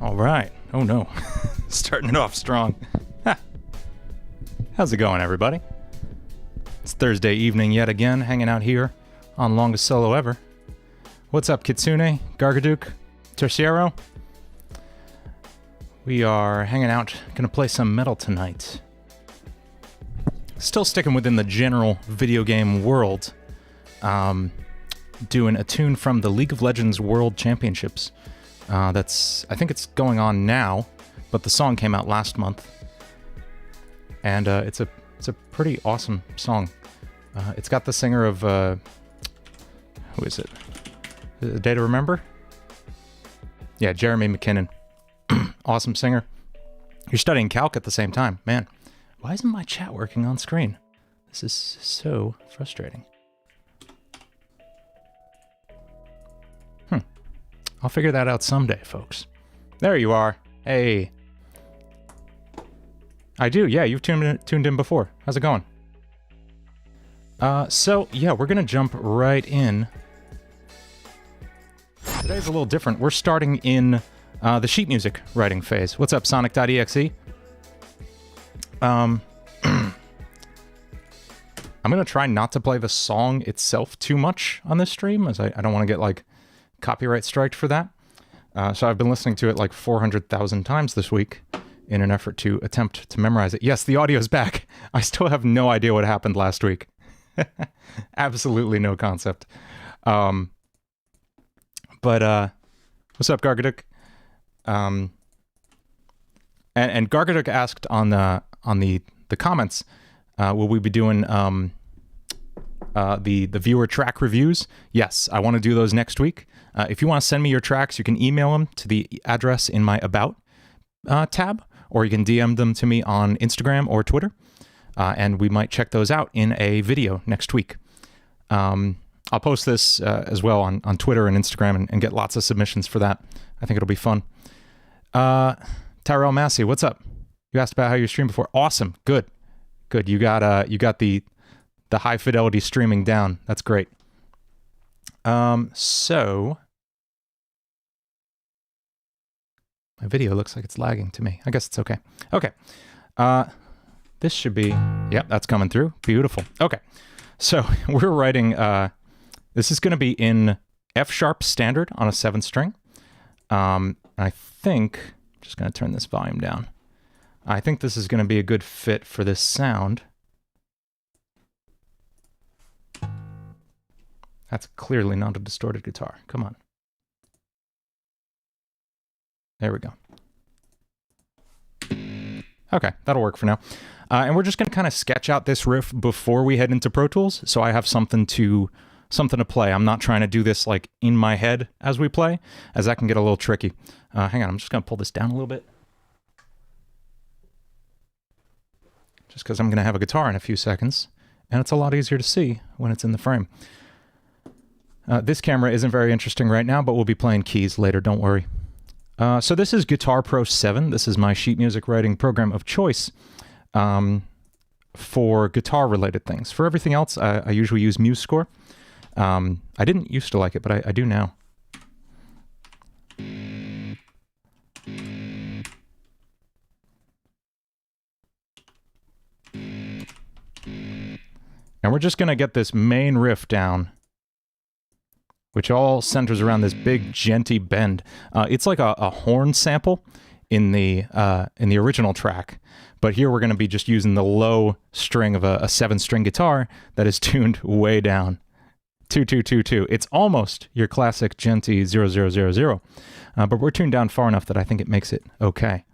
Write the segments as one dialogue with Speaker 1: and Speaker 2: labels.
Speaker 1: All right. Oh no. Starting it off strong. How's it going, everybody? It's Thursday evening yet again, hanging out here on Longest Solo Ever. What's up, Kitsune, Gargaduke, Terciero? We are hanging out, gonna play some metal tonight. Still sticking within the general video game world. Doing a tune from the League of Legends World Championships. I think it's going on now, but the song came out last month. And it's a pretty awesome song. It's got the singer of, who is it? A Day to Remember? Yeah, Jeremy McKinnon. Awesome singer. You're studying calc at the same time. Man, why isn't my chat working on screen? This is so frustrating. I'll figure that out someday, folks. There you are. Hey. I do, yeah, you've tuned in before. How's it going? So, yeah, we're gonna jump right in. Today's a little different. We're starting in the sheet music writing phase. What's up, Sonic.exe? I'm gonna try not to play the song itself too much on this stream, as I don't want to get, like, copyright striked for that. So I've been listening to it like 400,000 times this week in an effort to attempt to memorize it. Yes, the audio's back. I still have no idea what happened last week. Absolutely no concept. But what's up, Gargaduke? And Gargaduke asked on the comments, will we be doing the viewer track reviews? Yes, I want to do those next week. If you want to send me your tracks, you can email them to the address in my About tab, or you can DM them to me on Instagram or Twitter, and we might check those out in a video next week. I'll post this as well on Twitter and Instagram and get lots of submissions for that. I think it'll be fun. Tyrell Massey, what's up? You asked about how you stream before. Awesome. Good. You got the high fidelity streaming down. That's great. So my video looks like it's lagging to me. I guess it's okay. Okay. This should be, yep, that's coming through. Beautiful. Okay. So we're writing, this is going to be in F sharp standard on a 7th string. I think, I'm just going to turn this volume down. I think this is going to be a good fit for this sound. That's clearly not a distorted guitar. Come on. There we go. Okay, that'll work for now. And we're just going to kind of sketch out this riff before we head into Pro Tools, so I have something to play. I'm not trying to do this like in my head as we play, as that can get a little tricky. Hang on, I'm just going to pull this down a little bit. Just because I'm going to have a guitar in a few seconds, and it's a lot easier to see when it's in the frame. This camera isn't very interesting right now, but we'll be playing keys later, don't worry. So this is Guitar Pro 7. This is my sheet music writing program of choice for guitar-related things. For everything else, I usually use MuseScore. I didn't used to like it, but I do now. And we're just going to get this main riff down, which all centers around this big djenty bend. It's like a horn sample in the original track, but here we're going to be just using the low string of a 7-string guitar that is tuned way down. 2-2-2-2. It's almost your classic djenty 0-0-0-0, but we're tuned down far enough that I think it makes it okay.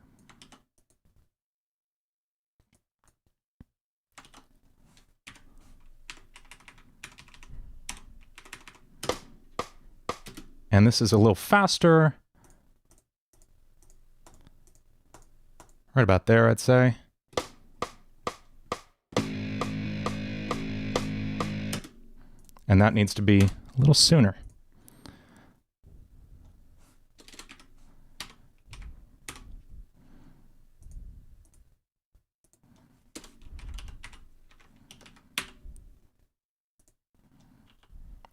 Speaker 1: And this is a little faster. Right about there, I'd say. And that needs to be a little sooner.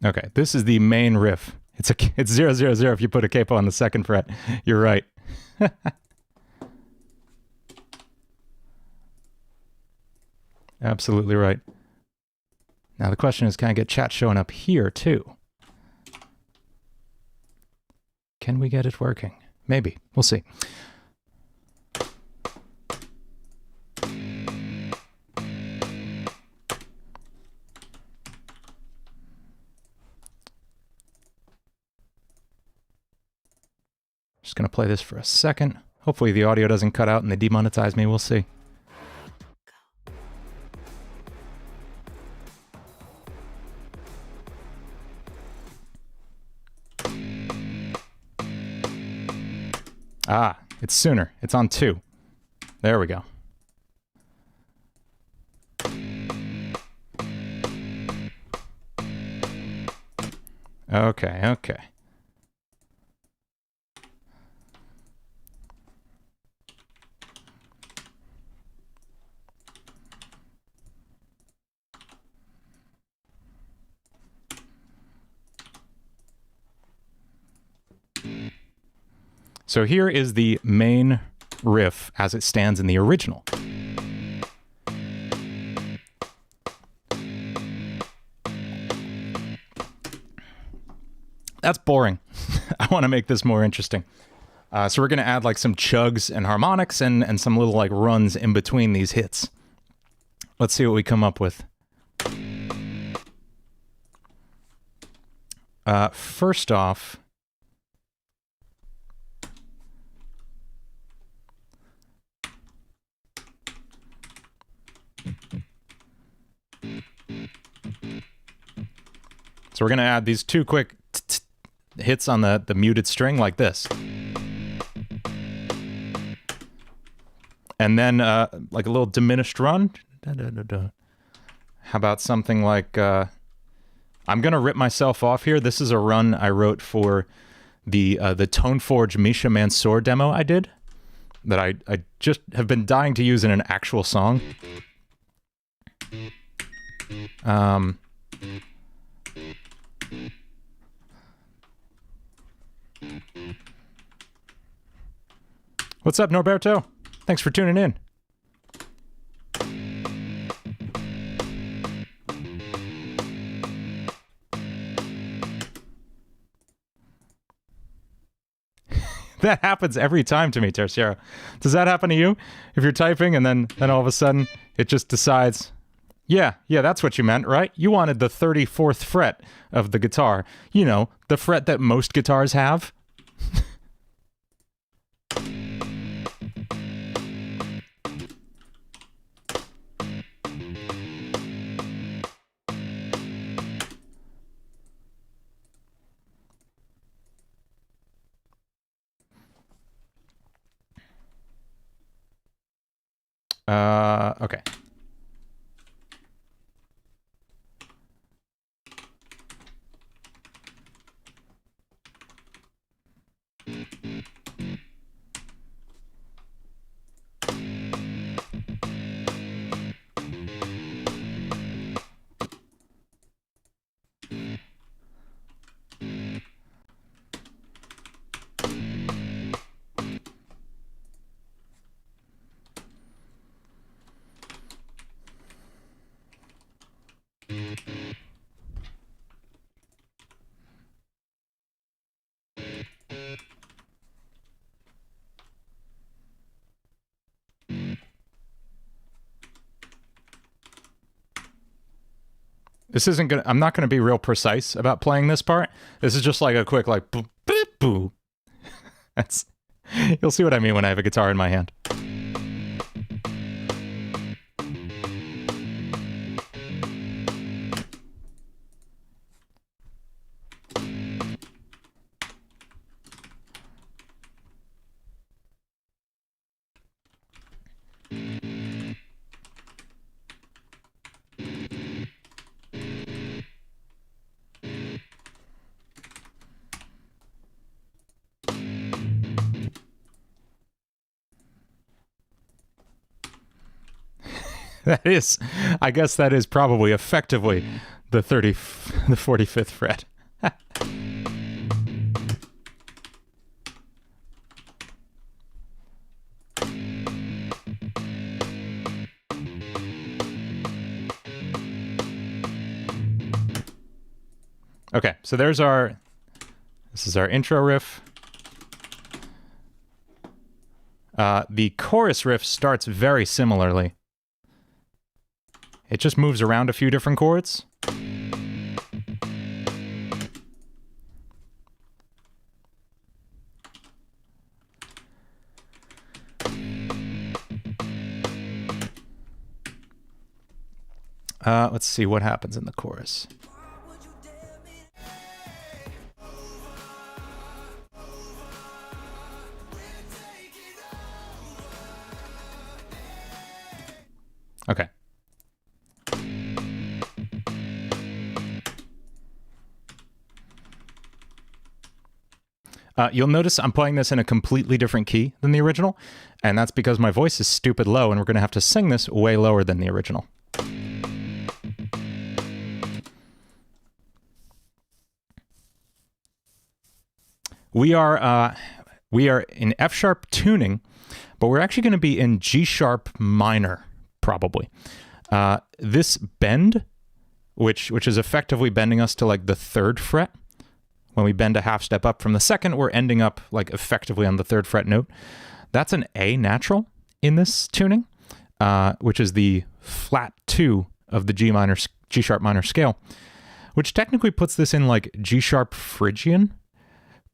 Speaker 1: Okay, this is the main riff. It's 0-0-0 if you put a capo on the second fret. You're right. Absolutely right. Now the question is, can I get chat showing up here too? Can we get it working? Maybe. We'll see. Just going to play this for a second. Hopefully the audio doesn't cut out and they demonetize me. We'll see. Ah, it's sooner. It's on 2. There we go. Okay, okay. So here is the main riff as it stands in the original. That's boring. I want to make this more interesting. So we're going to add like some chugs and harmonics and some little like runs in between these hits. Let's see what we come up with. First off, so we're going to add these 2 quick hits on the muted string like this. And then like a little diminished run. How about something like, I'm going to rip myself off here. This is a run I wrote for the Toneforge Misha Mansour demo I did that I just have been dying to use in an actual song. What's up, Norberto? Thanks for tuning in. That happens every time to me, Terciero. Does that happen to you? If you're typing and then all of a sudden it just decides, yeah, that's what you meant, right? You wanted the 34th fret of the guitar. You know, the fret that most guitars have. Okay. This isn't gonna, I'm not gonna be real precise about playing this part. This is just like a quick like boo, boo, boo. That's, you'll see what I mean when I have a guitar in my hand. That is, I guess that is probably effectively the 45th fret. Okay, so there's this is our intro riff. The chorus riff starts very similarly. It just moves around a few different chords. Let's see what happens in the chorus. Okay. You'll notice I'm playing this in a completely different key than the original, and that's because my voice is stupid low, and we're going to have to sing this way lower than the original. We are in F sharp tuning, but we're actually going to be in G sharp minor, probably. This bend, which is effectively bending us to like the 3rd fret. When we bend a half step up from the 2nd, we're ending up like effectively on the 3rd fret note. That's an A natural in this tuning, which is the flat 2 of the G sharp minor scale, which technically puts this in like G sharp Phrygian,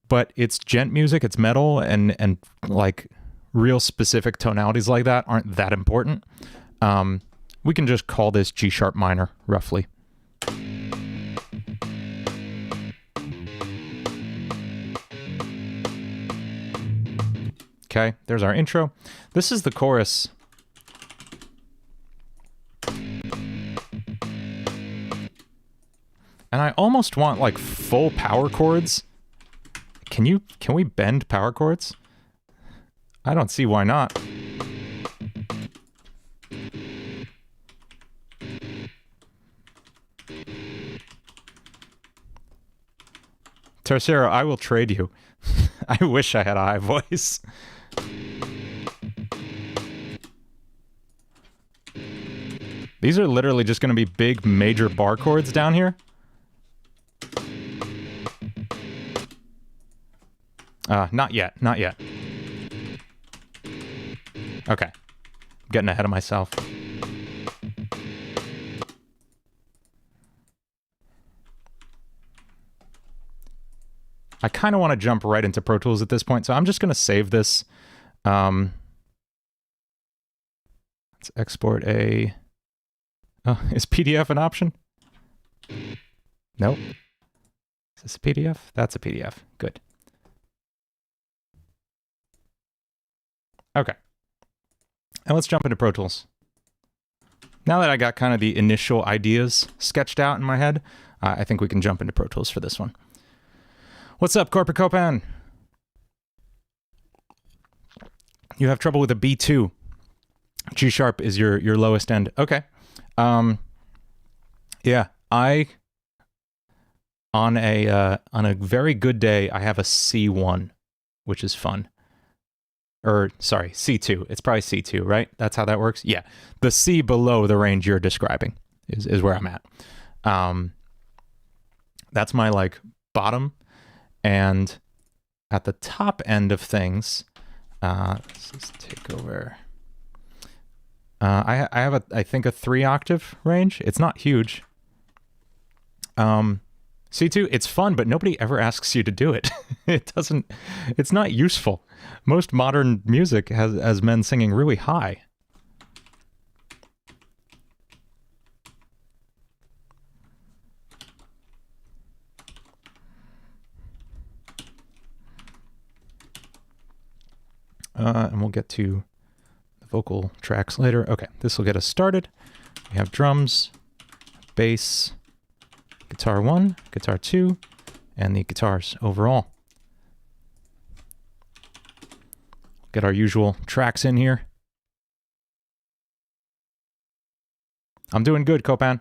Speaker 1: but it's djent music, it's metal, and like real specific tonalities like that aren't that important. We can just call this G sharp minor, roughly. Okay, there's our intro. This is the chorus. And I almost want like full power chords. Can we bend power chords? I don't see why not. Tercero, I will trade you. I wish I had a high voice. These are literally just going to be big major bar chords down here. Not yet, not yet. Okay. I'm getting ahead of myself. I kind of want to jump right into Pro Tools at this point, so I'm just going to save this. Let's export a... Oh, is PDF an option? Nope. Is this a PDF? That's a PDF. Good. Okay. And let's jump into Pro Tools. Now that I got kind of the initial ideas sketched out in my head, I think we can jump into Pro Tools for this one. What's up, Corporate Copan? You have trouble with a B2. G sharp is your lowest end. Okay. Yeah, on a very good day, I have a C1, which is fun. Or sorry, C2. It's probably C2, right? That's how that works. Yeah, the C below the range you're describing is where I'm at. That's my like bottom, and at the top end of things, let's just take over. I have I think a 3-octave range. It's not huge. C2, it's fun, but nobody ever asks you to do it. It's not useful. Most modern music has men singing really high. And we'll get to the vocal tracks later. Okay, this will get us started. We have drums, bass, guitar 1, guitar 2, and the guitars overall. Get our usual tracks in here. I'm doing good, Copan.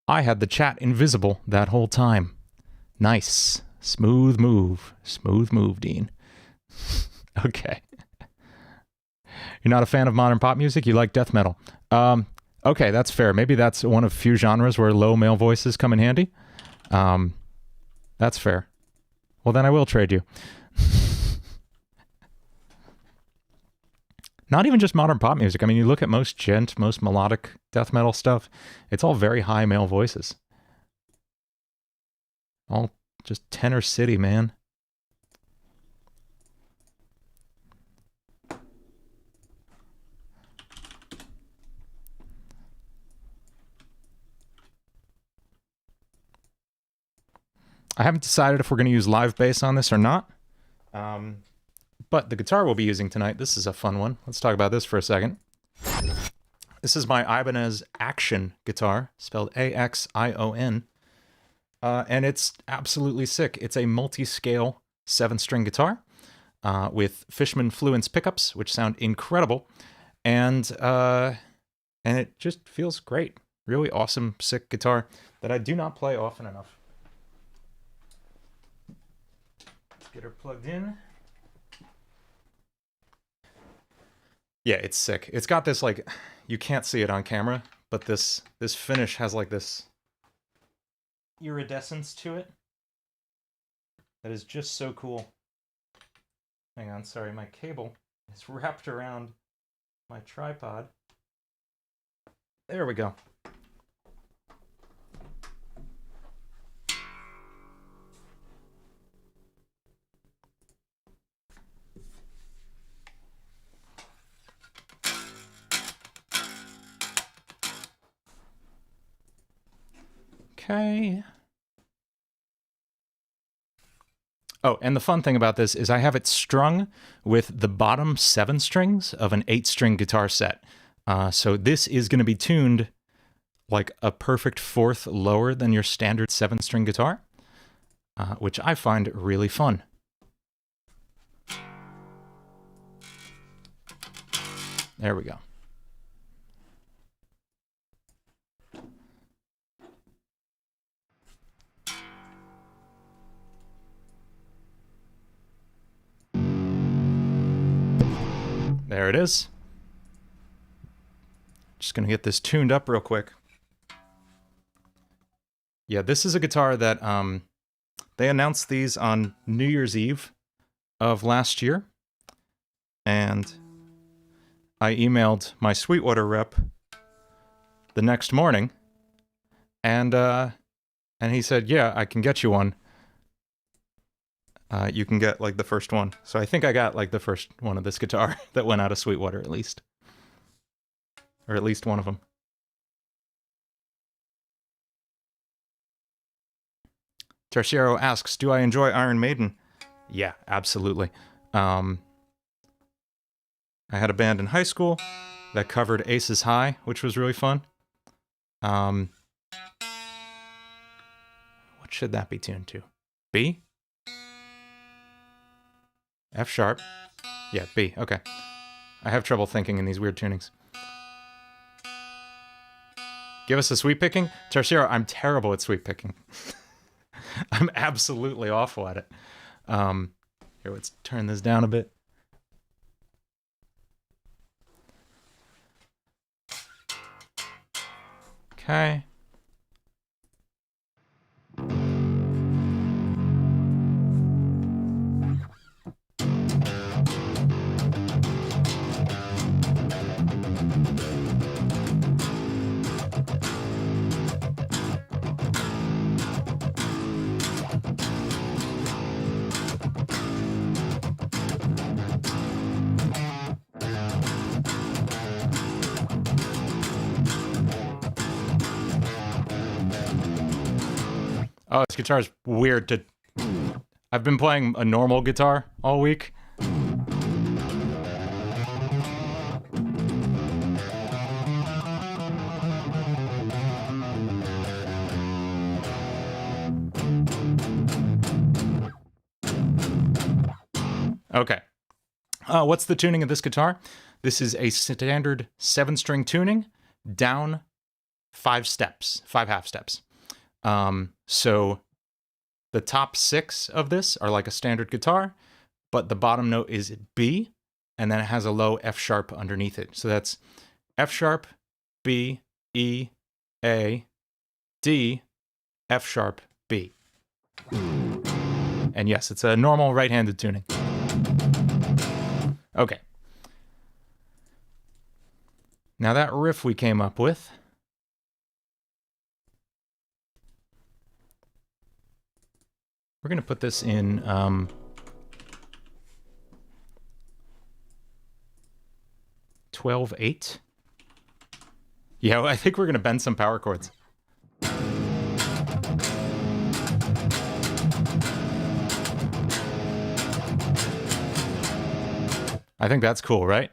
Speaker 1: I had the chat invisible that whole time. Nice. Smooth move, Dean. Okay. You're not a fan of modern pop music? You like death metal? Okay, that's fair. Maybe that's one of few genres where low male voices come in handy. That's fair. Well, then I will trade you. Not even just modern pop music. I mean, you look at most djent, most melodic death metal stuff, it's all very high male voices. All just tenor city, man. I haven't decided if we're going to use live bass on this or not. But the guitar we'll be using tonight, this is a fun one. Let's talk about this for a second. This is my Ibanez Axion guitar, spelled A-X-I-O-N. And it's absolutely sick. It's a multi-scale 7-string guitar with Fishman Fluence pickups, which sound incredible. And it just feels great. Really awesome, sick guitar that I do not play often enough. Let's get her plugged in. Yeah, it's sick. It's got this, like, you can't see it on camera, but this finish has like this iridescence to it that is just so cool. Hang on, sorry, my cable is wrapped around my tripod. There we go. Okay. Oh, and the fun thing about this is I have it strung with the bottom 7 strings of an 8-string guitar set. So this is going to be tuned like a perfect fourth lower than your standard 7-string guitar, which I find really fun. There we go. There it is. Just gonna get this tuned up real quick. Yeah, this is a guitar that they announced these on New Year's Eve of last year, and I emailed my Sweetwater rep the next morning, and he said, "Yeah, I can get you one. You can get like the first one." So I think I got like the first one of this guitar that went out of Sweetwater, at least. Or at least one of them. Terciero asks, do I enjoy Iron Maiden? Yeah, absolutely. I had a band in high school that covered Aces High, which was really fun. What should that be tuned to? B? F sharp. Yeah, B. Okay. I have trouble thinking in these weird tunings. Give us a sweep picking? Terciero, I'm terrible at sweep picking. I'm absolutely awful at it. Here, let's turn this down a bit. Okay. Oh, this guitar is weird to... I've been playing a normal guitar all week. Okay. What's the tuning of this guitar? This is a standard 7-string tuning, down 5 steps, 5 half steps. So the top 6 of this are like a standard guitar, but the bottom note is B, and then it has a low F sharp underneath it. So that's F sharp, B, E, A, D, F sharp, B. And yes, it's a normal right-handed tuning. Okay. Now that riff we came up with, we're going to put this in 12/8. Yeah, I think we're going to bend some power chords. I think that's cool, right?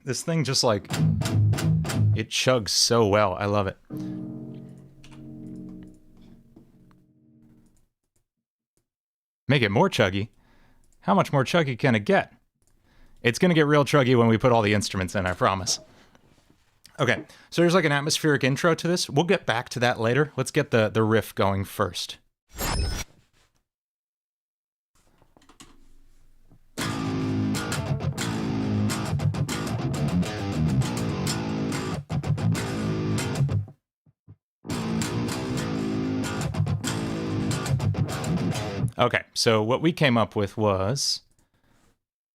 Speaker 1: This thing just like, it chugs so well. I love it. Make it more chuggy. How much more chuggy can it get? It's going to get real chuggy when we put all the instruments in, I promise. Okay, so there's like an atmospheric intro to this. We'll get back to that later. Let's get the riff going first. Okay, so what we came up with was,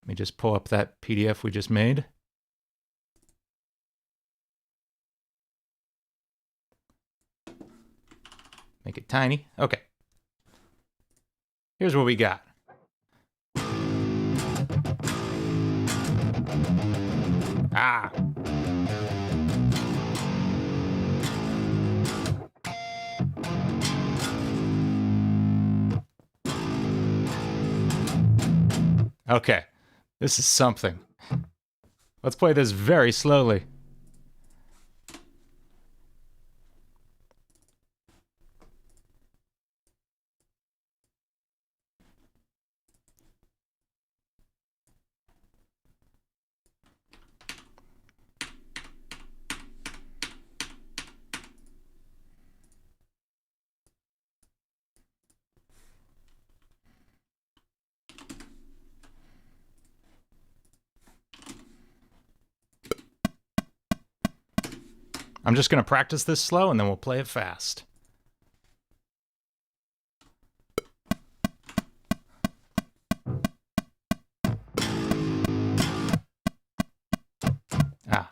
Speaker 1: let me just pull up that PDF we just made. Make it tiny. Okay. Here's what we got. Ah. Okay, this is something. Let's play this very slowly. I'm just going to practice this slow, and then we'll play it fast. Ah.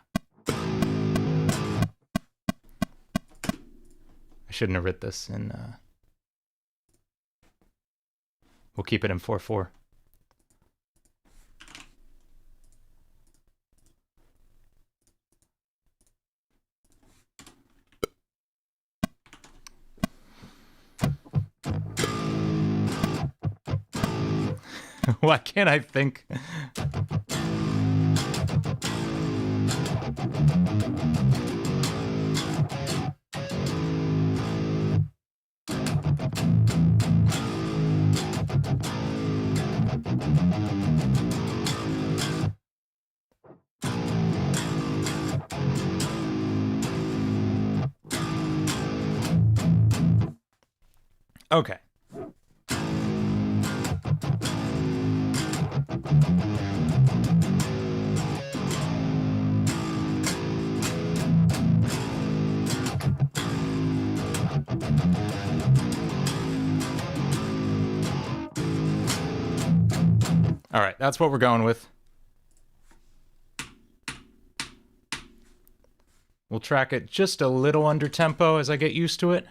Speaker 1: I shouldn't have writ this in... We'll keep it in 4/4. Why can't I think? Okay. All right, that's what we're going with. We'll track it just a little under tempo as I get used to it.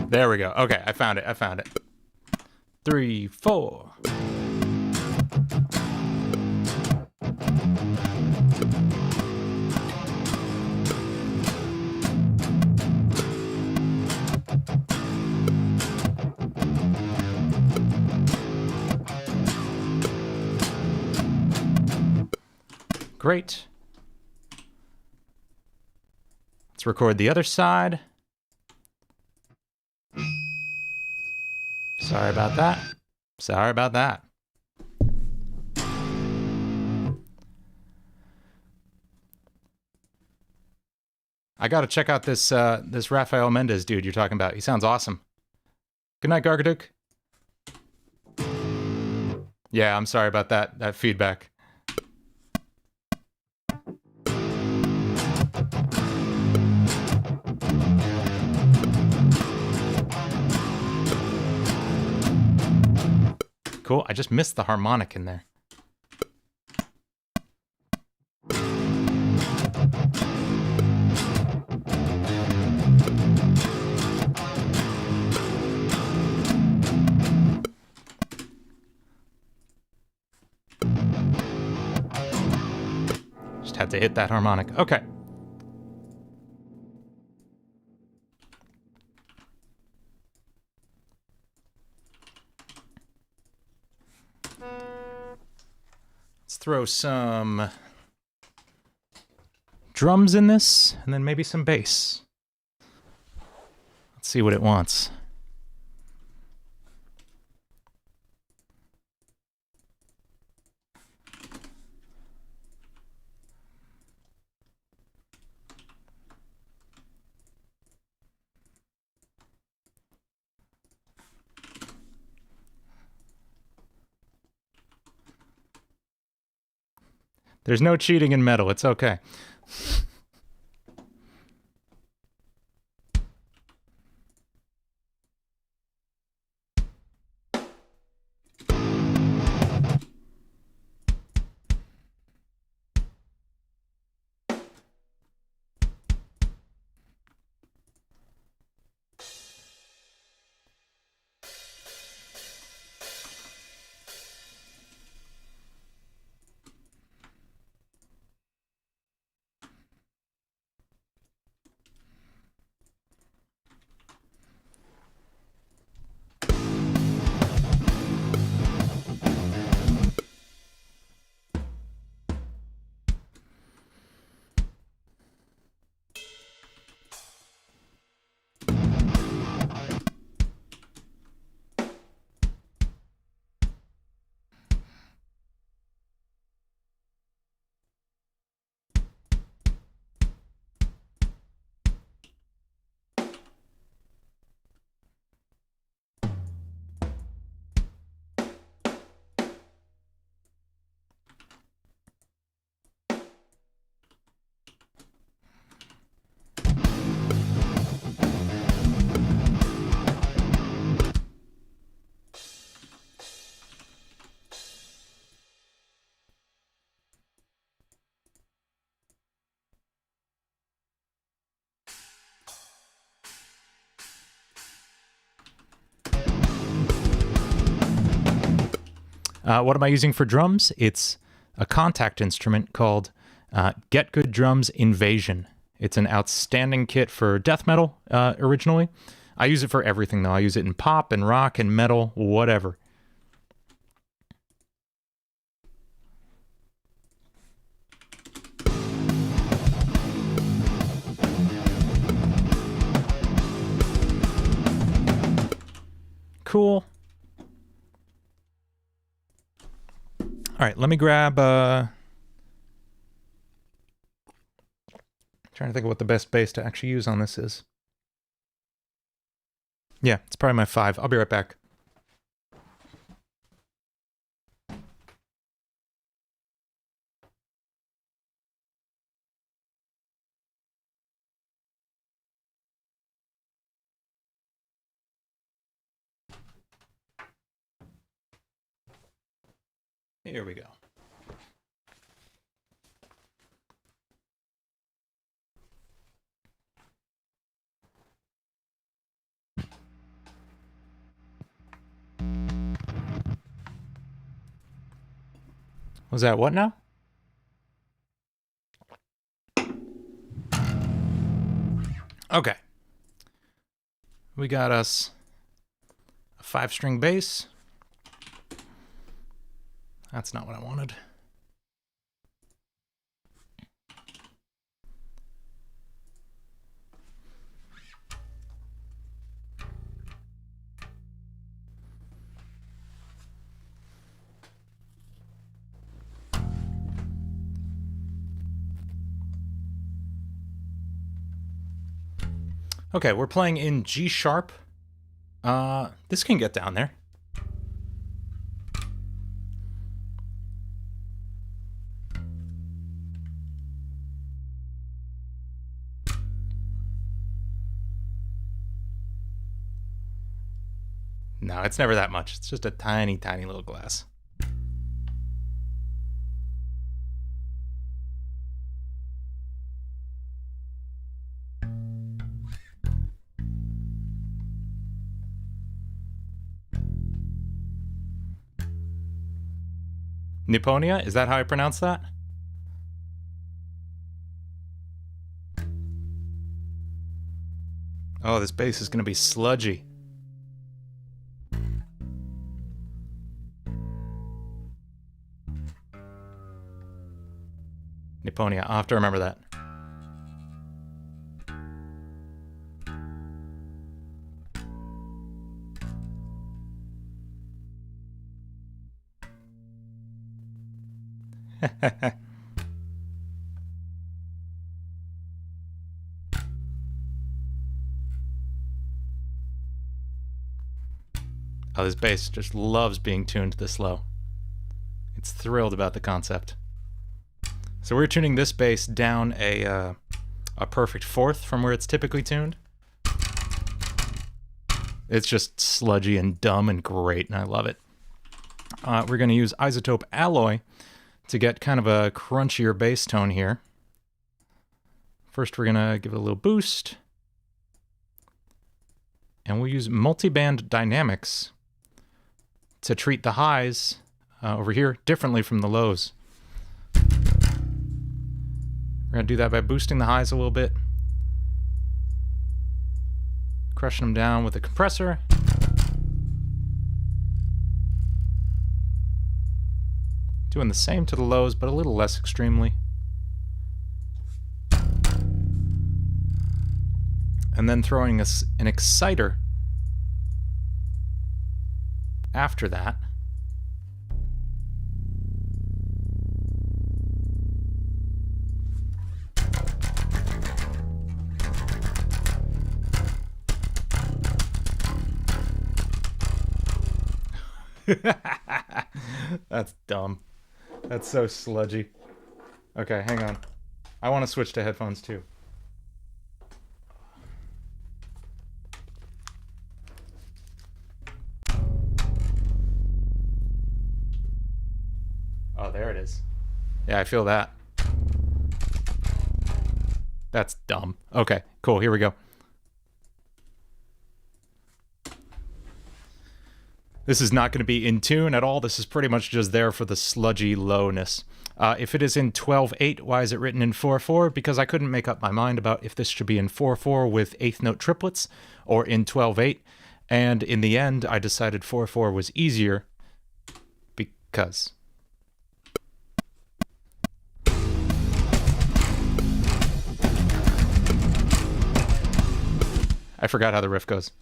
Speaker 1: There we go. Okay, I found it. I found it. 3, 4. Great. Let's record the other side. Sorry about that. Sorry about that. I gotta check out this this Rafael Mendez dude you're talking about. He sounds awesome. Good night, Gargaduk. Yeah, I'm sorry about that feedback. Cool, I just missed the harmonic in there. Just had to hit that harmonic. Okay. Let's throw some drums in this, and then maybe some bass. Let's see what it wants. There's no cheating in metal, it's okay. What am I using for drums? It's a contact instrument called Get Good Drums Invasion. It's an outstanding kit for death metal originally. I use it for everything though. I use it in pop and rock and metal, whatever. Cool. All right, let me grab, trying to think of what the best bass to actually use on this is. Yeah, it's probably my 5. I'll be right back. Here we go. Was that what now? Okay. We got us a 5-string bass. That's not what I wanted. Okay, we're playing in G sharp. This can get down there. No, it's never that much. It's just a tiny, tiny little glass. Niponia? Is that how I pronounce that? Oh, this bass is going to be sludgy. Niponia. I'll have to remember that. Oh, this bass just loves being tuned this low. It's thrilled about the concept. So we're tuning this bass down a perfect fourth from where it's typically tuned. It's just sludgy and dumb and great, and I love it. We're going to use isotope alloy to get kind of a crunchier bass tone here. First, we're going to give it a little boost. And we'll use multiband dynamics to treat the highs over here differently from the lows. We're going to do that by boosting the highs a little bit. Crushing them down with a compressor. Doing the same to the lows, but a little less extremely. And then throwing us an exciter after that. That's dumb. That's so sludgy. Okay, hang on. I want to switch to headphones too. Oh, there it is. Yeah, I feel that. That's dumb. Okay, cool. Here we go. This is not going to be in tune at all. This is pretty much just there for the sludgy lowness. If it is in 12/8, why is it written in 4/4? Because I couldn't make up my mind about if this should be in 4/4 with eighth note triplets or in 12/8. And in the end, I decided 4/4 was easier because... I forgot how the riff goes.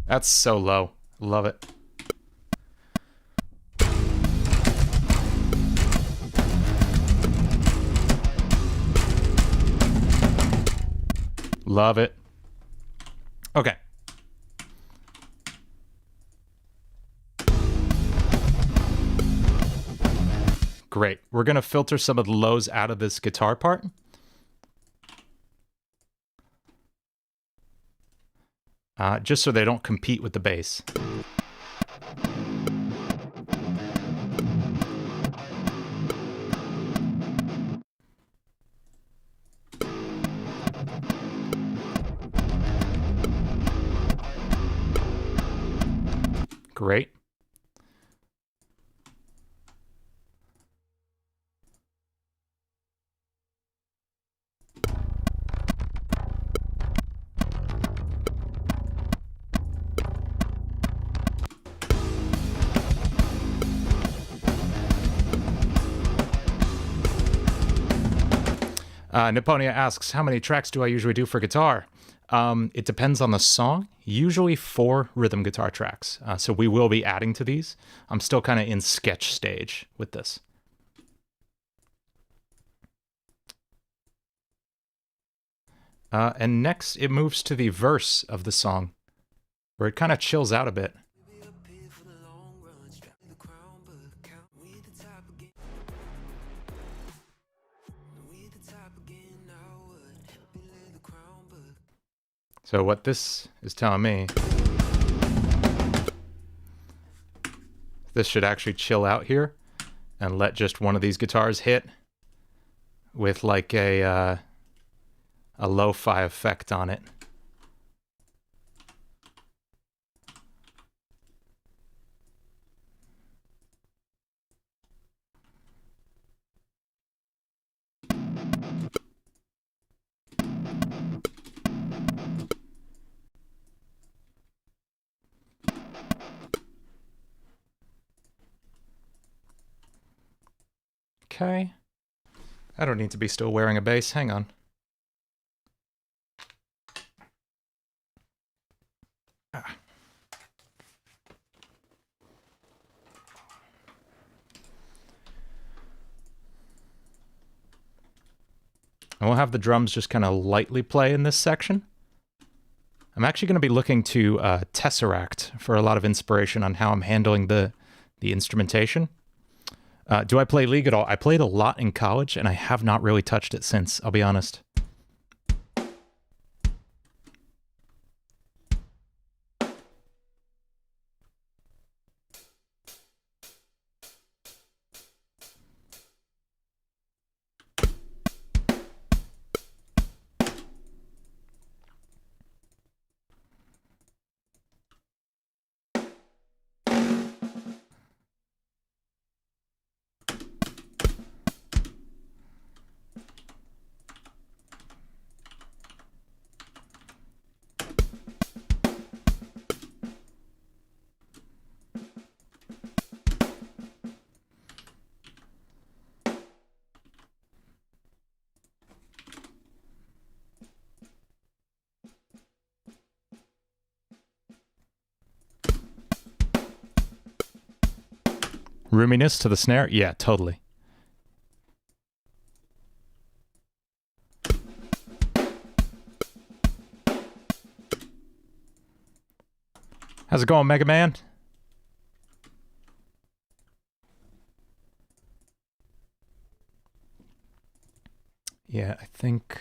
Speaker 1: That's so low. Love it. Love it. Okay. Great. We're going to filter some of the lows out of this guitar part. Just so they don't compete with the bass. Great. Niponia asks, how many tracks do I usually do for guitar? It depends on the song. Usually 4 rhythm guitar tracks. So we will be adding to these. I'm still kind of in sketch stage with this. And next, it moves to the verse of the song, where it kind of chills out a bit. So what this is telling me, this should actually chill out here and let just one of these guitars hit with like a lo-fi effect on it. Okay. I don't need to be still wearing a bass. Hang on. And we'll have the drums just kind of lightly play in this section. I'm actually going to be looking to Tesseract for a lot of inspiration on how I'm handling the instrumentation. Do I play League at all? I played a lot in college, and I have not really touched it since, I'll be honest. Roominess to the snare? Yeah, totally. How's it going, Mega Man? Yeah, I think...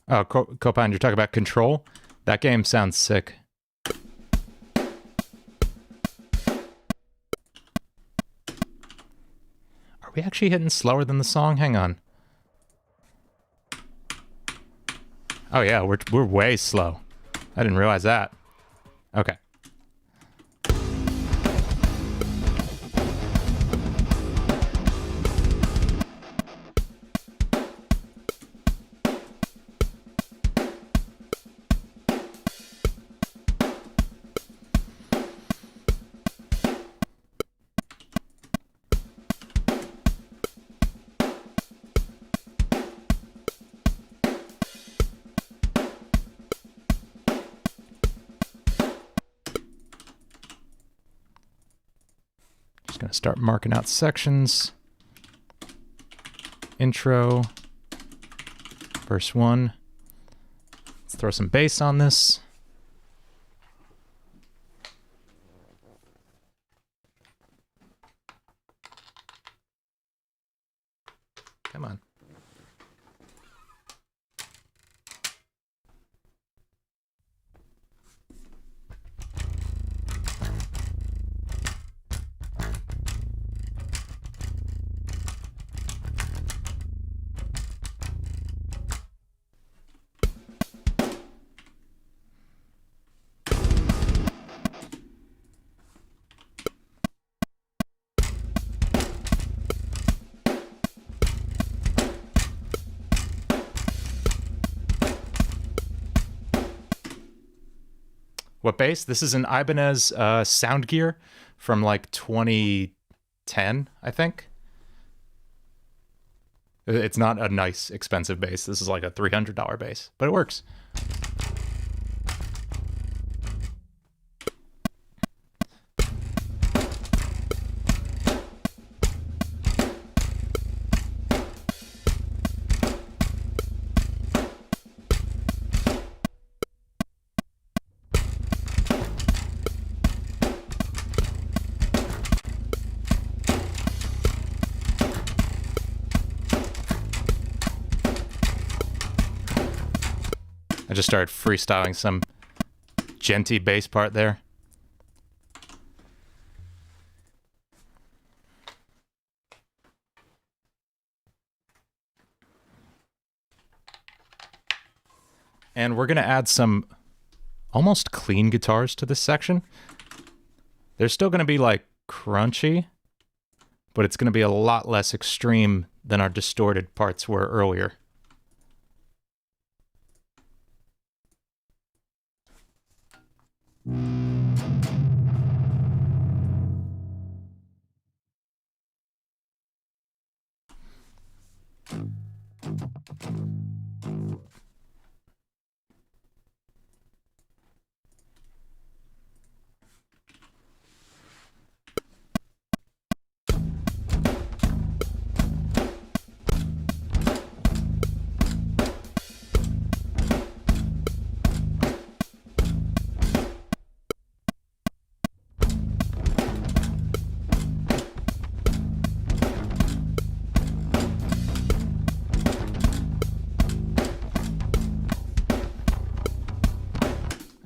Speaker 1: Oh, Copan, you're talking about Control? That game sounds sick. Are we actually hitting slower than the song? Hang on. Oh yeah, we're way slow. I didn't realize that. Okay. Just gonna start marking out sections. Intro, First one. Let's throw some bass on this. Come on. What bass? This is an Ibanez sound gear from like 2010, I think. It's not a nice, expensive bass. This is like a $300 bass, but it works. I just started freestyling some djenty bass part there. And we're going to add some almost clean guitars to this section. They're still going to be like crunchy, but it's going to be a lot less extreme than our distorted parts were earlier.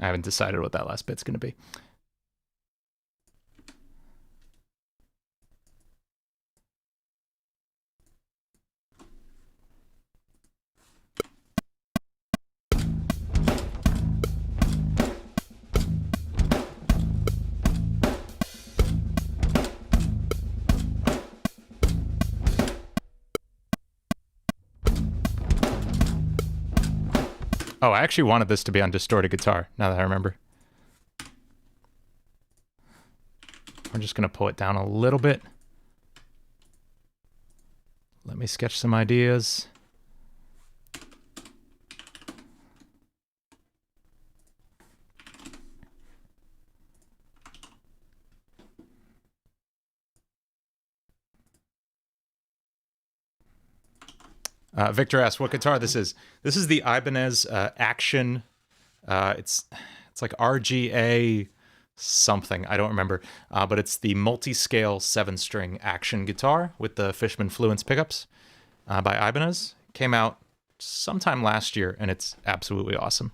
Speaker 1: I haven't decided what that last bit's going to be. Oh, I actually wanted this to be on distorted guitar, now that I remember. We're just going to pull it down a little bit. Let me sketch some ideas. Victor asks what guitar this is. This is the Ibanez Axion. It's like RGA something. I don't remember. But it's the multi-scale 7-string Axion guitar with the Fishman Fluence pickups by Ibanez. Came out sometime last year, and it's absolutely awesome.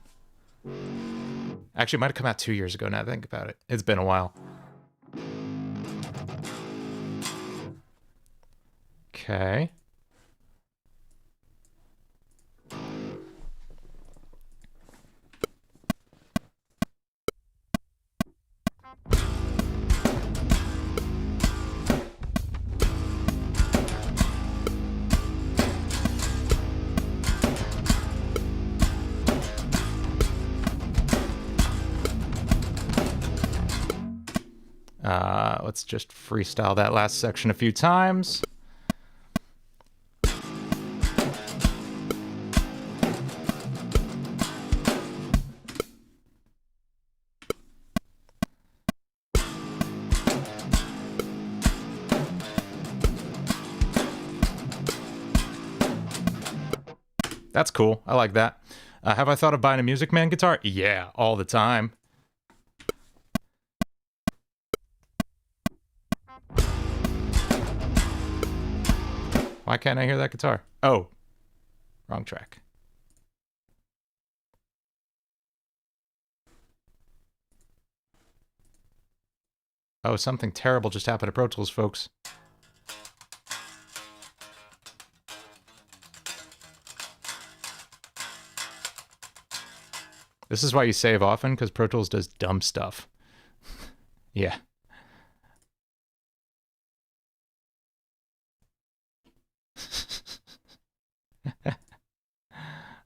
Speaker 1: Actually, it might have come out 2 years ago now that I think about it. It's been a while. Okay. Let's just freestyle that last section a few times. That's cool. I like that. Have I thought of buying a Music Man guitar? Yeah, all the time. Why can't I hear that guitar? Oh, wrong track. Oh, something terrible just happened to Pro Tools, folks. This is why you save often, because Pro Tools does dumb stuff. Yeah.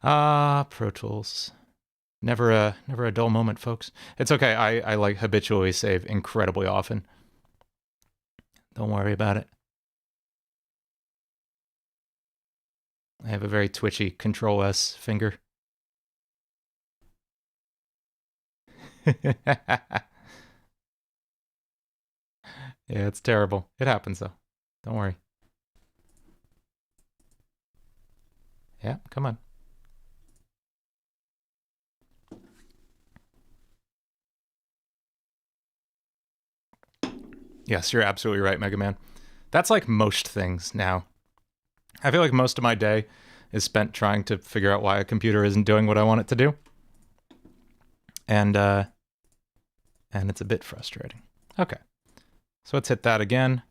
Speaker 1: Pro Tools. Never a dull moment, folks. It's okay. I like habitually save incredibly often. Don't worry about it. I have a very twitchy Control S finger. Yeah, it's terrible. It happens though. Don't worry. Yeah, come on. Yes, you're absolutely right, Mega Man. That's like most things now. I feel like most of my day is spent trying to figure out why a computer isn't doing what I want it to do. And it's a bit frustrating. Okay. So let's hit that again.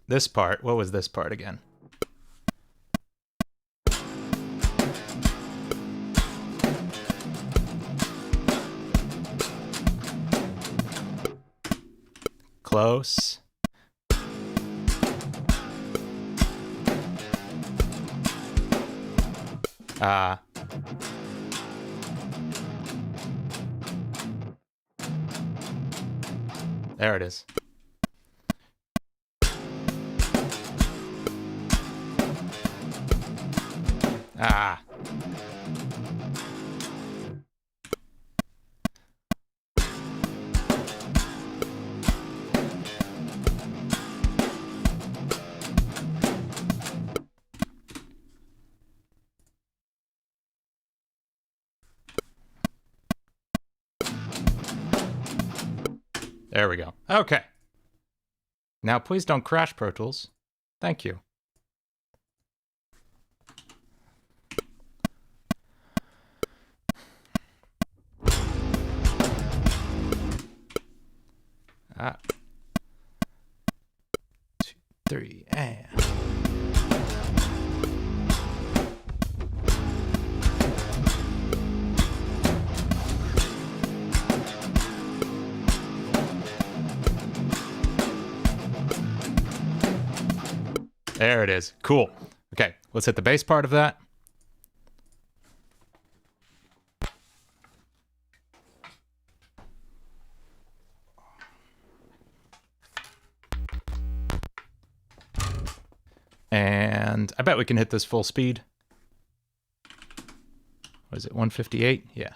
Speaker 1: This part, what was this part again? Close. There it is. There we go. Okay. Now, please don't crash, Pro Tools. Thank you. Ah. 2, 3, and... There it is. Cool. Okay, let's hit the bass part of that. And I bet we can hit this full speed. What is it, 158? Yeah.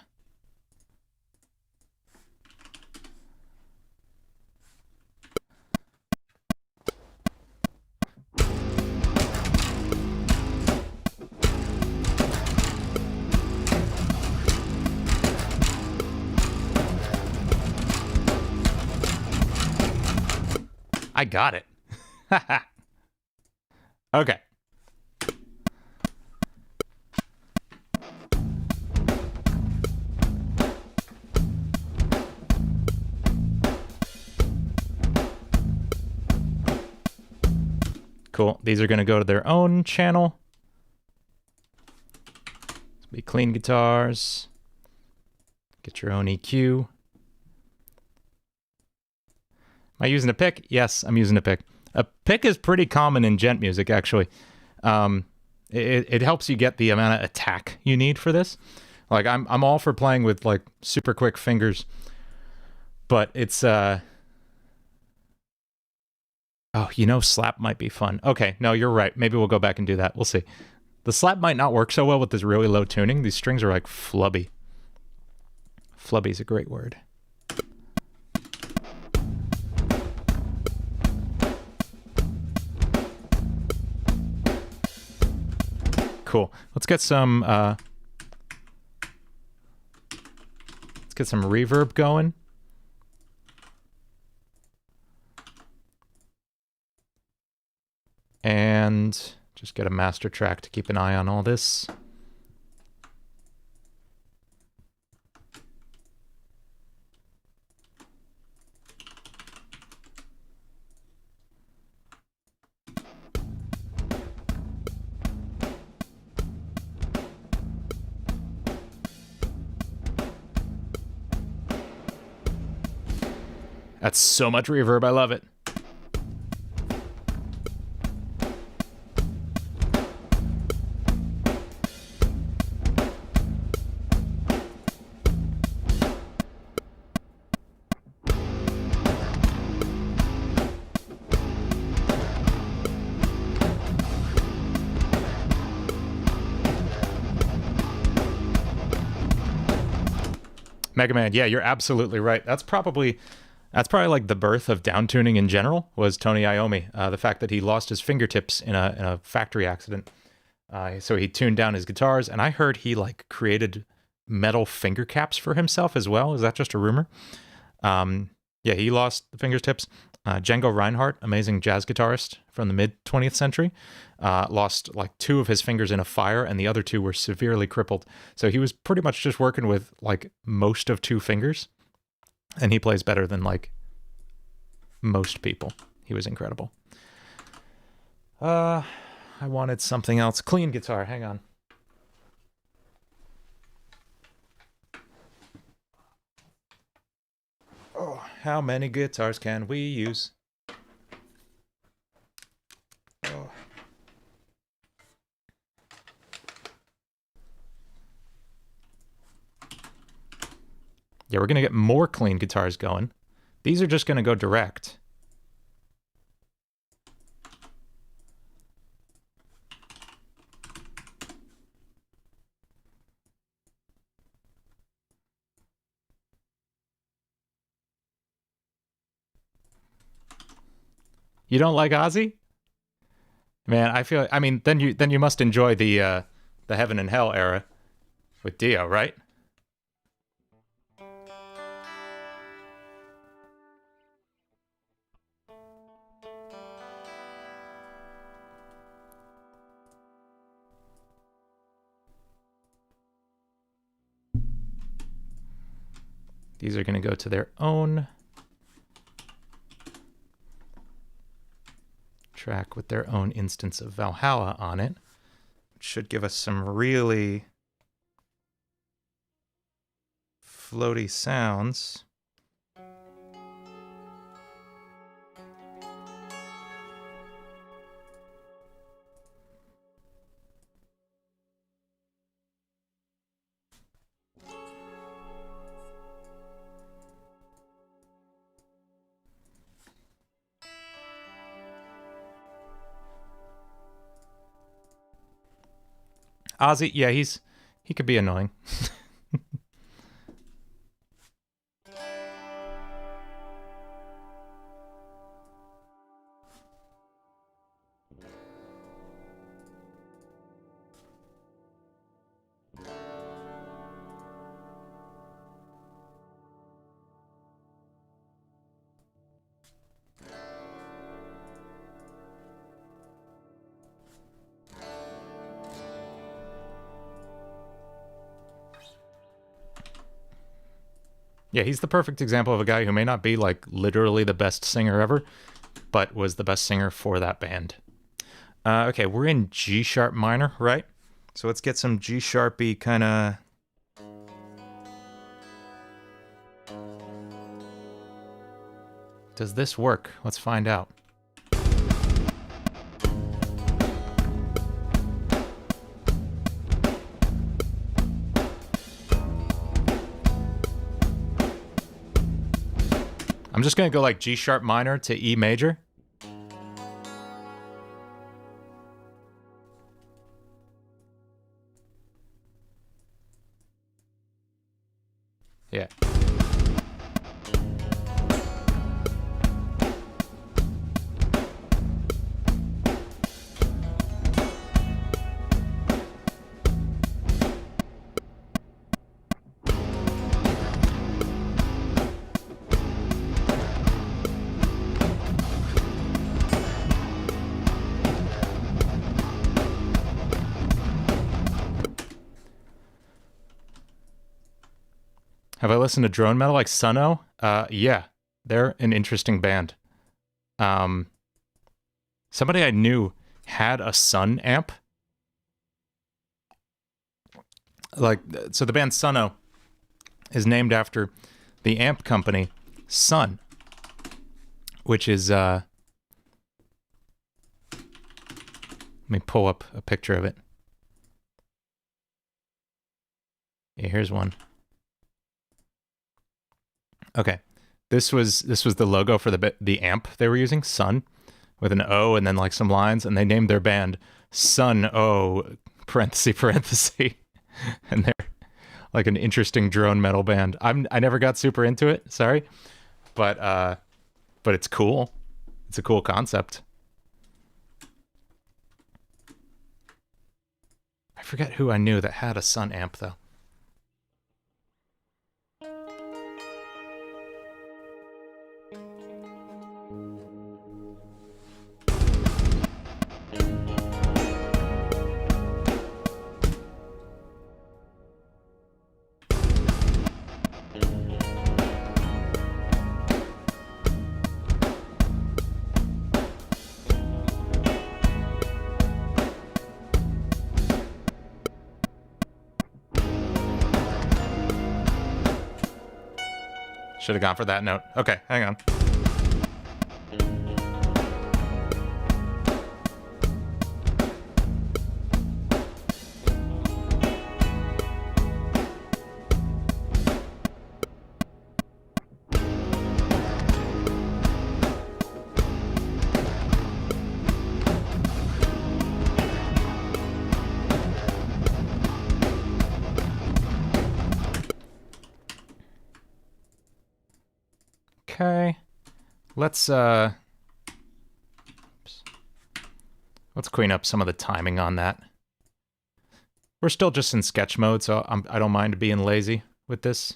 Speaker 1: I got it. Okay. Cool. These are going to go to their own channel. This will be clean guitars. Get your own EQ. Am I using a pick? Yes, I'm using a pick. A pick is pretty common in djent music, actually. It helps you get the amount of attack you need for this. Like I'm all for playing with like super quick fingers, but it's oh, you know, slap might be fun. Okay, no, you're right. Maybe we'll go back and do that. We'll see. The slap might not work so well with this really low tuning. These strings are like flubby. Flubby is a great word. Cool. Let's get some reverb going. And just get a master track to keep an eye on all this. That's so much reverb, I love it. Mega Man, yeah, you're absolutely right. That's probably like the birth of downtuning in general, was Tony Iommi. The fact that he lost his fingertips in a factory accident. So he tuned down his guitars, and I heard he like created metal finger caps for himself as well. Is that just a rumor? Yeah, he lost the fingertips. Django Reinhardt, amazing jazz guitarist from the mid-20th century, lost like 2 of his fingers in a fire, and the other 2 were severely crippled. So he was pretty much just working with like most of 2 fingers, and he plays better than like most people. He was incredible. I wanted something else. Clean guitar, hang on. Oh, how many guitars can we use? Oh. Yeah, we're going to get more clean guitars going. These are just going to go direct. You don't like Ozzy? Man, I mean, then you must enjoy the Heaven and Hell era with Dio, right? These are going to go to their own track with their own instance of Valhalla on it, which should give us some really floaty sounds. Ozzy, yeah, he could be annoying. Yeah, he's the perfect example of a guy who may not be like literally the best singer ever, but was the best singer for that band. Okay, we're in G sharp minor, right? So let's get some G sharpy kind of. Does this work? Let's find out. I'm just gonna go like G sharp minor to E major. Yeah. Have I listened to drone metal like Sunno? Yeah, they're an interesting band. Somebody I knew had a Sun amp. Like, so the band Sunno is named after the amp company Sun, which is, let me pull up a picture of it. Yeah, here's one. Okay, this was the logo for the amp they were using, Sun, with an O and then like some lines, and they named their band Sun O parenthesis, and they're like an interesting drone metal band. I never got super into it, sorry, but it's cool. It's a cool concept. I forget who I knew that had a Sun amp though. Should have gone for that note. Okay, hang on. Okay, let's clean up some of the timing on that. We're still just in sketch mode, so I don't mind being lazy with this.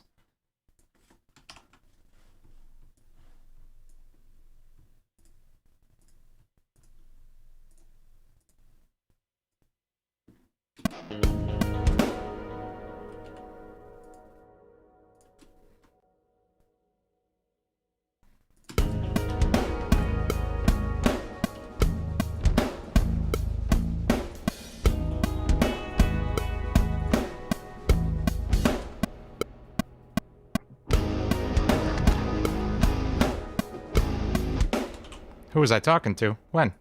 Speaker 1: Who was I talking to? When?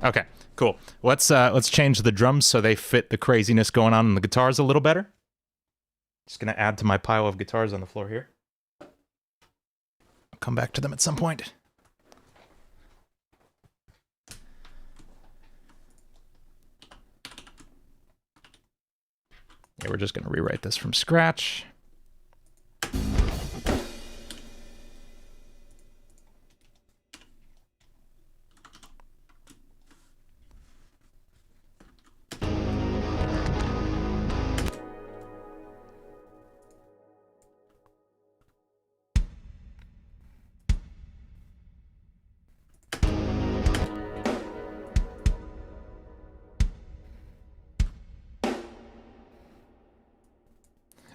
Speaker 1: Okay, cool. Let's change the drums so they fit the craziness going on in the guitars a little better. Just gonna add to my pile of guitars on the floor here. I'll come back to them at some point. Yeah, we're just gonna rewrite this from scratch.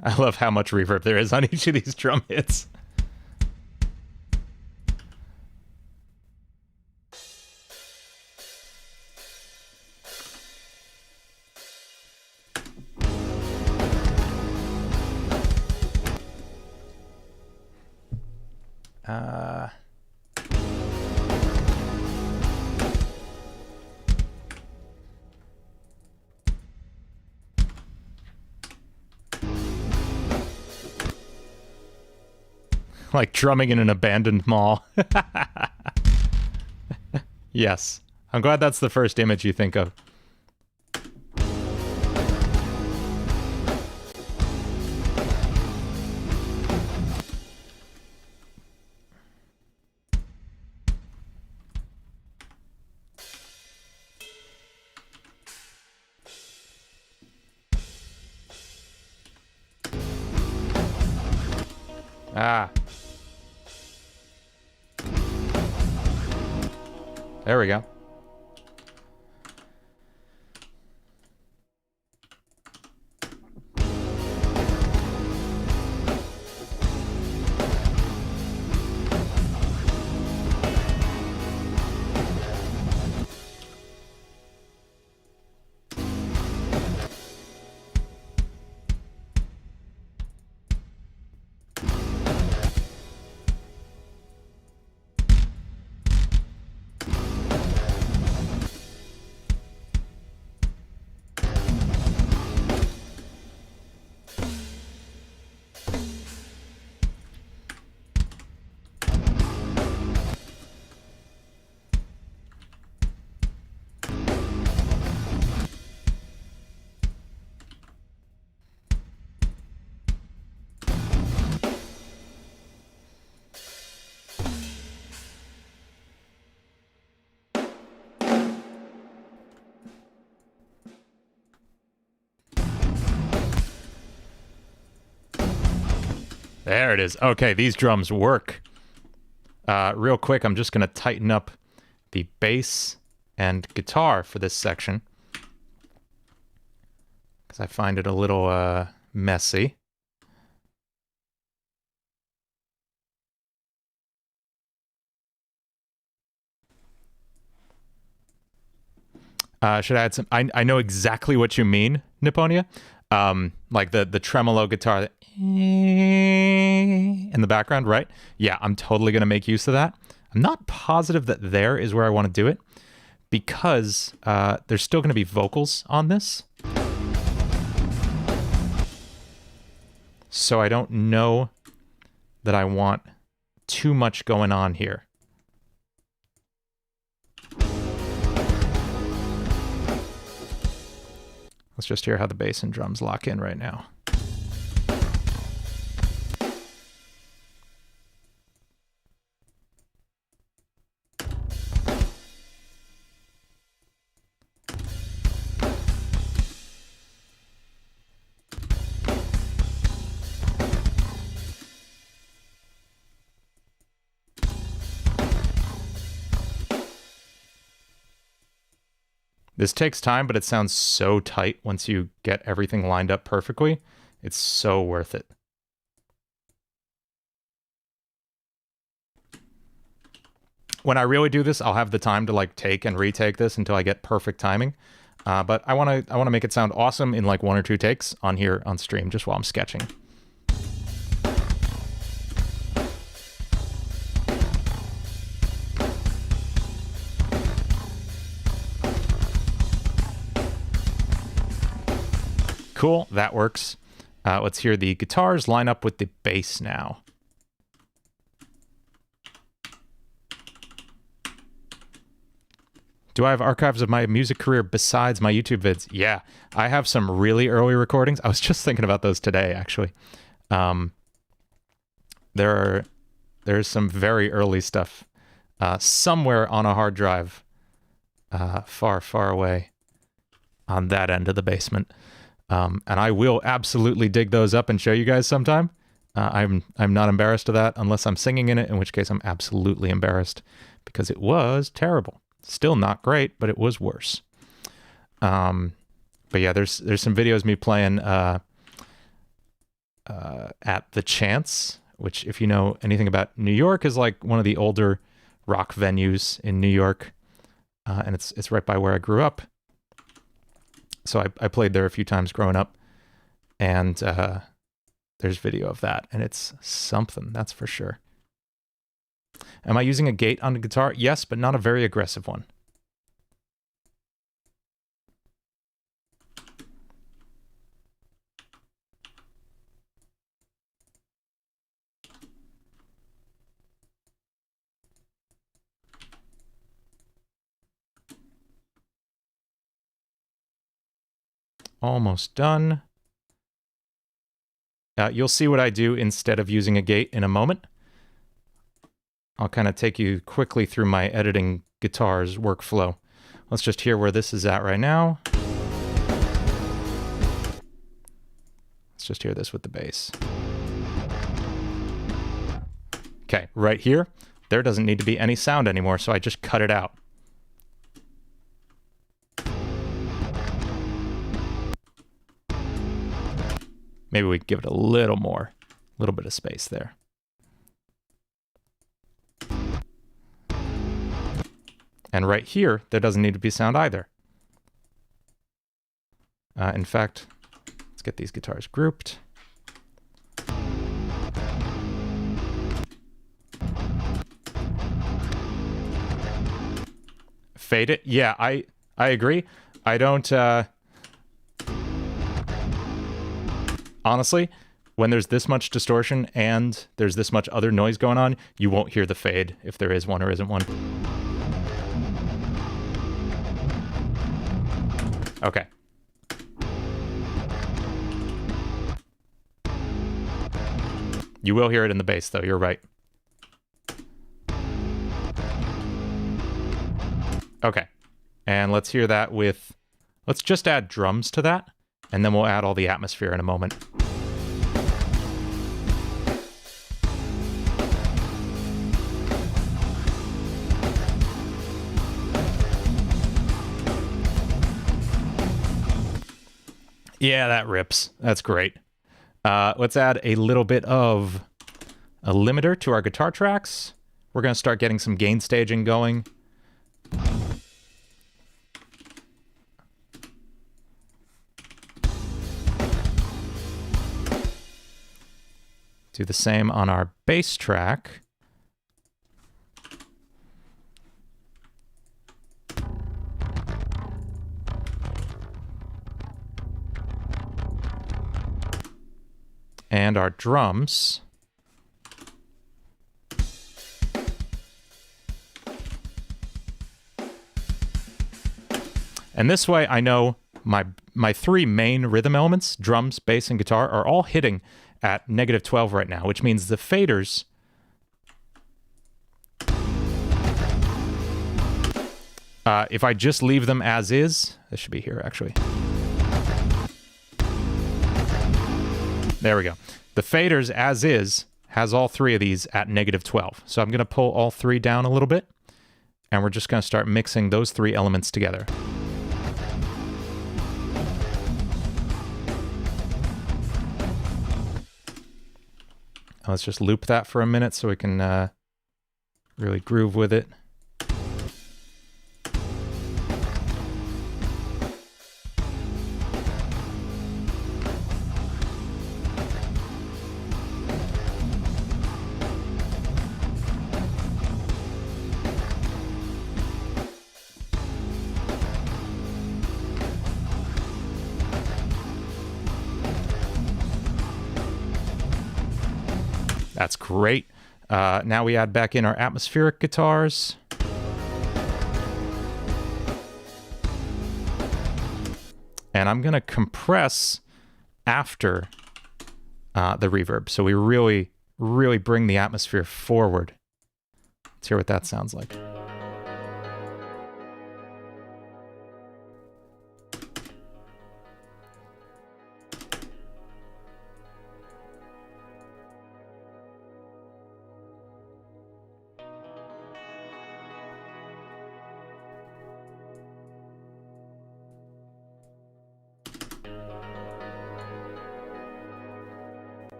Speaker 1: I love how much reverb there is on each of these drum hits. Like drumming in an abandoned mall. Yes. I'm glad that's the first image you think of. Ah. There we go. There it is. Okay, these drums work. Real quick, I'm just going to tighten up the bass and guitar for this section, because I find it a little messy. Should I add some? I know exactly what you mean, Nipponia. Like the tremolo guitar in the background, right? Yeah, I'm totally going to make use of that. I'm not positive that there is where I want to do it, because there's still going to be vocals on this. So I don't know that I want too much going on here. Let's just hear how the bass and drums lock in right now. This takes time, but it sounds so tight once you get everything lined up perfectly. It's so worth it. When I really do this, I'll have the time to like take and retake this until I get perfect timing. But I want to make it sound awesome in like 1 or 2 takes on here on stream, just while I'm sketching. Cool, that works. Let's hear the guitars line up with the bass now. Do I have archives of my music career besides my YouTube vids? Yeah, I have some really early recordings. I was just thinking about those today, actually. There's some very early stuff somewhere on a hard drive far, far away on that end of the basement. And I will absolutely dig those up and show you guys sometime. I'm not embarrassed of that unless I'm singing in it, in which case I'm absolutely embarrassed because it was terrible. Still not great, but it was worse. But yeah, there's some videos me playing at the Chance, which, if you know anything about New York, is like one of the older rock venues in New York, and it's right by where I grew up. So I played there a few times growing up, and there's video of that, and it's something, that's for sure. Am I using a gate on the guitar? Yes, but not a very aggressive one. Almost done. You'll see what I do instead of using a gate in a moment. I'll kind of take you quickly through my editing guitars workflow. Let's just hear where this is at right now. Let's just hear this with the bass. Okay, right here, there doesn't need to be any sound anymore, so I just cut it out. Maybe we give it a little more, a little bit of space there. And right here, there doesn't need to be sound either. In fact, let's get these guitars grouped. Fade it? Yeah, I agree. I don't... Honestly, when there's this much distortion and there's this much other noise going on, you won't hear the fade if there is one or isn't one. Okay. You will hear it in the bass, though. You're right. Okay. And let's hear that with... Let's just add drums to that, and then we'll add all the atmosphere in a moment. Yeah, that rips. That's great. Let's add a little bit of a limiter to our guitar tracks. We're going to start getting some gain staging going. Do the same on our bass track. And our drums. And this way I know my three main rhythm elements, drums, bass, and guitar, are all hitting at -12 right now, which means the faders if I just leave them as is, this should be here actually. There we go. The faders as is has all three of these at -12. So I'm going to pull all three down a little bit, and we're just going to start mixing those three elements together. Let's just loop that for a minute so we can really groove with it. That's great. Now we add back in our atmospheric guitars. And I'm going to compress after the reverb. So we really, really bring the atmosphere forward. Let's hear what that sounds like.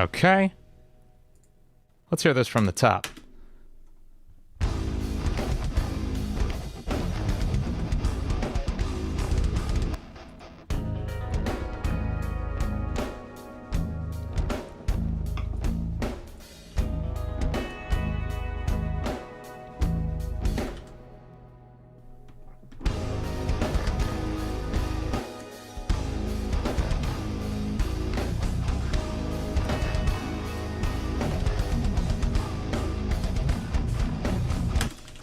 Speaker 1: Okay. Let's hear this from the top.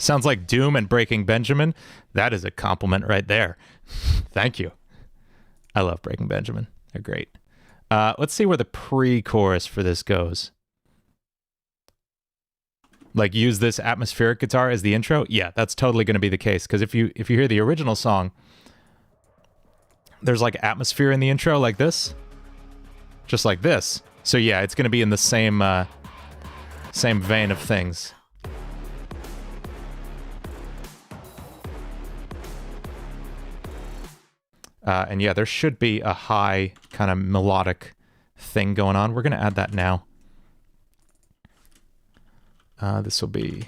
Speaker 1: Sounds like Doom and Breaking Benjamin. That is a compliment right there. Thank you. I love Breaking Benjamin. They're great. Let's see where the pre-chorus for this goes. Like, use this atmospheric guitar as the intro? Yeah, that's totally going to be the case. Because if you hear the original song, there's like atmosphere in the intro like this. Just like this. So yeah, it's going to be in the same vein of things. And yeah, there should be a high kind of melodic thing going on. We're going to add that now. This will be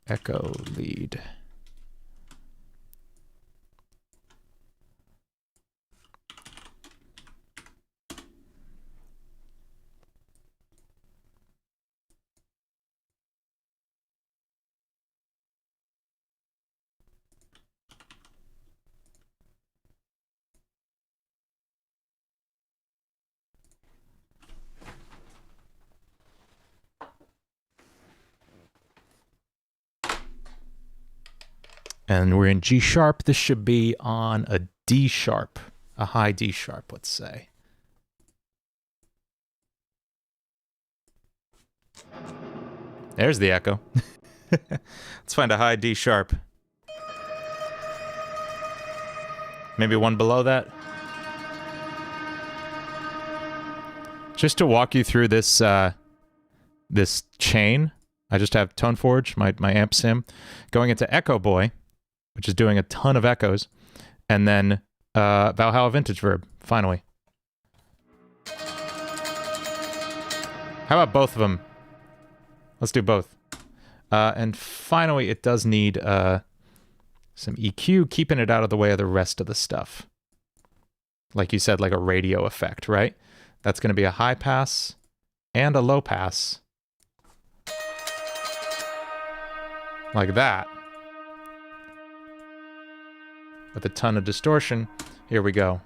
Speaker 1: echo lead. And we're in G sharp. This should be on a D sharp, a high D sharp, let's say. There's the echo. Let's find a high D sharp. Maybe one below that. Just to walk you through this this chain, I just have ToneForge, my amp sim, going into Echo Boy, which is doing a ton of echoes, and then Valhalla Vintage Verb, finally. How about both of them? Let's do both. And finally, it does need some EQ, keeping it out of the way of the rest of the stuff. Like you said, like a radio effect, right? That's going to be a high pass and a low pass. Like that. With a ton of distortion. Here we go.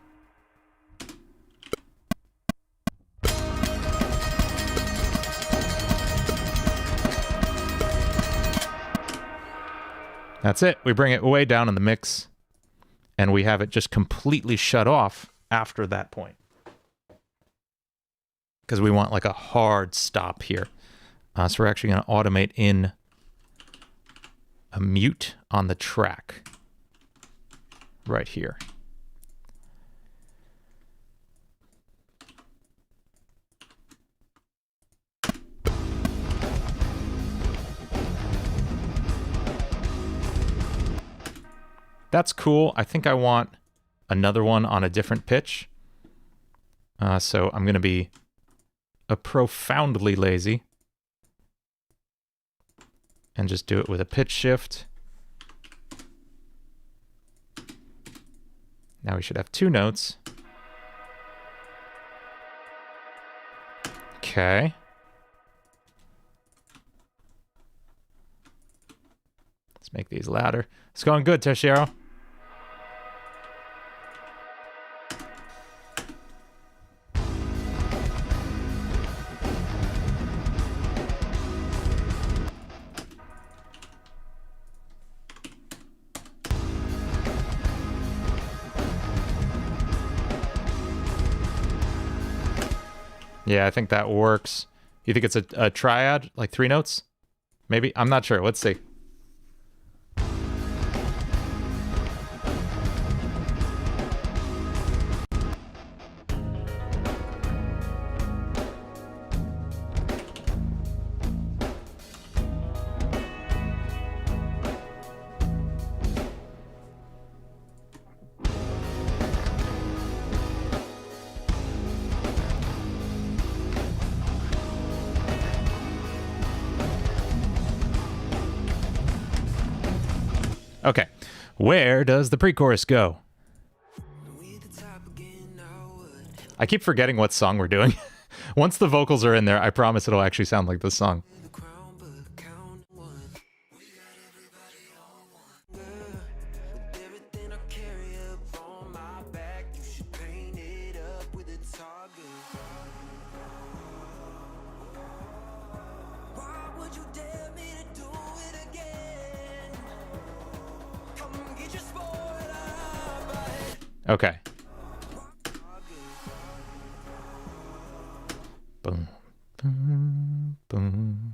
Speaker 1: That's it. We bring it way down in the mix, and we have it just completely shut off after that point. Because we want like a hard stop here. So we're actually going to automate in a mute on the track. Right here. That's cool. I think I want another one on a different pitch. So I'm going to be profoundly lazy and just do it with a pitch shift. Now we should have two notes. Okay. Let's make these louder. It's going good, Tertiero. Yeah, I think that works. You think it's a triad, like 3 notes? Maybe? I'm not sure. Let's see. Okay, where does the pre-chorus go? I keep forgetting what song we're doing. Once the vocals are in there, I promise it'll actually sound like this song. Okay. Boom, boom, boom.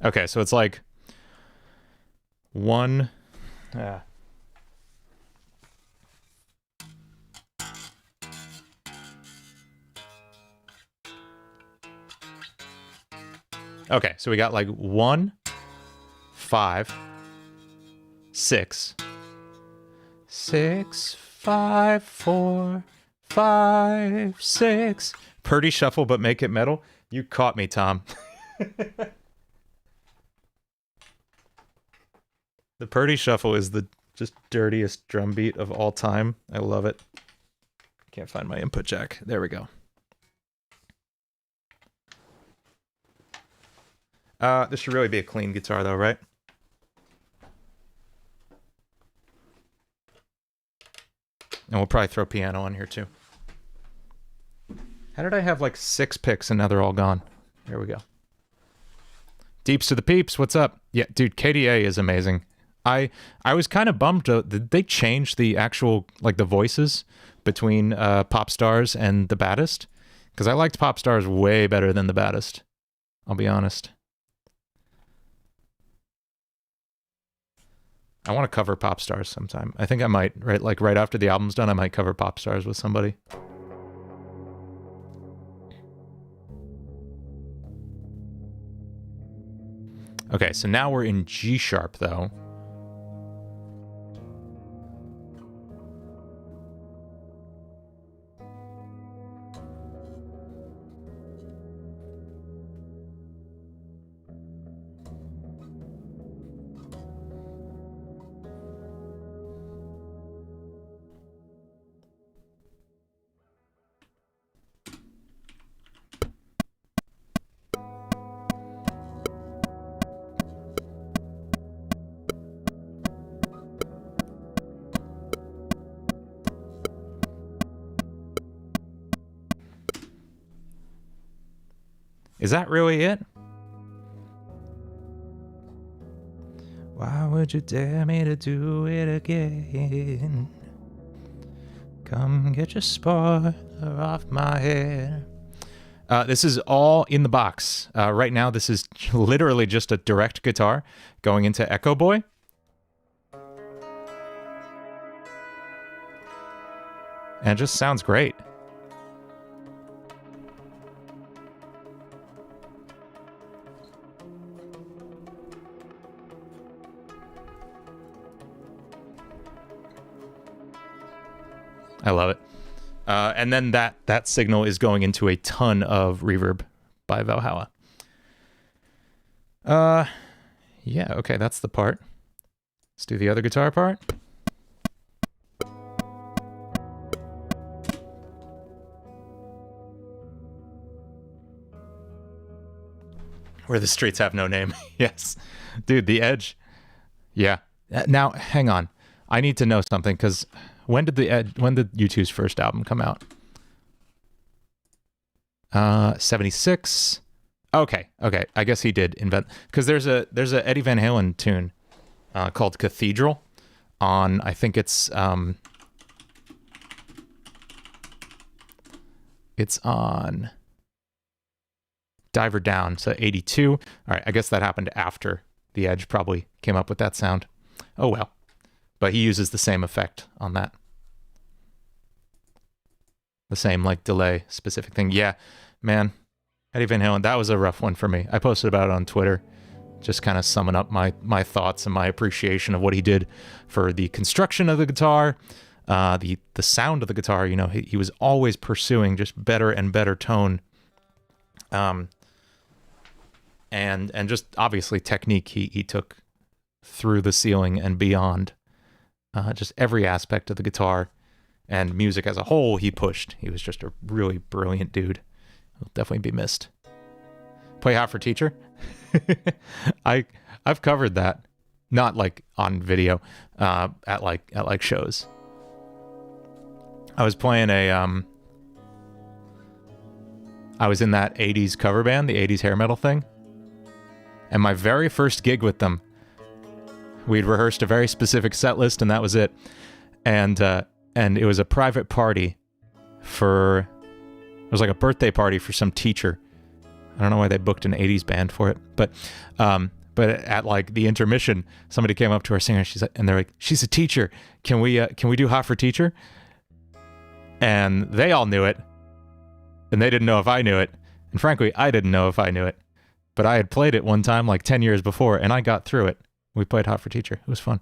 Speaker 1: Okay, so it's like one. Okay, so we got like 1, 5, 6, 6, 5, 4, 5, 6. Purdy shuffle, but make it metal. You caught me, Tom. The Purdy shuffle is the just dirtiest drum beat of all time. I love it. Can't find my input jack. There we go. This should really be a clean guitar though, right? And we'll probably throw piano on here too. How did I have like 6 picks and now they're all gone? There we go. Deeps to the peeps, what's up? Yeah, dude, KDA is amazing. I was kind of bummed. Did they change the actual, like the voices between Pop Stars and the Baddest? Because I liked Pop Stars way better than the Baddest. I'll be honest. I want to cover Pop Stars sometime. I think I might, right after the album's done, I might cover Pop Stars with somebody. Okay, so now we're in G sharp though. Is that really it? Why would you dare me to do it again? Come get your spoiler off my head. This is all in the box. Right now, this is literally just a direct guitar going into Echo Boy. And it just sounds great. I love it. And then that signal is going into a ton of reverb by Valhalla. Yeah, okay, that's the part. Let's do the other guitar part. Where the streets have no name. Yes. Dude, The Edge. Yeah. Now, hang on. I need to know something, because when did U2's first album come out? 76. Okay. I guess he did invent, because there's a Eddie Van Halen tune called Cathedral on, I think it's on Diver Down, so 82. All right, I guess that happened after The Edge probably came up with that sound. Oh well. But he uses the same effect on that. The same, like, delay specific thing. Yeah, man. Eddie Van Halen, that was a rough one for me. I posted about it on Twitter, just kind of summing up my thoughts and my appreciation of what he did for the construction of the guitar, the sound of the guitar. You know, he was always pursuing just better and better tone, and just obviously technique. He took through the ceiling and beyond. Just every aspect of the guitar and music as a whole, he pushed. He was just a really brilliant dude. He'll definitely be missed. Play Hot for Teacher? I've covered that, not like on video, at like shows. I was playing I was in that 80s cover band, the 80s hair metal thing. And my very first gig with them, we'd rehearsed a very specific set list, and that was it. And it was a private party it was like a birthday party for some teacher. I don't know why they booked an 80s band for it, but at like the intermission, somebody came up to our singer, and they're like, she's a teacher. Can we do Hot for Teacher? And they all knew it, and they didn't know if I knew it. And frankly, I didn't know if I knew it, but I had played it one time like 10 years before, and I got through it. We played Hot for Teacher. It was fun.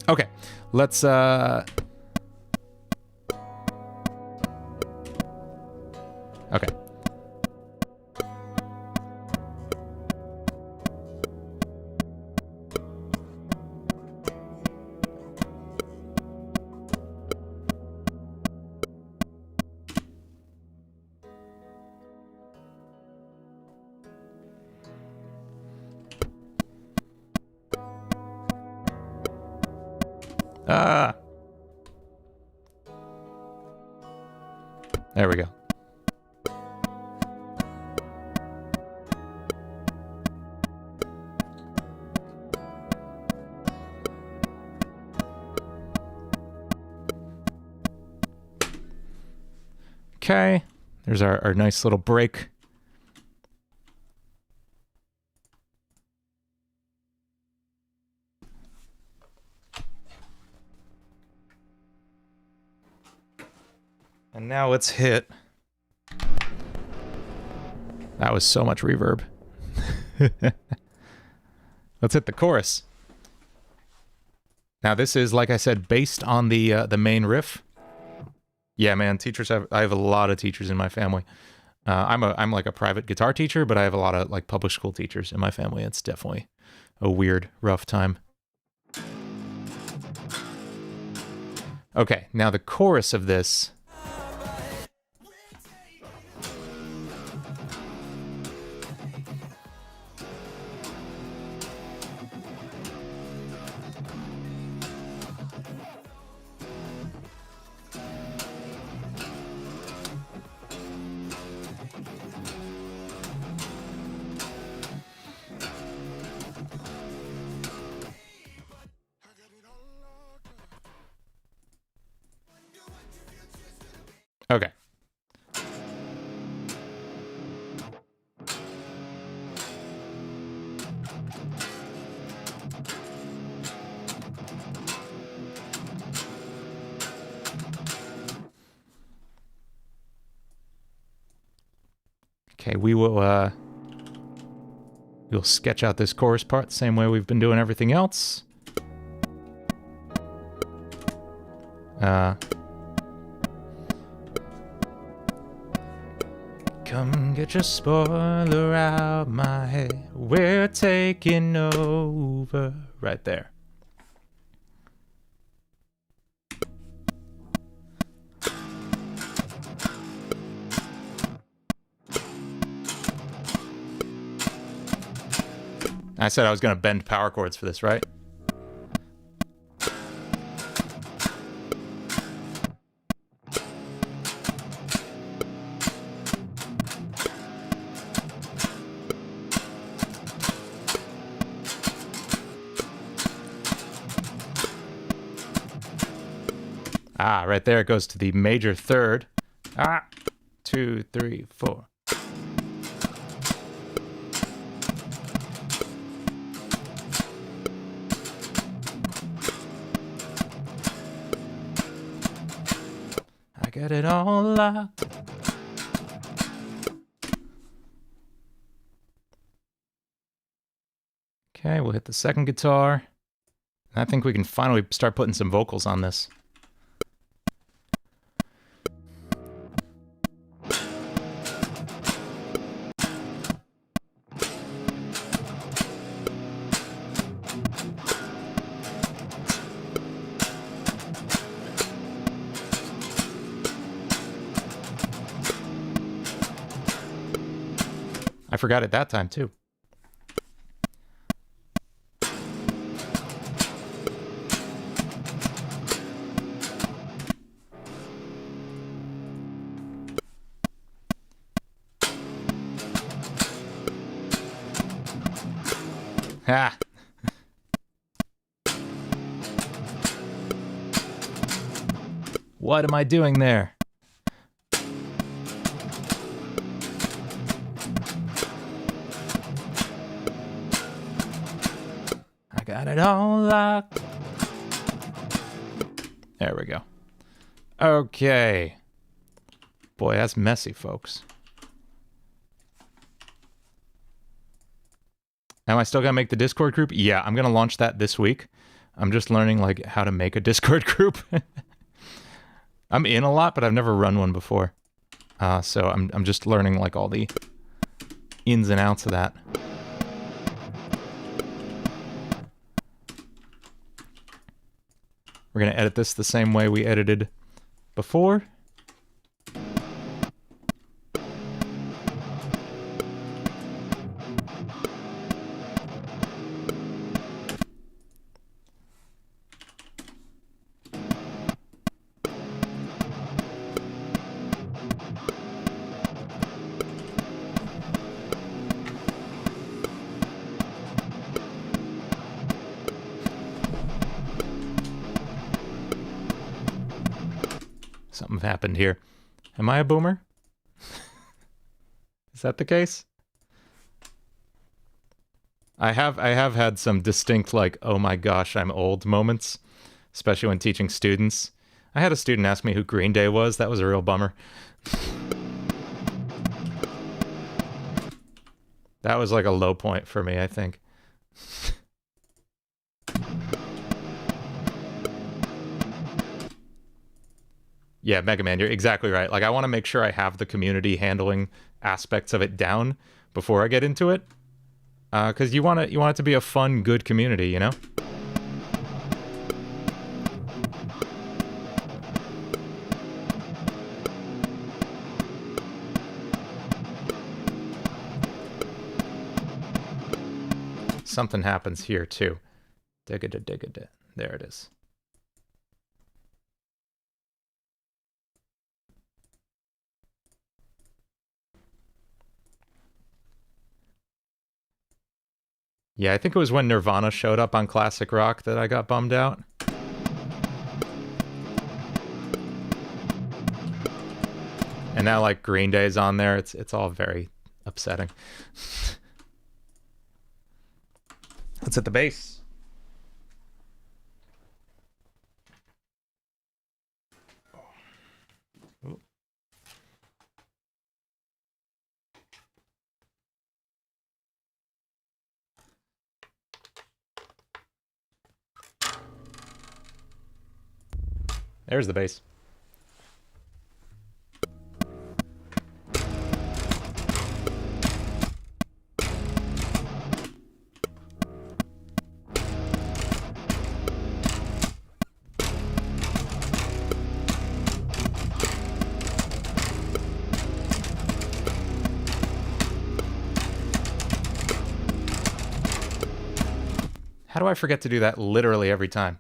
Speaker 1: Okay, let's okay. There we go. Okay, there's our nice little break. And now let's hit. That was so much reverb. Let's hit the chorus. Now this is, like I said, based on the main riff. Yeah, man, I have a lot of teachers in my family. I'm like a private guitar teacher, but I have a lot of like public school teachers in my family. It's definitely a weird, rough time. Okay, now the chorus of this. Okay. Okay, we'll sketch out this chorus part the same way we've been doing everything else. Come get your spoiler out my head. We're taking over. Right there. I said I was going to bend power chords for this, right? Ah, right there it goes to the major third. 2, 3, 4. I got it all locked. Okay, we'll hit the second guitar. I think we can finally start putting some vocals on this. I forgot it that time, too. Ha! What am I doing there? I got it all locked. There we go. Okay. Boy, that's messy, folks. Am I still gonna make the Discord group? Yeah, I'm gonna launch that this week. I'm just learning like how to make a Discord group. I'm in a lot, but I've never run one before. So I'm just learning like all the ins and outs of that. We're gonna edit this the same way we edited before. Something happened here. Am I a boomer? Is that the case? I have had some distinct like, oh my gosh, I'm old moments, especially when teaching students. I had a student ask me who Green Day was. That was a real bummer. That was like a low point for me, I think. Yeah, Mega Man, you're exactly right. Like, I want to make sure I have the community handling aspects of it down before I get into it. Because you want it to be a fun, good community, you know? Something happens here, too. Digga-da-digga-da. There it is. Yeah, I think it was when Nirvana showed up on Classic Rock that I got bummed out. And now, like, Green Day's on there. It's all very upsetting. Let's hit the bass. There's the bass. How do I forget to do that literally every time?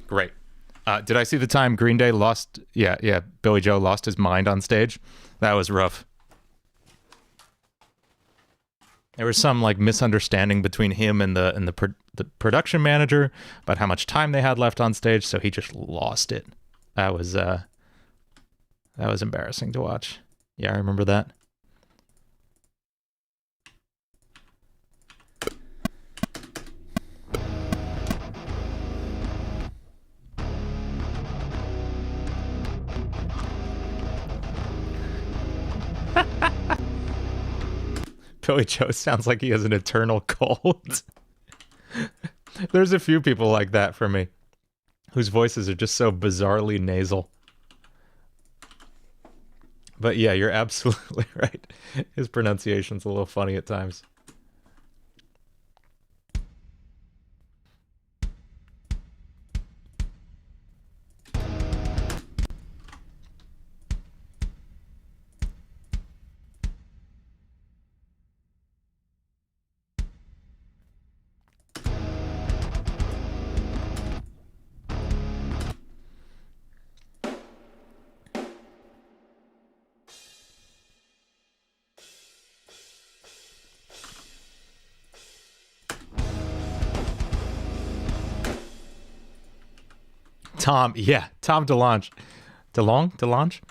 Speaker 1: Great. Did I see the time Green Day lost? Yeah, Billy Joe lost his mind on stage. That was rough. There was some like misunderstanding between him and the production manager about how much time they had left on stage, so he just lost it. That was embarrassing to watch. Yeah, I remember that. Billy Joe sounds like he has an eternal cold. There's a few people like that for me, whose voices are just so bizarrely nasal. But yeah, you're absolutely right. His pronunciation's a little funny at times. Tom, yeah, Tom DeLonge. DeLonge?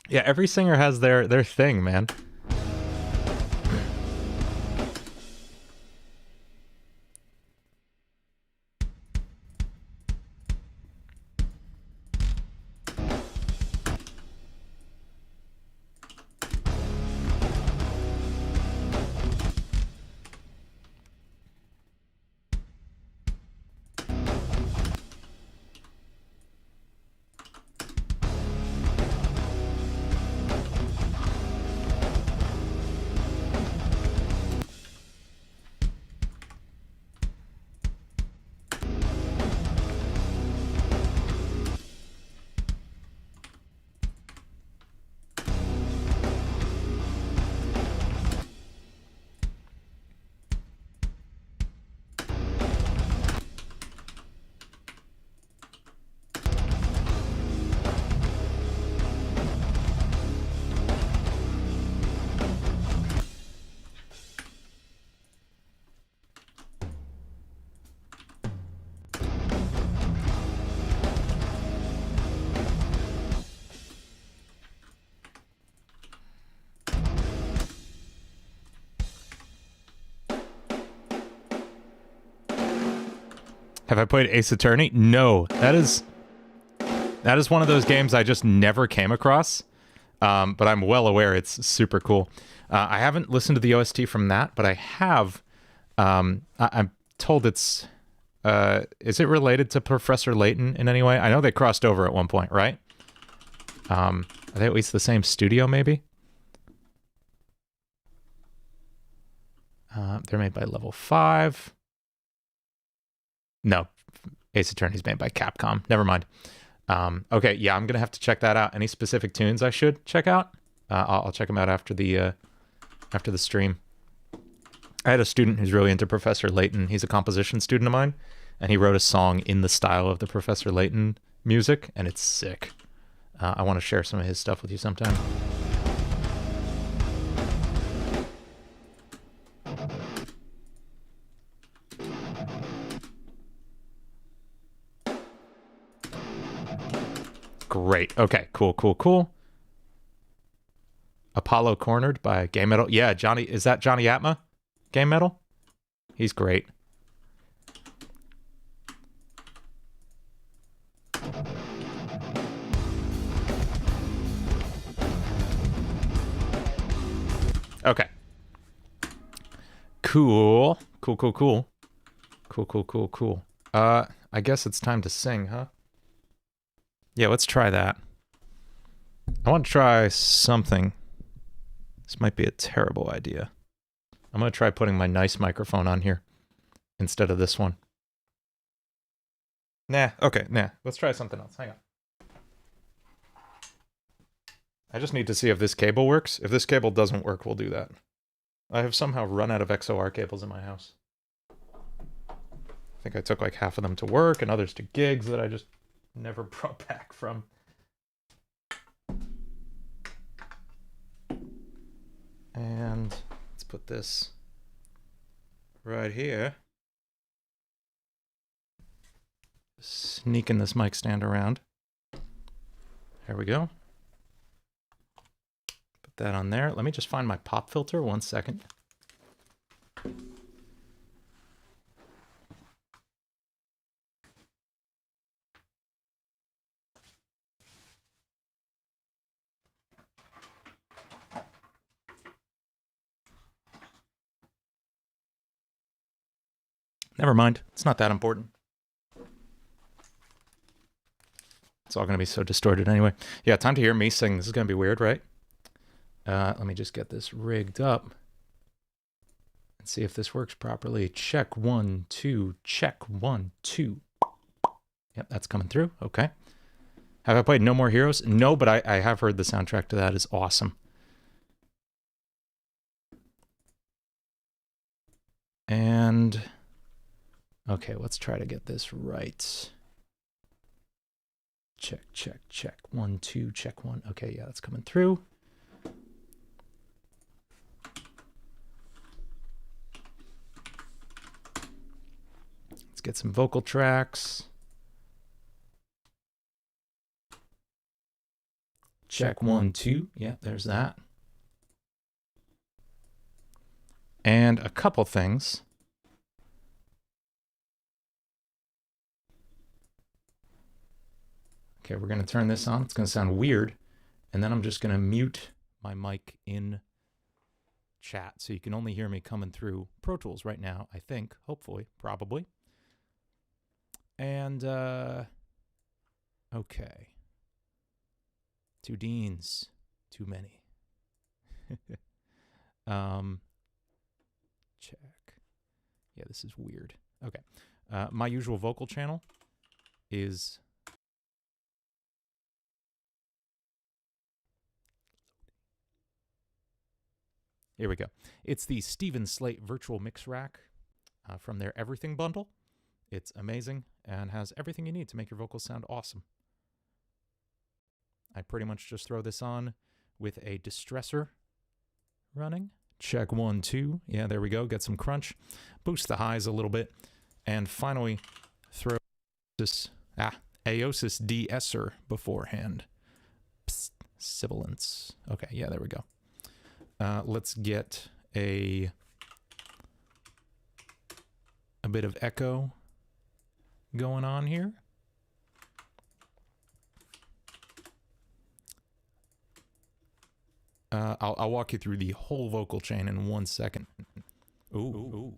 Speaker 1: Yeah, every singer has their thing, man. Have I played Ace Attorney? No. That is one of those games I just never came across. But I'm well aware it's super cool. I haven't listened to the OST from that, but I have. I'm told it's. Is it related to Professor Layton in any way? I know they crossed over at one point, right? Are they at least the same studio, maybe? They're made by Level 5. No, Ace Attorney's made by Capcom. Never mind. Okay, yeah, I'm gonna have to check that out. Any specific tunes I should check out? I'll check them out after the stream. I had a student who's really into Professor Layton. He's a composition student of mine, and he wrote a song in the style of the Professor Layton music, and it's sick. I want to share some of his stuff with you sometime. Great. Okay, cool. Apollo Cornered by Game Metal. Yeah, Johnny, is that Johnny Atma? Game Metal? He's great. Okay. Cool. I guess it's time to sing, huh? Yeah, let's try that. I want to try something. This might be a terrible idea. I'm going to try putting my nice microphone on here instead of this one. Nah. Let's try something else. Hang on. I just need to see if this cable works. If this cable doesn't work, we'll do that. I have somehow run out of XOR cables in my house. I think I took like half of them to work and others to gigs that I just never brought back from. And let's put this right here. Sneaking this mic stand around. There we go. Put that on there. Let me just find my pop filter. 1 second. Never mind. It's not that important. It's all going to be so distorted anyway. Yeah, time to hear me sing. This is going to be weird, right? Let me just get this rigged up and see if this works properly. Check 1, 2, check 1, 2. Yep, that's coming through. Okay. Have I played No More Heroes? No, but I have heard the soundtrack to that is awesome. And okay, let's try to get this right. Check, check, check. 1, 2, check 1. Okay, yeah, that's coming through. Let's get some vocal tracks. Check 1, 2. Yeah, there's that. And a couple things. Okay, we're going to turn this on. It's going to sound weird. And then I'm just going to mute my mic in chat so you can only hear me coming through Pro Tools right now, I think, hopefully, probably. And, okay. 2 Deans. Too many. Check. Yeah, this is weird. Okay. My usual vocal channel is... Here we go. It's the Steven Slate Virtual Mix Rack from their Everything bundle. It's amazing and has everything you need to make your vocals sound awesome. I pretty much just throw this on with a distressor running. Check 1, 2. Yeah, there we go. Get some crunch. Boost the highs a little bit. And finally, throw this Aosis de-esser beforehand. Psst, sibilance. Okay, yeah, there we go. Let's get a bit of echo going on here. I'll walk you through the whole vocal chain in 1 second. Ooh.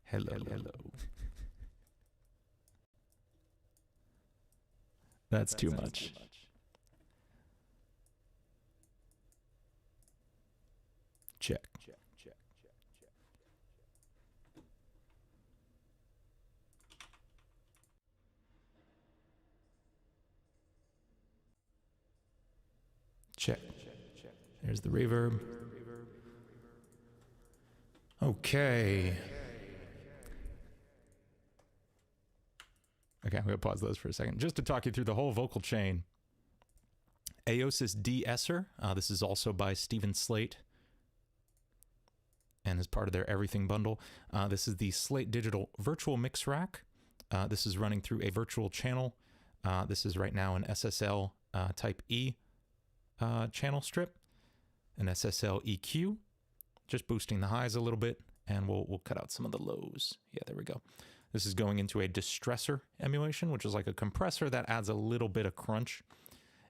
Speaker 1: Hello. That's too much. Check. Check. There's the reverb. Okay. Okay, I'm going to pause those for a second. Just to talk you through the whole vocal chain. Aosis de-esser. This is also by Steven Slate and is part of their Everything bundle. This is the Slate Digital Virtual Mix Rack. This is running through a virtual channel. This is right now an SSL Type E channel strip, an SSL EQ, just boosting the highs a little bit, and we'll cut out some of the lows. Yeah, there we go. This is going into a distressor emulation, which is like a compressor that adds a little bit of crunch.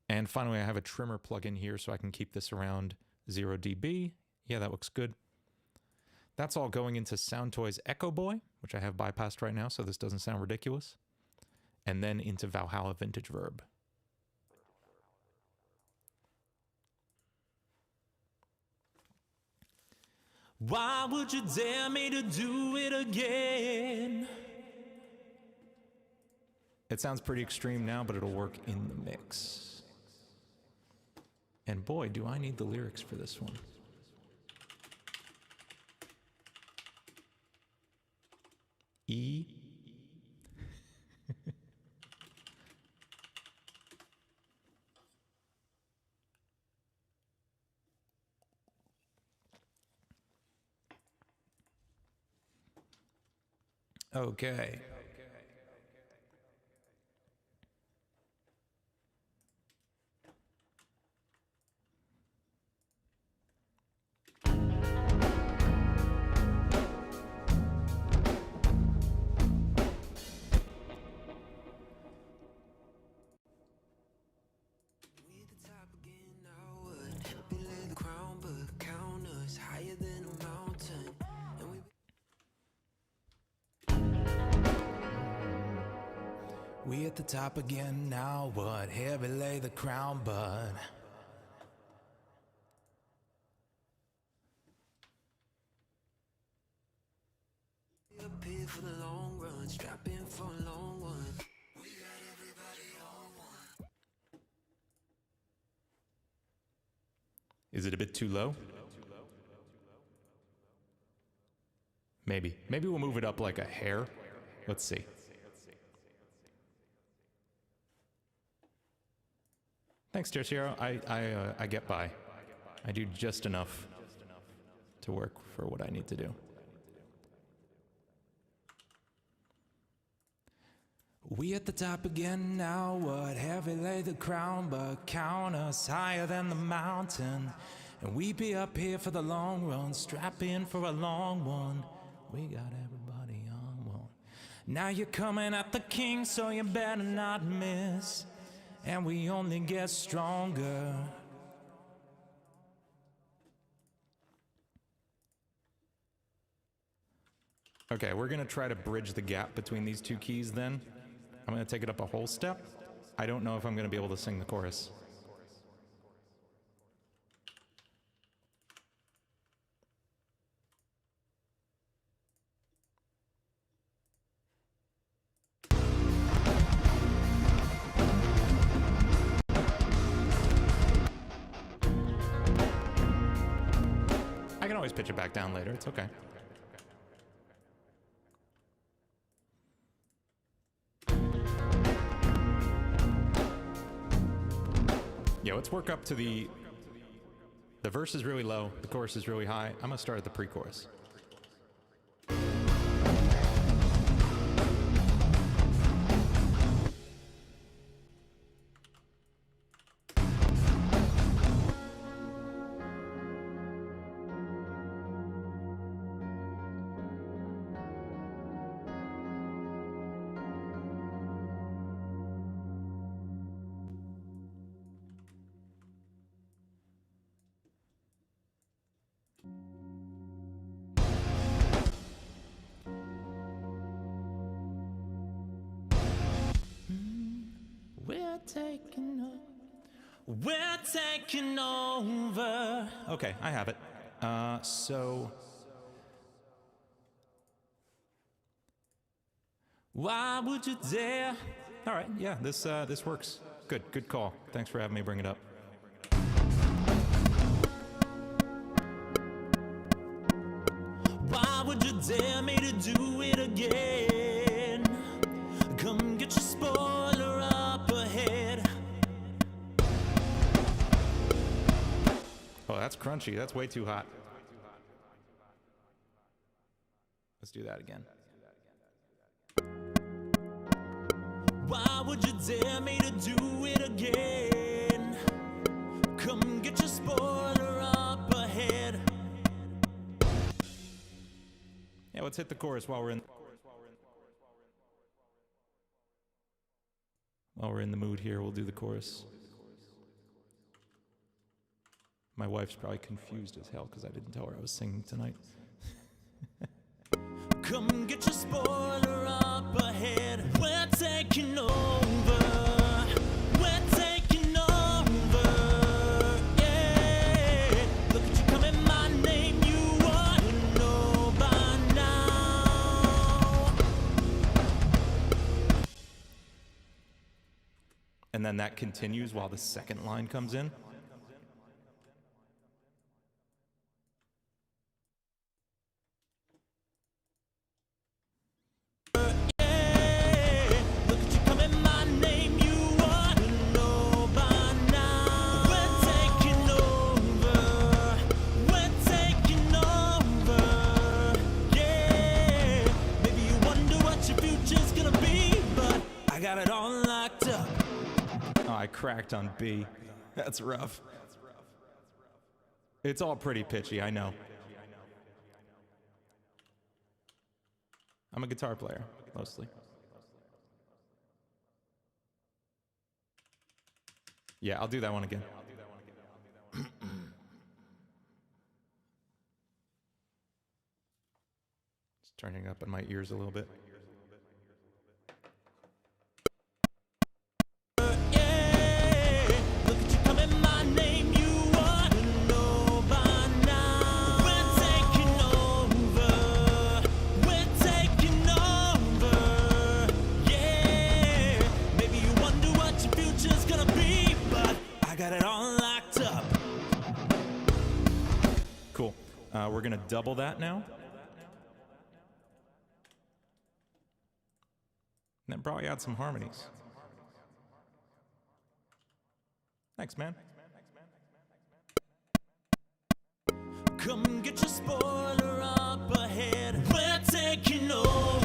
Speaker 1: And finally, I have a trimmer plug-in here so I can keep this around 0 dB. Yeah, that looks good. That's all going into Soundtoys Echo Boy, which I have bypassed right now so this doesn't sound ridiculous. And then into Valhalla Vintage Verb. Why would you dare me to do it again? It sounds pretty extreme now, but it'll work in the mix. And boy, do I need the lyrics for this one. E. Okay.
Speaker 2: We at the top again now, what? Heavy lay the crown, but up here for the long run, strap in for a long one. We got everybody on one.
Speaker 1: Is it a bit too low? Maybe. Maybe we'll move it up like a hair. Let's see. Thanks, Tertiero. I get by. I do just enough to work for what I need to do.
Speaker 2: We at the top again now, what? Heavy lay the crown, but count us higher than the mountain. And we be up here for the long run, strap in for a long one. We got everybody on one. Now you're coming at the king, so you better not miss. And we only get stronger.
Speaker 1: Okay, we're gonna try to bridge the gap between these two keys then. I'm gonna take it up a whole step. I don't know if I'm gonna be able to sing the chorus. I can always pitch it back down later, it's okay. Yeah, let's work up to the verse is really low, the chorus is really high. I'm gonna start at the pre-chorus. We're taking over. Okay, I have it. So why would you dare? All right, yeah, this works. Good call. Thanks for having me bring it up.
Speaker 2: Why would you dare me to do it again? Come get your spoiler up ahead.
Speaker 1: Oh, that's crunchy. That's way too hot. Let's do that again.
Speaker 2: Why would you dare me to do it again? Come get your spoiler up ahead.
Speaker 1: Yeah, let's hit the chorus while we're in the mood here. We'll do the chorus. My wife's probably confused as hell because I didn't tell her I was singing tonight.
Speaker 2: Come get your spoiler up ahead. We're taking over. We're taking over. Yeah. Look at you coming my name. You ought to know by now.
Speaker 1: And then that continues while the second line comes in. I cracked on B. That's rough. It's all pretty pitchy, I know. I'm a guitar player, mostly. Yeah, I'll do that one again. Just turning up in my ears a little bit. We're gonna double that now. And that brought you out some harmonies. Thanks, man.
Speaker 2: Come get your spoiler up ahead. We're taking over.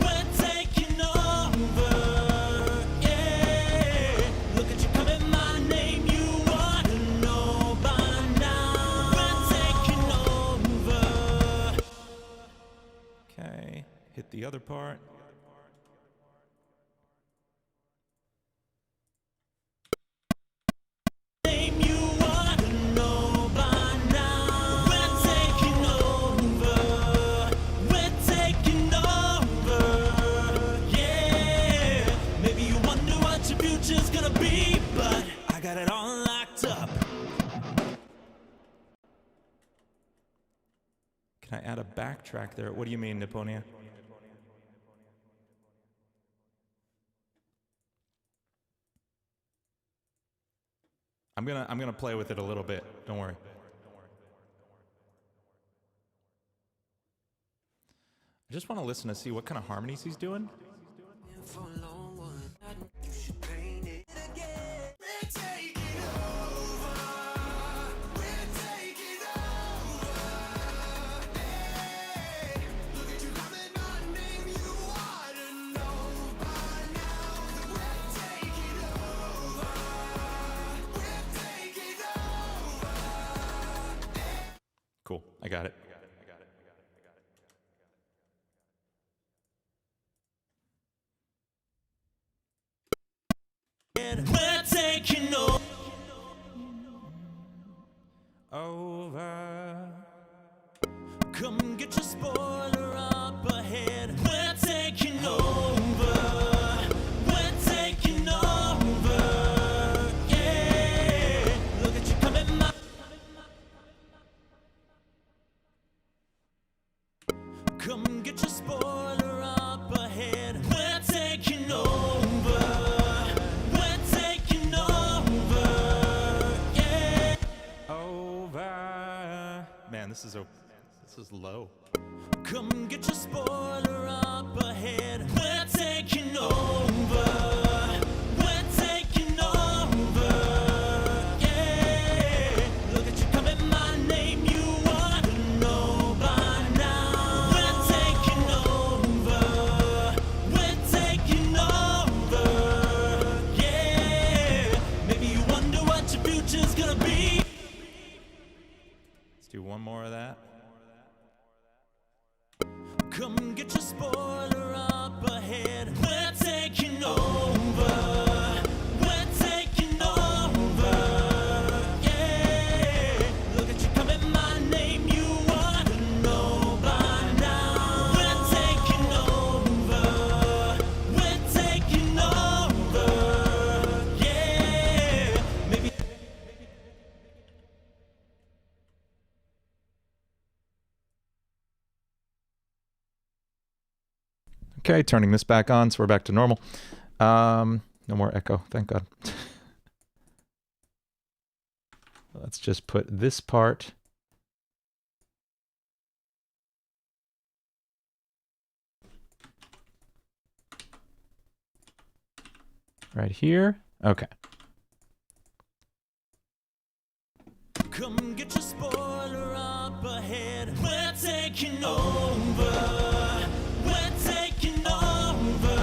Speaker 2: We're taking over. Yeah. Look at you coming my name. You ought to know by now. We're taking over.
Speaker 1: Okay. Hit the other part. Can I add a backtrack there? What do you mean, Nipponia? I'm gonna play with it a little bit. Don't worry. I just want to listen to see what kind of harmonies he's doing. Cool, I got it.
Speaker 2: We're taking
Speaker 1: over.
Speaker 2: Come get your spoiler up ahead. We're taking over. We're taking over. Yeah. Look at you coming my. Come get your spoiler up ahead. We're taking over. We're taking over. Yeah.
Speaker 1: Over. Man, this is low.
Speaker 2: Come get your spoiler up ahead. We're taking over. We're taking over. Yeah. Look at you coming my name. You ought to know by now. We're taking over. We're taking over. Yeah. Maybe you wonder what your future's gonna be.
Speaker 1: Let's do one more of that.
Speaker 2: Come get your spoiler up ahead. We're taking over. We're taking over. Yeah. Look at you coming my name. You ought to know by now. We're taking over. We're taking over. Yeah. Maybe.
Speaker 1: Okay, turning this back on, so we're back to normal. No more echo, thank God. Let's just put this part right here. Okay.
Speaker 2: Come get your spoiler up ahead. We're taking over. We're taking over.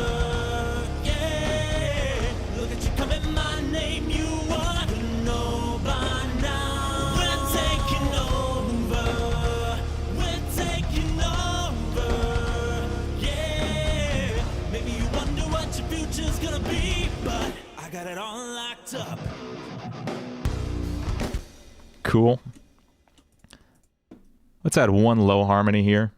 Speaker 2: Yeah. Look at you coming my name. You ought to know by now. We're taking over. We're taking over. Yeah. Maybe you wonder what your future's gonna be, but I got it all locked up.
Speaker 1: Cool. Let's add one low harmony here.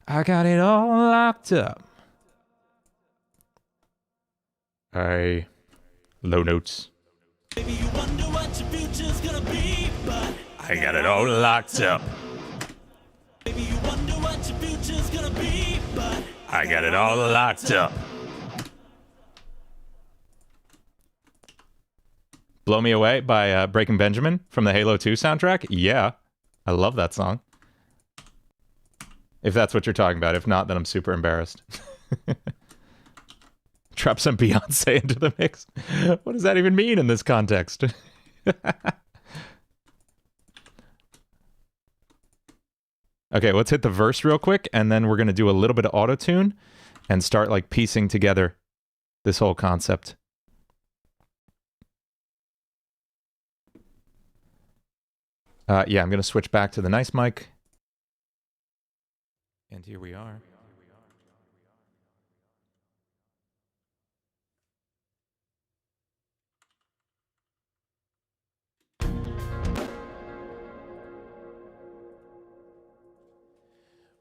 Speaker 1: I got it all locked up. Low notes.
Speaker 2: Maybe you wonder what your future's gonna be, but
Speaker 1: I got it all locked up.
Speaker 2: Maybe you wonder what your future's gonna be, but
Speaker 1: I got it all locked up. Blow Me Away by Breaking Benjamin from the Halo 2 soundtrack? Yeah. I love that song. If that's what you're talking about. If not, then I'm super embarrassed. Drop some Beyonce into the mix. What does that even mean in this context? Okay, let's hit the verse real quick, and then we're going to do a little bit of auto-tune and start like piecing together this whole concept. Yeah, I'm going to switch back to the nice mic. And here we are.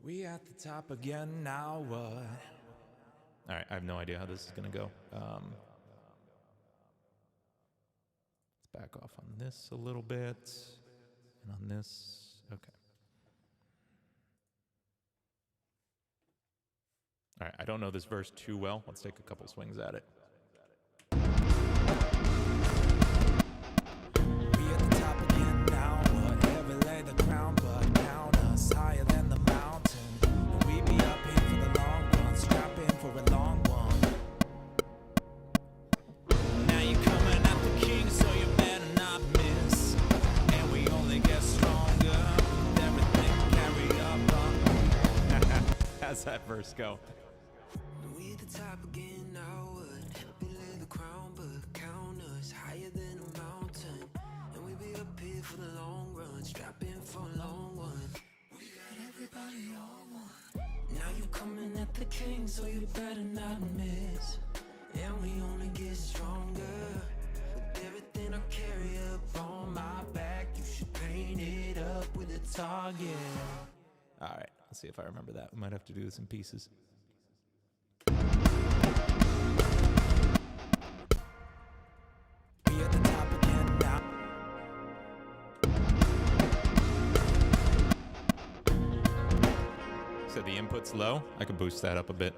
Speaker 2: We at the top again, now what?
Speaker 1: All right, I have no idea how this is going to go. Let's back off on this a little bit. And on this, okay. All right, I don't know this verse too well. Let's take a couple swings at it.
Speaker 2: We at the top again, now what? Heavy lay the crown, but count us higher than the mountain. And we be up here for the long run, strap in for a long one. Now you're coming at the king, so you better not miss. And we only get stronger, everything carry up on.
Speaker 1: How's that verse go?
Speaker 2: We at the top again, now what? We lay the crown, but count us higher than a mountain. And we be up here for the long run, strap in for a long one. We got everybody on one. Now you coming at the king, so you better not miss. And we only get stronger. With everything I carry up on my back, you should paint it up with a target.
Speaker 1: All right, let's see if I remember that. We might have to do this in pieces.
Speaker 2: We at the top again now.
Speaker 1: So the input's low. I can boost that up a bit.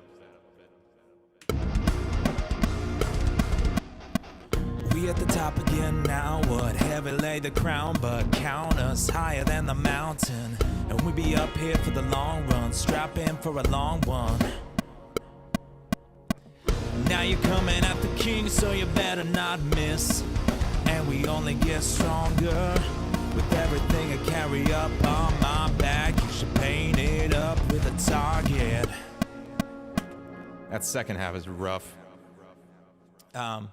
Speaker 2: We at the top again now, what? Heavy lay the crown, but count us higher than the mountain. And we be up here for the long run, strap in for a long one. Now you're coming at the king, so you better not miss. And we only get stronger with everything I carry up on my back. You should paint it up with a target.
Speaker 1: That second half is rough.
Speaker 2: Now.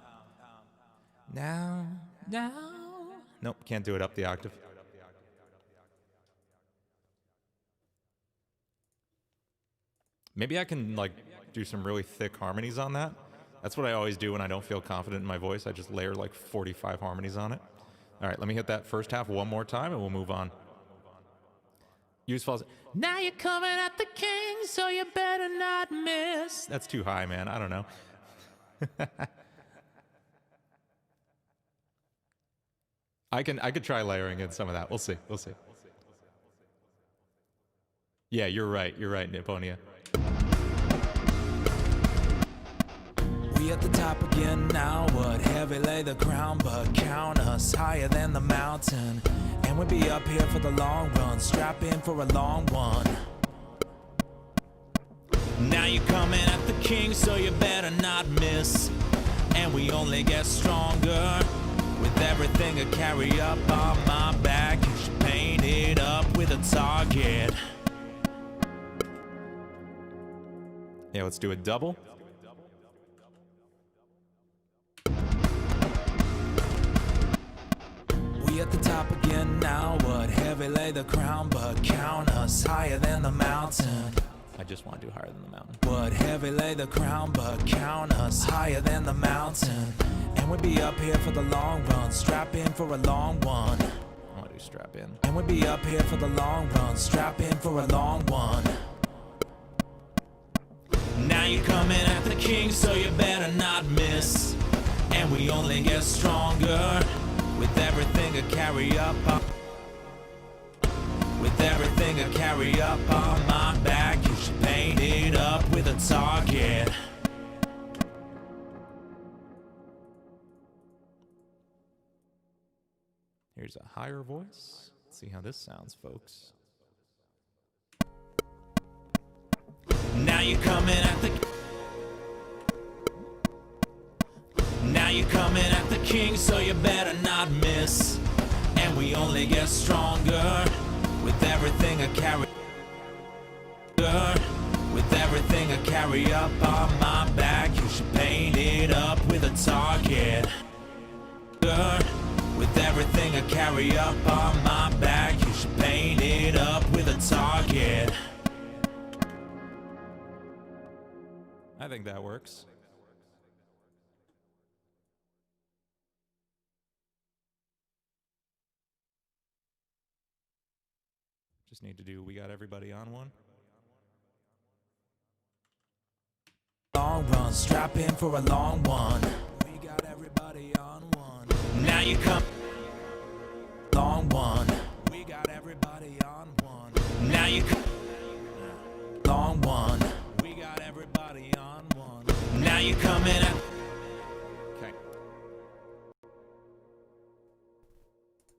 Speaker 1: Nope, can't do it up the octave. Maybe I can like do some really thick harmonies on that. That's what I always do when I don't feel confident in my voice. I just layer like 45 harmonies on it. All right, let me hit that first half one more time and we'll move on. Use falls. Now you're coming at the king, so you better not miss. That's too high, man. I don't know. I could try layering in some of that. We'll see. Yeah, you're right, Nipponia.
Speaker 2: We at the top again now, what? Heavy lay the crown, but count us higher than the mountain. And we'll be up here for the long run, strap in for a long one. Now you're coming at the king, so you better not miss. And we only get stronger with everything I carry up on my back. You should paint it up with a target.
Speaker 1: Yeah, let's do a double.
Speaker 2: We at the top again now, what? Heavy lay the crown, but count us higher than the mountain.
Speaker 1: I just want to do higher than the mountain.
Speaker 2: What? Heavy lay the crown, but count us higher than the mountain. And we'll be up here for the long run, strap in for a long one.
Speaker 1: I want to do strap in.
Speaker 2: And we'll be up here for the long run, strap in for a long one. Now you're coming at the king, so you better not miss. And we only get stronger with everything I carry up on. With everything I carry up on my back, you should paint it up with a target.
Speaker 1: Here's a higher voice. Let's see how this sounds, folks.
Speaker 2: Now you're coming at the king, so you better not miss. And we only get stronger with everything I carry. With everything I carry up on my back, you should paint it up with a target. With everything I carry up on my back, you should paint it up with a target.
Speaker 1: I think that works. Just need to do We Got Everybody on one.
Speaker 2: Long run, strap in for a long one. We got everybody on one. Now you come. Long one. We got everybody on one. Now you come. Long one. We got everybody on one. Now you coming at.
Speaker 1: Okay.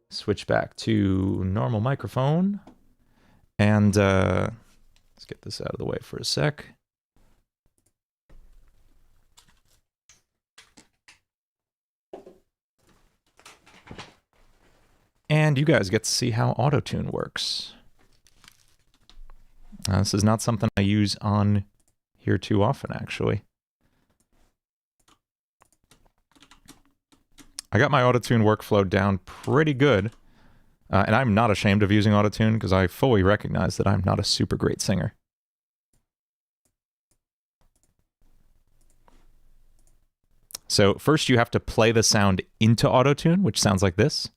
Speaker 1: Switch back to normal microphone. And let's get this out of the way for a sec. And you guys get to see how Autotune works. This is not something I use on here too often, actually. I got my Autotune workflow down pretty good. And I'm not ashamed of using Autotune because I fully recognize that I'm not a super great singer. So first you have to play the sound into Autotune, which sounds like this.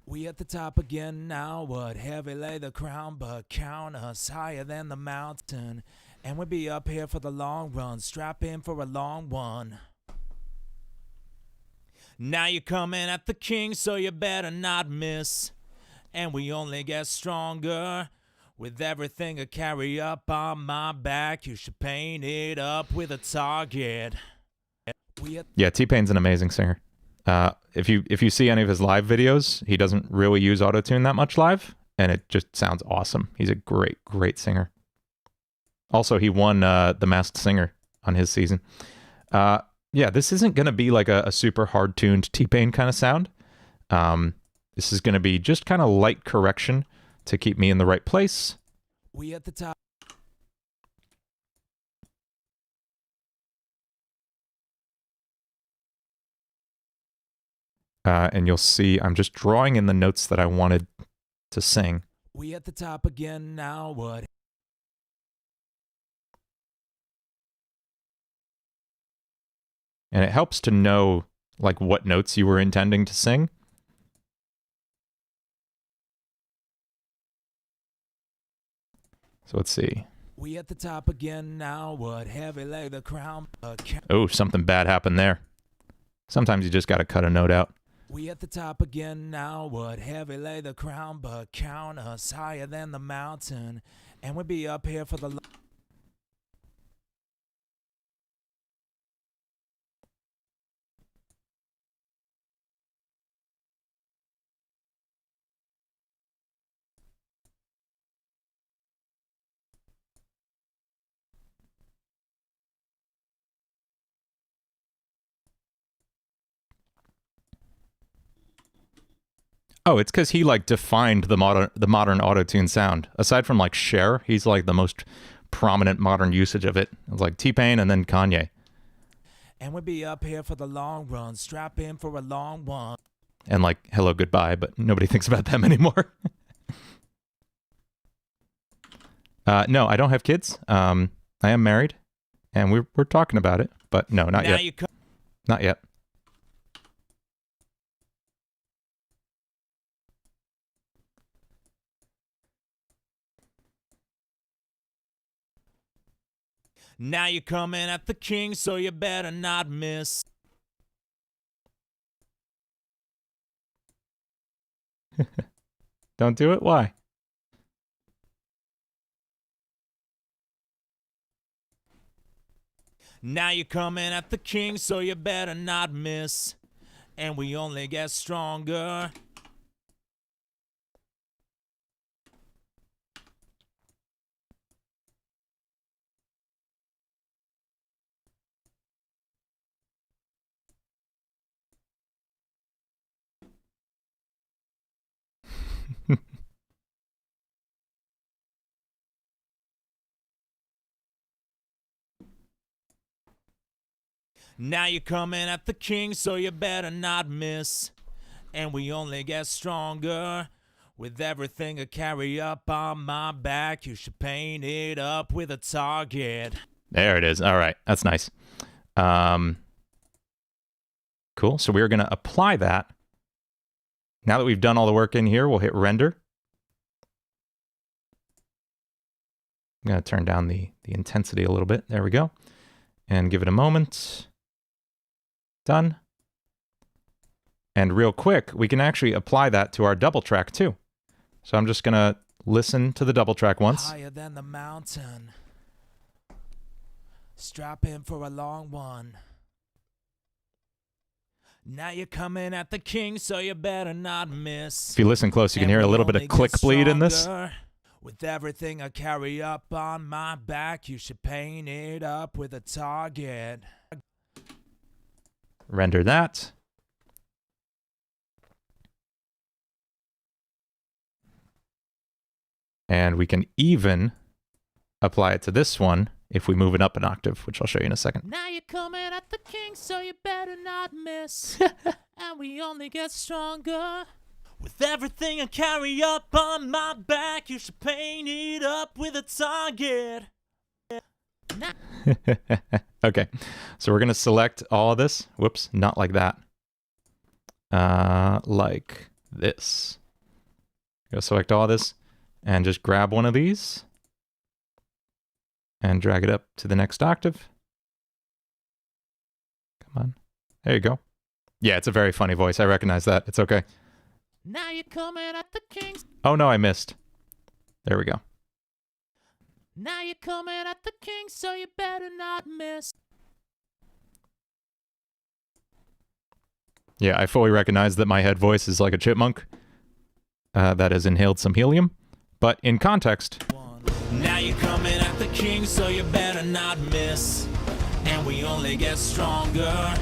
Speaker 2: We at the top again now, what heavy lay the crown, but count us higher than the mountain. And we'll be up here for the long run, strap in for a long one. Now you're coming at the king, so you better not miss. And we only get stronger with everything I carry up on my back. You should paint it up with a target.
Speaker 1: Yeah, T-Pain's an amazing singer. If you see any of his live videos, he doesn't really use Autotune that much live, and it just sounds awesome. He's a great singer. Also, he won The Masked Singer on his season. Yeah, this isn't going to be like a super hard-tuned T-Pain kind of sound. This is going to be just kind of light correction to keep me in the right place.
Speaker 2: We at the top.
Speaker 1: And you'll see I'm just drawing in the notes that I wanted to sing.
Speaker 2: We at the top again now, what?
Speaker 1: And it helps to know like what notes you were intending to sing. So let's see.
Speaker 2: We at the top again now, what heavy lay the crown.
Speaker 1: Oh, something bad happened there. Sometimes you just got to cut a note out.
Speaker 2: We at the top again now, what heavy lay the crown, but count us higher than the mountain. And we'll be up here for the...
Speaker 1: Oh, it's because he like defined the modern Autotune sound. Aside from like Cher, he's like the most prominent modern usage of it. It's like T-Pain and then Kanye.
Speaker 2: And we'll be up here for the long run, strap in for a long one.
Speaker 1: And like Hello Goodbye, but nobody thinks about them anymore. No, I don't have kids. I am married, and we're talking about it, but no, not yet. Not yet.
Speaker 2: Now you're coming at the king, so you better not miss.
Speaker 1: Don't do it? Why?
Speaker 2: Now you're coming at the king, so you better not miss. And we only get stronger Now you're coming at the king, so you better not miss. And we only get stronger with everything I carry up on my back. You should paint it up with a target.
Speaker 1: There it is. All right, that's nice. Cool. So we're going to apply that. Now that we've done all the work in here, we'll hit render. I'm going to turn down the intensity a little bit. There we go. And give it a moment. Done. And real quick, we can actually apply that to our double track too. So I'm just going to listen to the double track once.
Speaker 2: Higher than the mountain. Strap in for a long one. Now you're coming at the king, so you better not miss.
Speaker 1: If you listen close, you can hear a little bit of click bleed in this.
Speaker 2: With everything I carry up on my back, you should paint it up with a target.
Speaker 1: Render that. And we can even apply it to this one if we move it up an octave, which I'll show you in a second.
Speaker 2: Now you're coming at the king, so you better not miss. And we only get stronger. With everything I carry up on my back, you should paint it up with a target.
Speaker 1: Okay, so we're going to select all of this. Whoops, not like that. Like this. Go select all of this and just grab one of these and drag it up to the next octave. Come on. There you go. Yeah, it's a very funny voice. I recognize that. It's okay.
Speaker 2: Now you're coming at the king's.
Speaker 1: Oh no, I missed. There we go.
Speaker 2: Now you're coming at the king, so you better not miss.
Speaker 1: Yeah, I fully recognize that my head voice is like a chipmunk that has inhaled some helium. But in context...
Speaker 2: Now you're coming at the king, so you better not miss. And we only get stronger.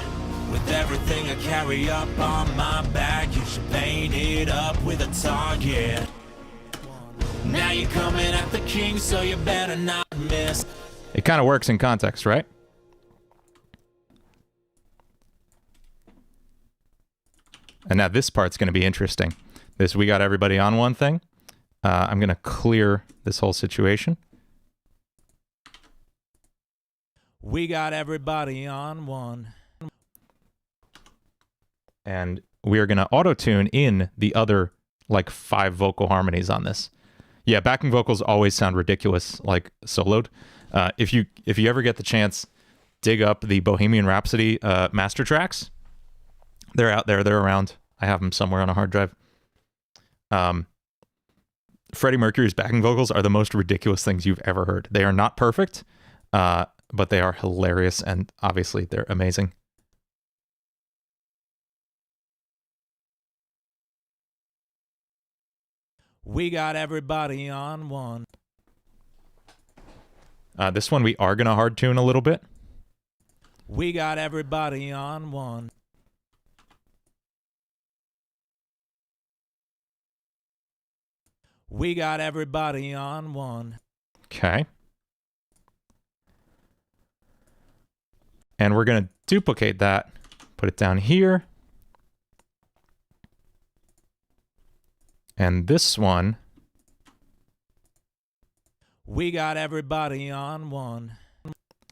Speaker 2: With everything I carry up on my back, you should paint it up with a target. Now you're coming at the king, so you better not miss.
Speaker 1: It kind of works in context, right? And now this part's going to be interesting. We got everybody on one thing. I'm going to clear this whole situation.
Speaker 2: We got everybody on one.
Speaker 1: And we are going to auto-tune in the other, like, 5 vocal harmonies on this. Yeah, backing vocals always sound ridiculous, like soloed. If you ever get the chance, dig up the Bohemian Rhapsody master tracks. They're out there. They're around. I have them somewhere on a hard drive. Freddie Mercury's backing vocals are the most ridiculous things you've ever heard. They are not perfect, but they are hilarious, and obviously they're amazing.
Speaker 2: We got everybody on one.
Speaker 1: This one we are going to hard tune a little bit.
Speaker 2: We got everybody on one. We got everybody on one.
Speaker 1: Okay. And we're going to duplicate that, put it down here. And this one.
Speaker 2: We got everybody on one.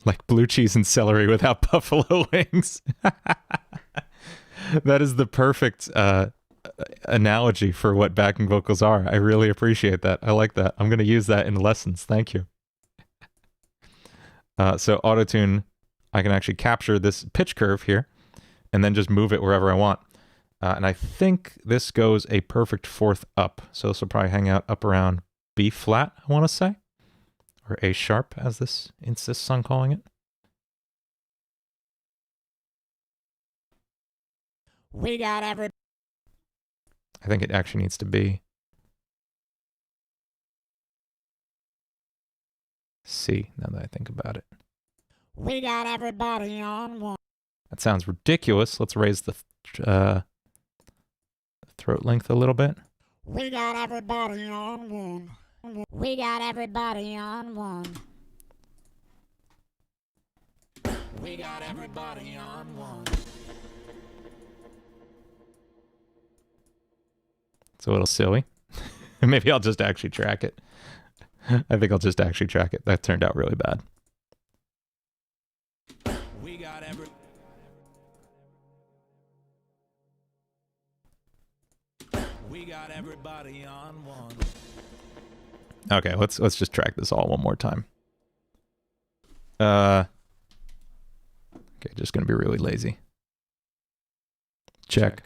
Speaker 1: Like blue cheese and celery without buffalo wings. That is the perfect analogy for what backing vocals are. I really appreciate that. I like that. I'm going to use that in lessons. Thank you. So auto-tune, I can actually capture this pitch curve here and then just move it wherever I want. And I think this goes a perfect 4th up. So this will probably hang out up around B flat, I want to say. Or A sharp, as this insists on calling it.
Speaker 2: We got every...
Speaker 1: I think it actually needs to be C, now that I think about it.
Speaker 2: We got everybody on one.
Speaker 1: That sounds ridiculous. Let's raise the throat length a little bit.
Speaker 3: We got everybody on one. We got everybody on one.
Speaker 2: We got everybody on one.
Speaker 1: It's a little silly. Maybe I'll just actually track it. I think I'll just actually track it. That turned out really bad.
Speaker 2: We got everybody on one.
Speaker 1: Okay, let's just track this all one more time. Okay, just gonna be really lazy. Check.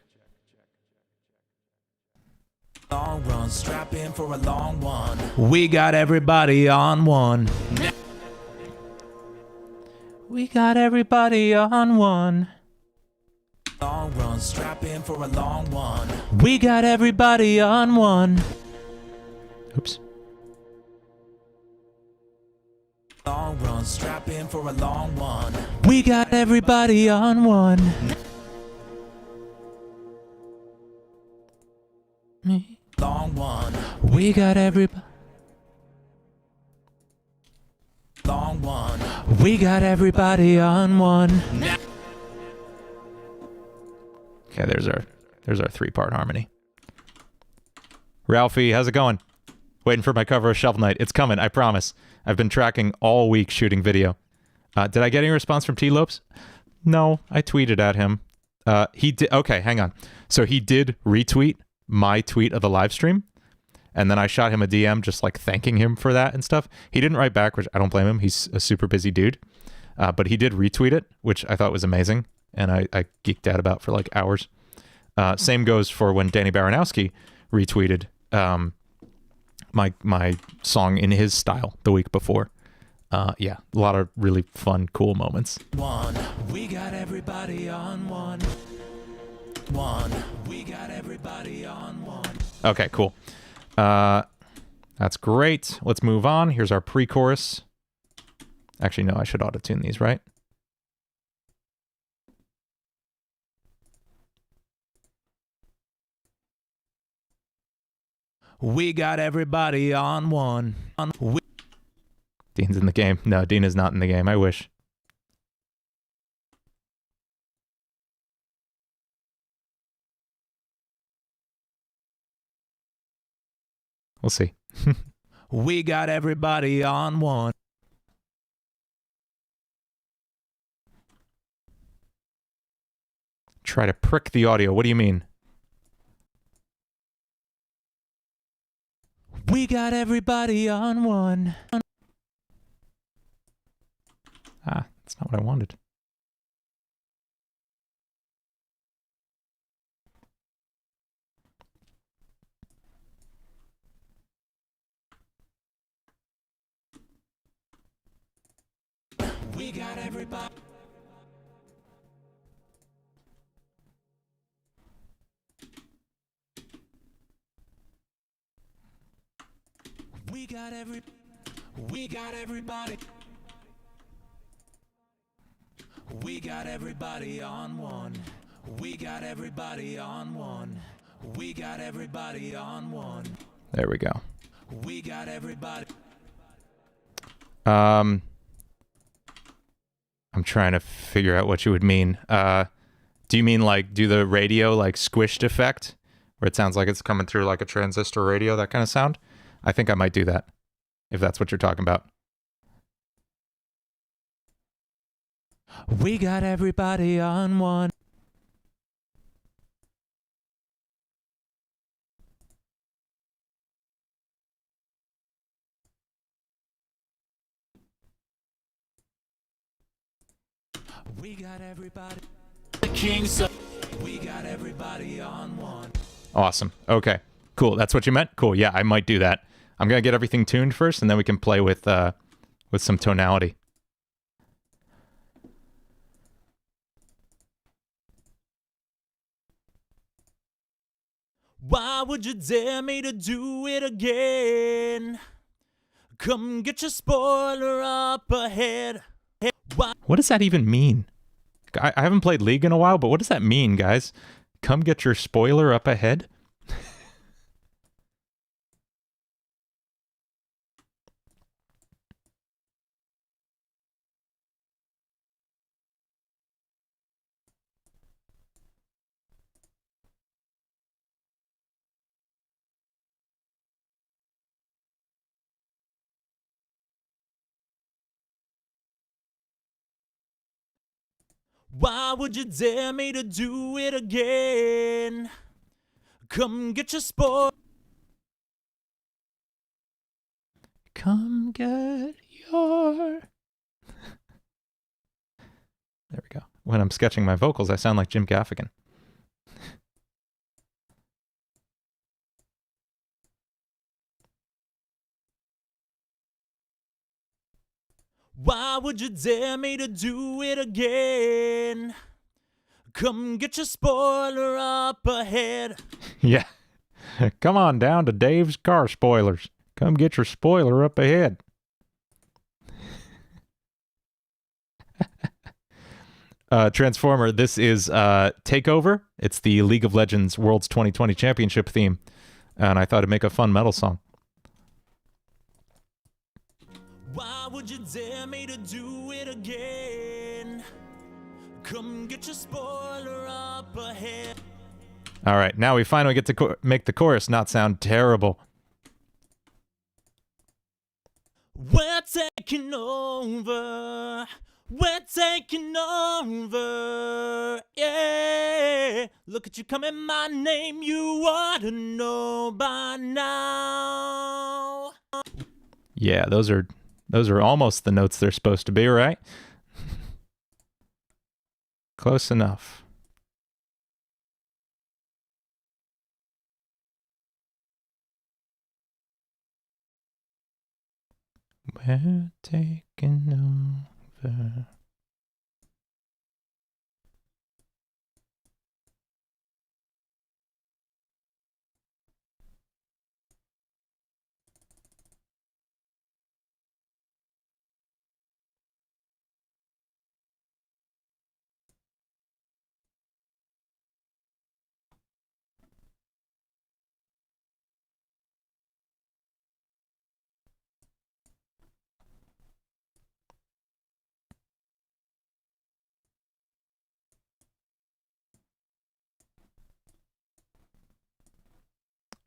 Speaker 2: Long run, strap in for a long one. We got everybody on one.
Speaker 1: We got everybody on one.
Speaker 2: Long run, strap in for a long one.
Speaker 1: We got everybody on one. Oops.
Speaker 2: Long run, strap in for a long one.
Speaker 1: We got everybody on one. Me.
Speaker 2: Long one.
Speaker 1: We got everybody.
Speaker 2: Long one.
Speaker 1: We got everybody on one. Okay, there's our 3-part harmony. Ralphie, how's it going? Waiting for my cover of Shovel Knight. It's coming, I promise. I've been tracking all week shooting video. Did I get any response from T-Lopes? No, I tweeted at him. He did. Okay, hang on. So he did retweet my tweet of the live stream, and then I shot him a DM just like thanking him for that and stuff. He didn't write back, which I don't blame him. He's a super busy dude. But he did retweet it, which I thought was amazing, and I geeked out about for like hours. Same goes for when Danny Baranowski retweeted my song in his style the week before. Yeah, a lot of really fun, cool moments.
Speaker 2: One, we got everybody on one. One, we got everybody on one.
Speaker 1: Okay, cool. That's great. Let's move on. Here's our pre-chorus. Actually, no, I should auto-tune these, right?
Speaker 2: We got everybody on one.
Speaker 1: Dean's in the game. No, Dean is not in the game. I wish. We'll see.
Speaker 2: We got everybody on one.
Speaker 1: Try to prick the audio. What do you mean?
Speaker 2: We got everybody on one.
Speaker 1: Ah, that's not what I wanted.
Speaker 2: We got everybody. We got everybody. We got everybody on one. We got everybody on one. We got everybody on one.
Speaker 1: There we go.
Speaker 2: We got everybody.
Speaker 1: I'm trying to figure out what you would mean. Do you mean like do the radio like squished effect where it sounds like it's coming through like a transistor radio, that kind of sound? I think I might do that, if that's what you're talking about.
Speaker 2: We got everybody on one. We got everybody. The king said, we got everybody on one.
Speaker 1: Awesome. Okay. Cool. That's what you meant? Cool. Yeah, I might do that. I'm going to get everything tuned first, and then we can play with some tonality.
Speaker 2: Why would you dare me to do it again? Come get your spoiler up ahead.
Speaker 1: What does that even mean? I haven't played League in a while, but what does that mean, guys? Come get your spoiler up ahead?
Speaker 2: Why would you dare me to do it again? Come get your sport.
Speaker 1: Come get your... There we go. When I'm sketching my vocals, I sound like Jim Gaffigan.
Speaker 2: Why would you dare me to do it again? Come get your spoiler up ahead.
Speaker 1: Yeah. Come on down to Dave's Car Spoilers. Come get your spoiler up ahead. Transformer, this is Takeover. It's the League of Legends World's 2020 Championship theme. And I thought it'd make a fun metal song.
Speaker 2: Why would you dare me to do it again? Come get your spoiler up ahead.
Speaker 1: All right, now we finally get to make the chorus not sound terrible.
Speaker 2: We're taking over. We're taking over. Yeah. Look at you coming my name. You ought to know by now.
Speaker 1: Yeah, those are almost the notes they're supposed to be, right? Close enough. We're taking over.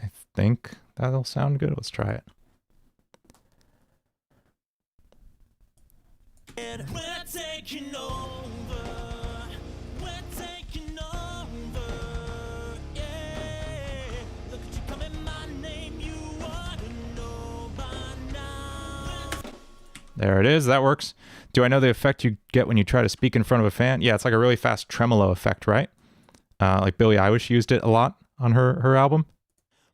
Speaker 1: I think that'll sound good. Let's try it.
Speaker 2: We're taking over. We're taking over. Yeah. Look at you coming my name. You ought to know by now.
Speaker 1: There it is. That works. Do I know the effect you get when you try to speak in front of a fan? Yeah, it's like a really fast tremolo effect, right? Like Billie Eilish used it a lot on her album.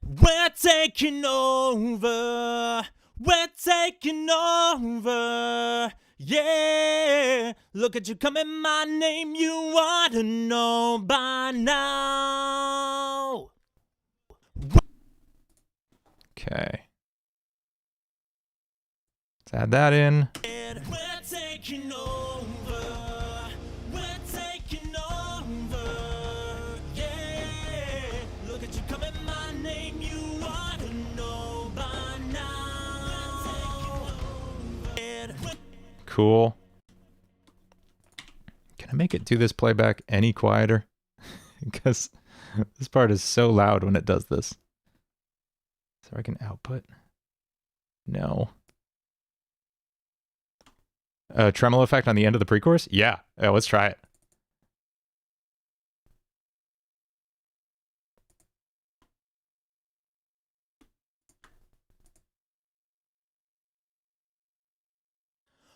Speaker 2: We're taking over. We're taking over. Yeah. Look at you coming my name. You ought to know by now.
Speaker 1: Okay. Let's add that in.
Speaker 2: We're taking over. We're taking over. Yeah. Look at you coming my name. You ought to know by now.
Speaker 1: Cool. Can I make it do this playback any quieter? Because this part is so loud when it does this. So I can output? No. Tremolo effect on the end of the pre-chorus? Yeah. Oh, let's try it.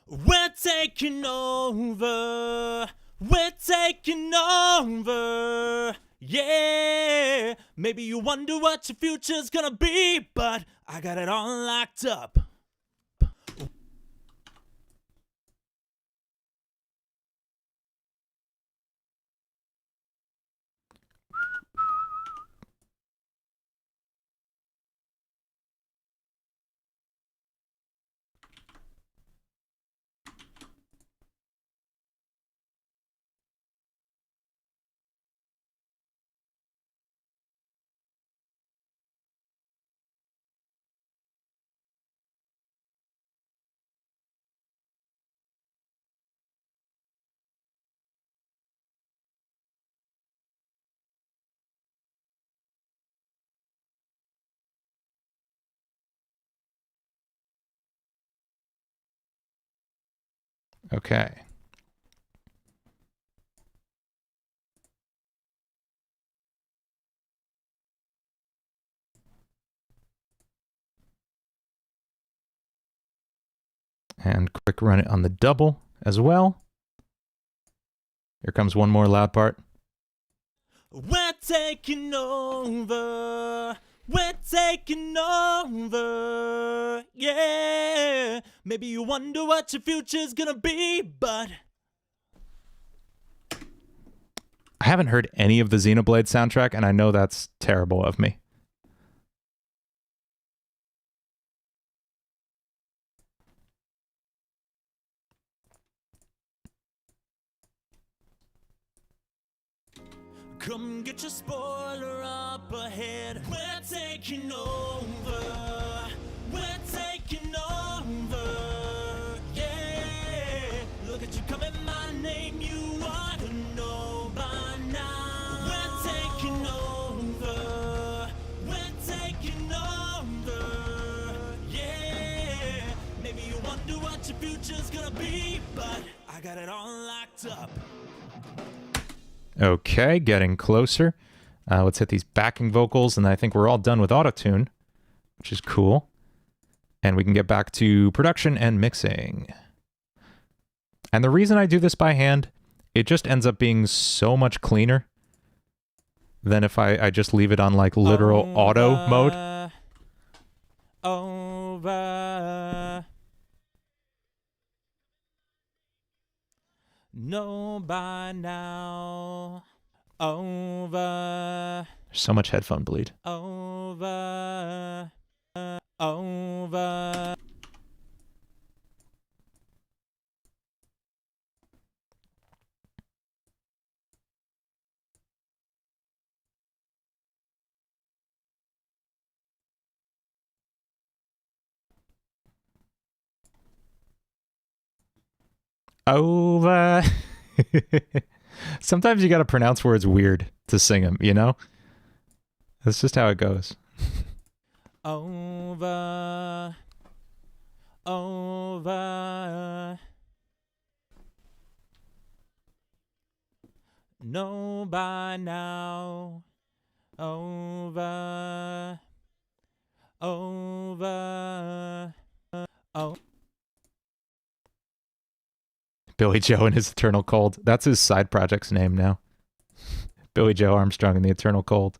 Speaker 2: We're taking over. We're taking over. Yeah. Maybe you wonder what your future's gonna be, but I got it all locked up.
Speaker 1: Okay. And quick run it on the double as well. Here comes one more loud part.
Speaker 2: We're taking over. We're taking over. Yeah. Maybe you wonder what your future's gonna be, but
Speaker 1: I haven't heard any of the Xenoblade soundtrack, and I know that's terrible of me.
Speaker 2: come get your spoiler up ahead. We're taking over. We're taking over. Yeah. Look at you coming, my name you ought to know by now. We're taking over. We're taking over. Yeah. Maybe you wonder what your future's gonna be, but I got it all locked up.
Speaker 1: Okay, getting closer. Let's hit these backing vocals, and I think we're all done with Autotune, which is cool. And we can get back to production and mixing. And the reason I do this by hand, it just ends up being so much cleaner than if I just leave it on like literal auto mode.
Speaker 2: Over. Know by now. Over.
Speaker 1: There's so much headphone bleed.
Speaker 2: Over. Over.
Speaker 1: Over. Sometimes you gotta pronounce words weird to sing them, you know? That's just how it goes.
Speaker 2: Over. Over. Know by now. Over. Over. Oh.
Speaker 1: Billy Joe and his Eternal Cold. That's his side project's name now. Billy Joe Armstrong and the Eternal Cold.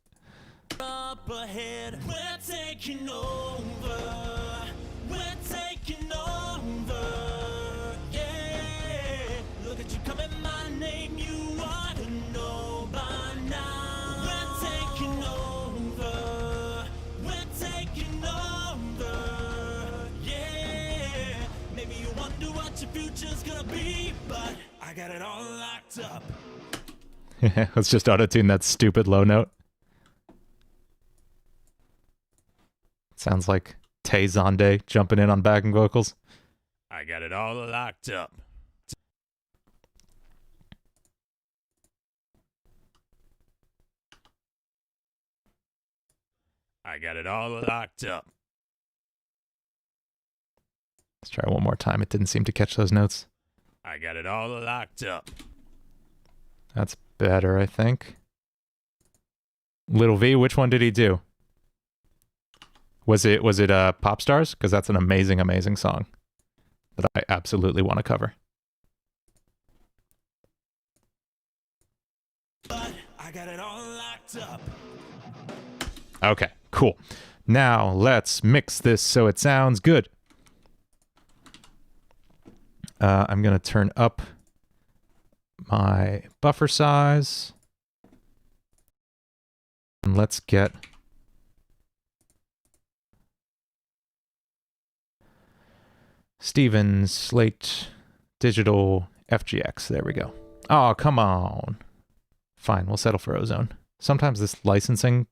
Speaker 2: Up ahead, we're taking over. We're taking over. Yeah. Look at you coming, my name you ought to know by now. We're taking over. We're taking over. Yeah. Maybe you wonder what your future's gonna be, but I got it all locked up.
Speaker 1: Let's just auto-tune that stupid low note. Sounds like Tay Zonde jumping in on backing vocals.
Speaker 2: I got it all locked up. I got it all locked up.
Speaker 1: Let's try one more time. It didn't seem to catch those notes.
Speaker 2: I got it all locked up.
Speaker 1: That's better, I think. Little V, which one did he do? Was it Pop Stars? Because that's an amazing, amazing song that I absolutely want to cover.
Speaker 2: But I got it all locked up.
Speaker 1: Okay, cool. Now let's mix this so it sounds good. I'm going to turn up my buffer size. And let's get Steven Slate Digital FGX. There we go. Oh, come on. Fine, we'll settle for Ozone. Sometimes this licensing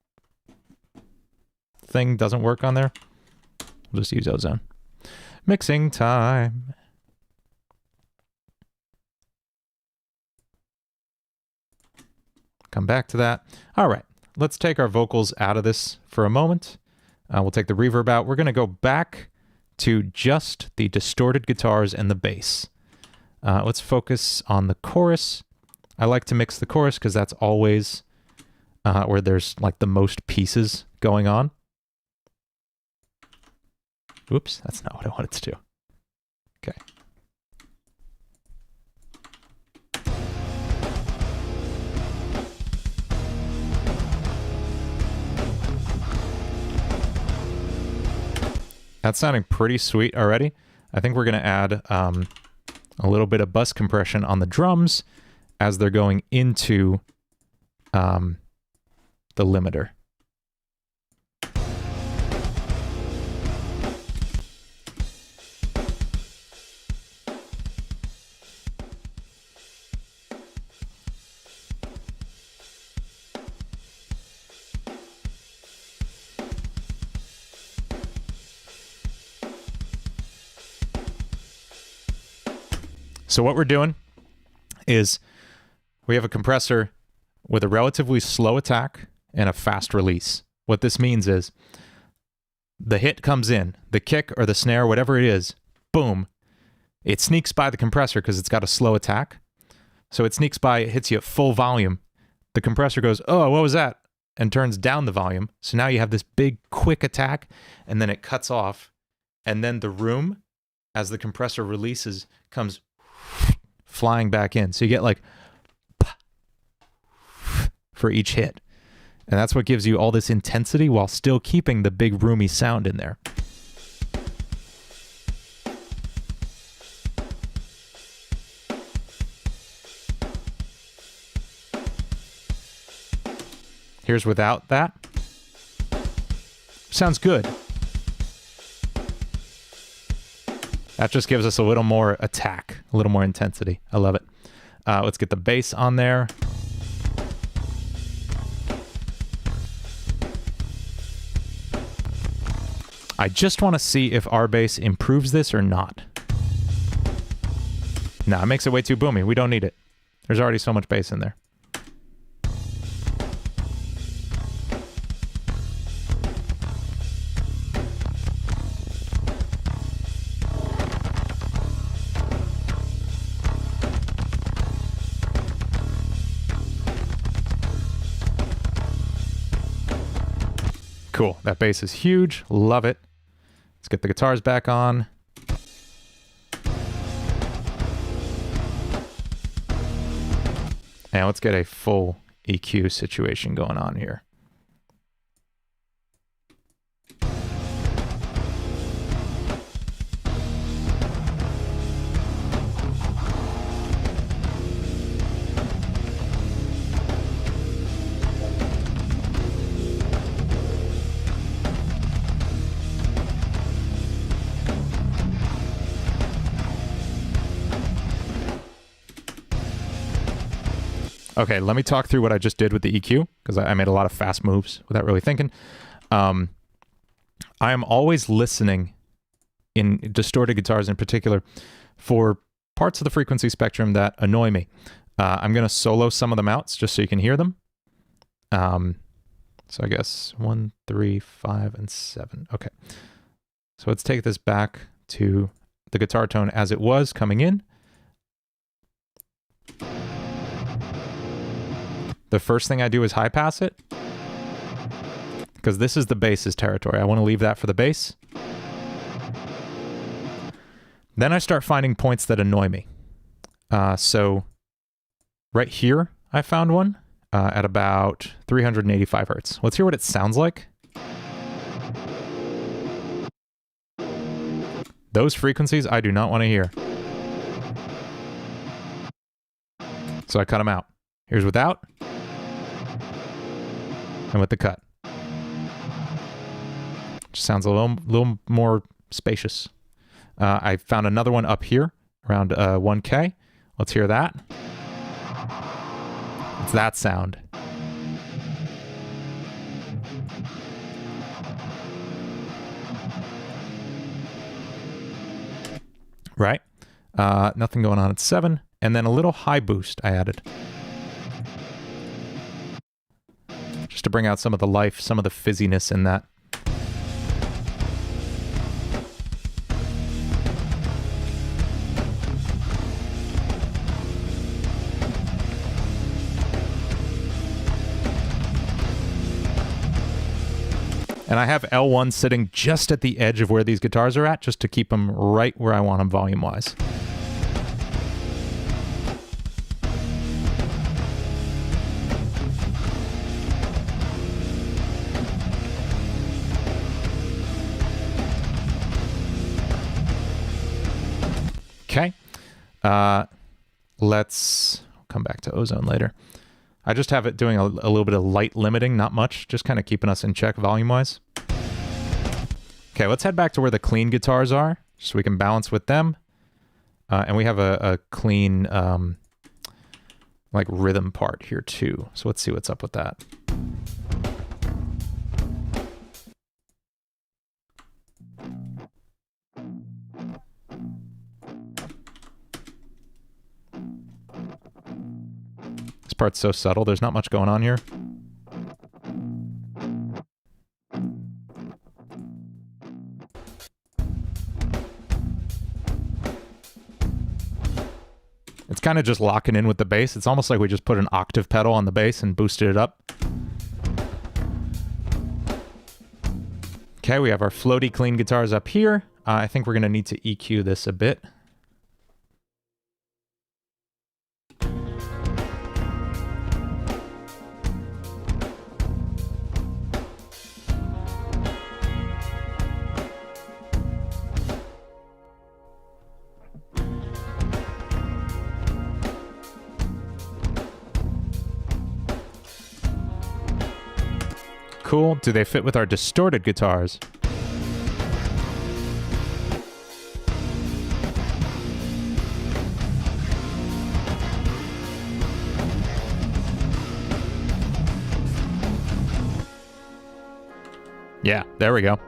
Speaker 1: thing doesn't work on there. We'll just use Ozone. Mixing time. Come back to that. All right, let's take our vocals out of this for a moment. We'll take the reverb out. We're going to go back to just the distorted guitars and the bass. Let's focus on the chorus. I like to mix the chorus because that's always where there's like the most pieces going on. Oops, that's not what I wanted to do. Okay. That's sounding pretty sweet already. I think we're going to add a little bit of bus compression on the drums as they're going into the limiter. So what we're doing is we have a compressor with a relatively slow attack and a fast release. What this means is the hit comes in, the kick or the snare, whatever it is, boom. It sneaks by the compressor because it's got a slow attack. So it sneaks by, it hits you at full volume. The compressor goes, oh, what was that? And turns down the volume. So now you have this big quick attack and then it cuts off. And then the room, as the compressor releases, comes flying back in. So you get like for each hit. And that's what gives you all this intensity while still keeping the big roomy sound in there. Here's without that. Sounds good. That just gives us a little more attack, a little more intensity. I love it. Let's get the bass on there. I just want to see if our bass improves this or not. Nah, it makes it way too boomy. We don't need it. There's already so much bass in there. Cool. That bass is huge. Love it. Let's get the guitars back on. And let's get a full EQ situation going on here. Okay, let me talk through what I just did with the EQ, because I made a lot of fast moves without really thinking. I am always listening, in distorted guitars in particular, for parts of the frequency spectrum that annoy me. I'm going to solo some of them out just so you can hear them. So I guess 1, 3, 5, and 7. Okay. So let's take this back to the guitar tone as it was coming in. The first thing I do is high pass it, because this is the bass's territory. I want to leave that for the bass. Then I start finding points that annoy me. So right here, I found one at about 385 hertz. Let's hear what it sounds like. Those frequencies I do not want to hear. So I cut them out. Here's without. And with the cut. Just sounds a little more spacious. I found another one up here, around 1K. Let's hear that. It's that sound. Right? Nothing going on at 7. And then a little high boost I added. Just to bring out some of the life, some of the fizziness in that. And I have L1 sitting just at the edge of where these guitars are at, just to keep them right where I want them volume-wise. Okay. Let's come back to Ozone later. I just have it doing a little bit of light limiting, not much, just kind of keeping us in check volume-wise. Okay, let's head back to where the clean guitars are, so we can balance with them. And we have a clean, like, rhythm part here, too. So let's see what's up with that. This part's so subtle, there's not much going on here. It's kind of just locking in with the bass. It's almost like we just put an octave pedal on the bass and boosted it up. Okay, we have our floaty clean guitars up here. I think we're going to need to EQ this a bit. Cool. Do they fit with our distorted guitars? Yeah, there we go.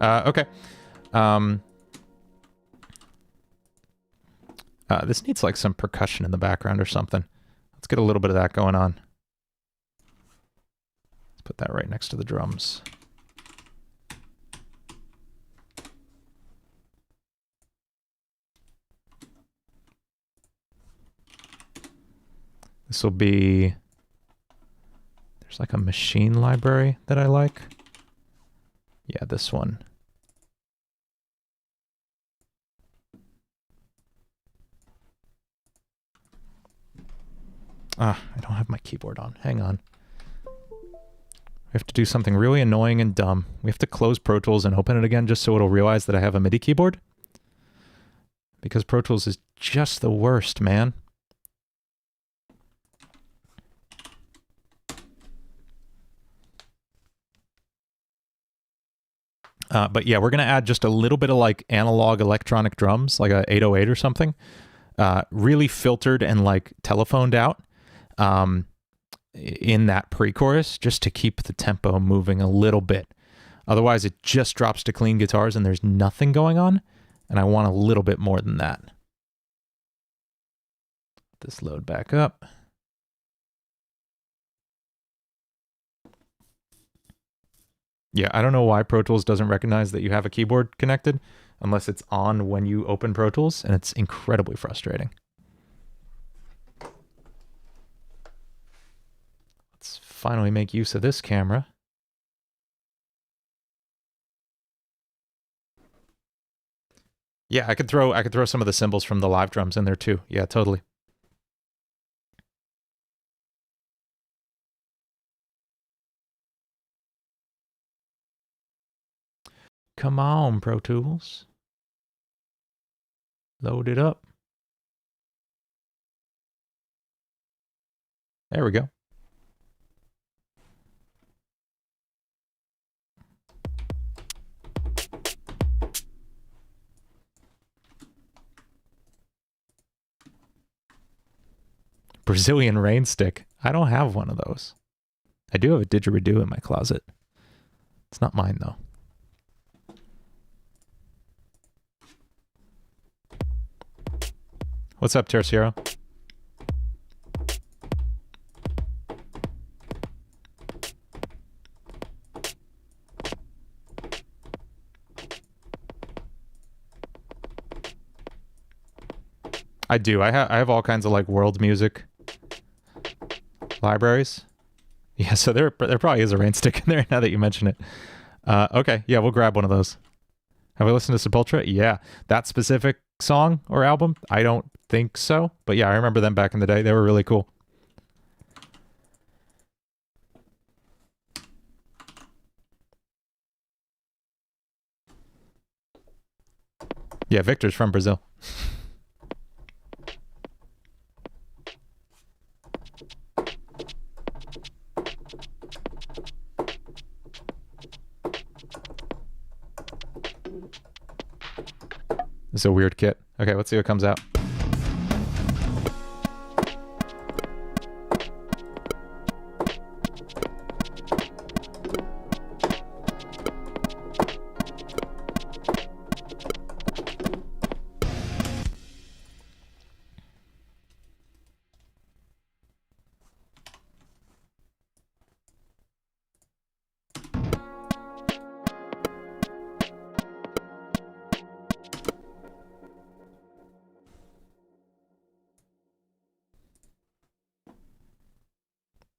Speaker 1: Okay. This needs like some percussion in the background or something. Let's get a little bit of that going on. Put that right next to the drums. This will be... There's like a machine library that I like. Yeah, this one. Ah, I don't have my keyboard on. Hang on. We have to do something really annoying and dumb. We have to close Pro Tools and open it again just so it'll realize that I have a MIDI keyboard. Because Pro Tools is just the worst, man. But yeah, we're going to add just a little bit of like analog electronic drums, like a 808 or something. Really filtered and like telephoned out. In that pre-chorus, just to keep the tempo moving a little bit. Otherwise, it just drops to clean guitars and there's nothing going on, and I want a little bit more than that. This load back up. Yeah, I don't know why Pro Tools doesn't recognize that you have a keyboard connected unless it's on when you open Pro Tools, and it's incredibly frustrating. Finally make use of this camera. Yeah, I could throw some of the cymbals from the live drums in there too. Yeah, totally. Come on, Pro Tools. Load it up. There we go. Brazilian rain stick. I don't have one of those. I do have a didgeridoo in my closet. It's not mine, though. What's up, Terciero? I do. I have all kinds of like world music libraries. Yeah, so there probably is a rain stick in there now that you mention it. Okay, yeah, we'll grab one of those. Have we listened to Sepultura? Yeah. That specific song or album? I don't think so. But yeah, I remember them back in the day. They were really cool. Yeah, Victor's from Brazil. This is a weird kit. Okay, let's see what comes out.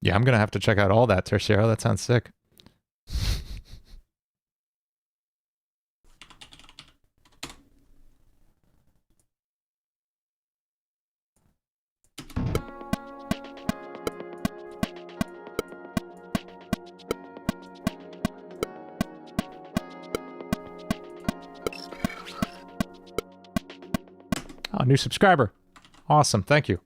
Speaker 1: Yeah, I'm going to have to check out all that, Tertiero. That sounds sick. Oh, new subscriber. Awesome. Thank you.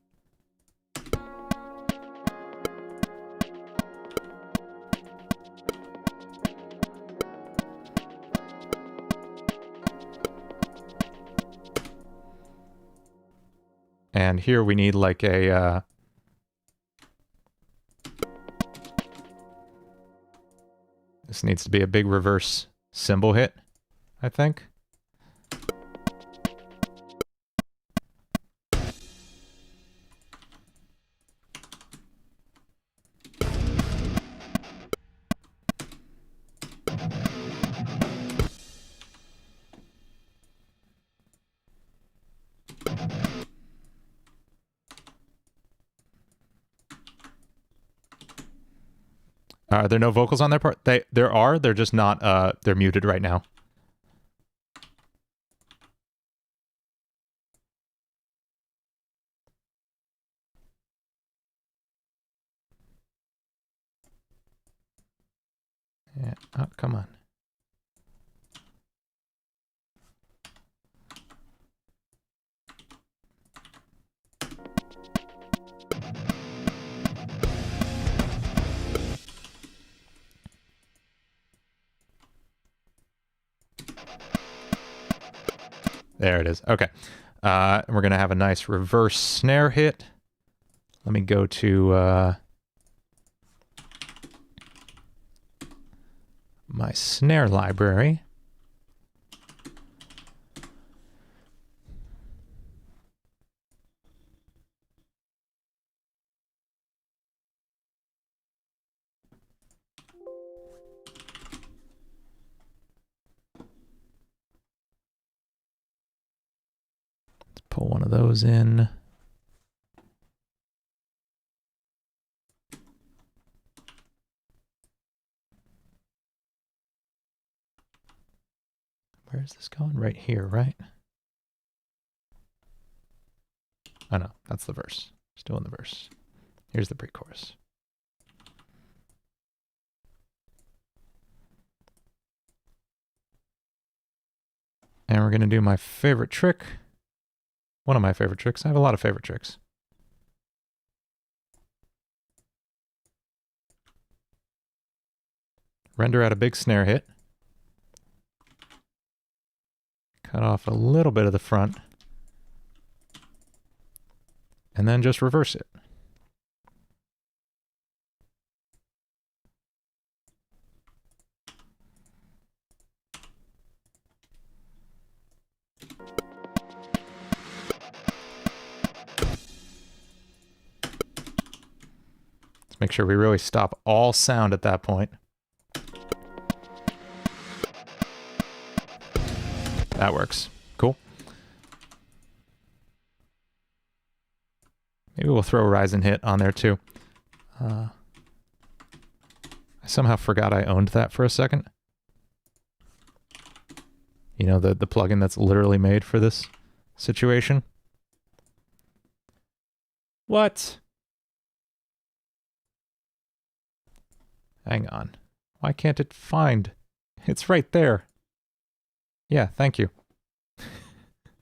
Speaker 1: And here we need like a... this needs to be a big reverse cymbal hit, I think. Are there no vocals on their part? There are. They're just not. They're muted right now. Yeah. Oh, come on. There it is. Okay. We're going to have a nice reverse snare hit. Let me go to my snare library. Pull one of those in. Where is this going? Right here, right? Oh no, that's the verse. Still in the verse. Here's the pre-chorus. And we're going to do my favorite trick. One of my favorite tricks. I have a lot of favorite tricks. Render out a big snare hit. Cut off a little bit of the front. And then just reverse it. Make sure we really stop all sound at that point. That works. Cool. Maybe we'll throw a rise and hit on there too. somehow forgot I owned that for a second. You know, the plugin that's literally made for this situation. What? Hang on. Why can't it find? It's right there. Yeah, thank you.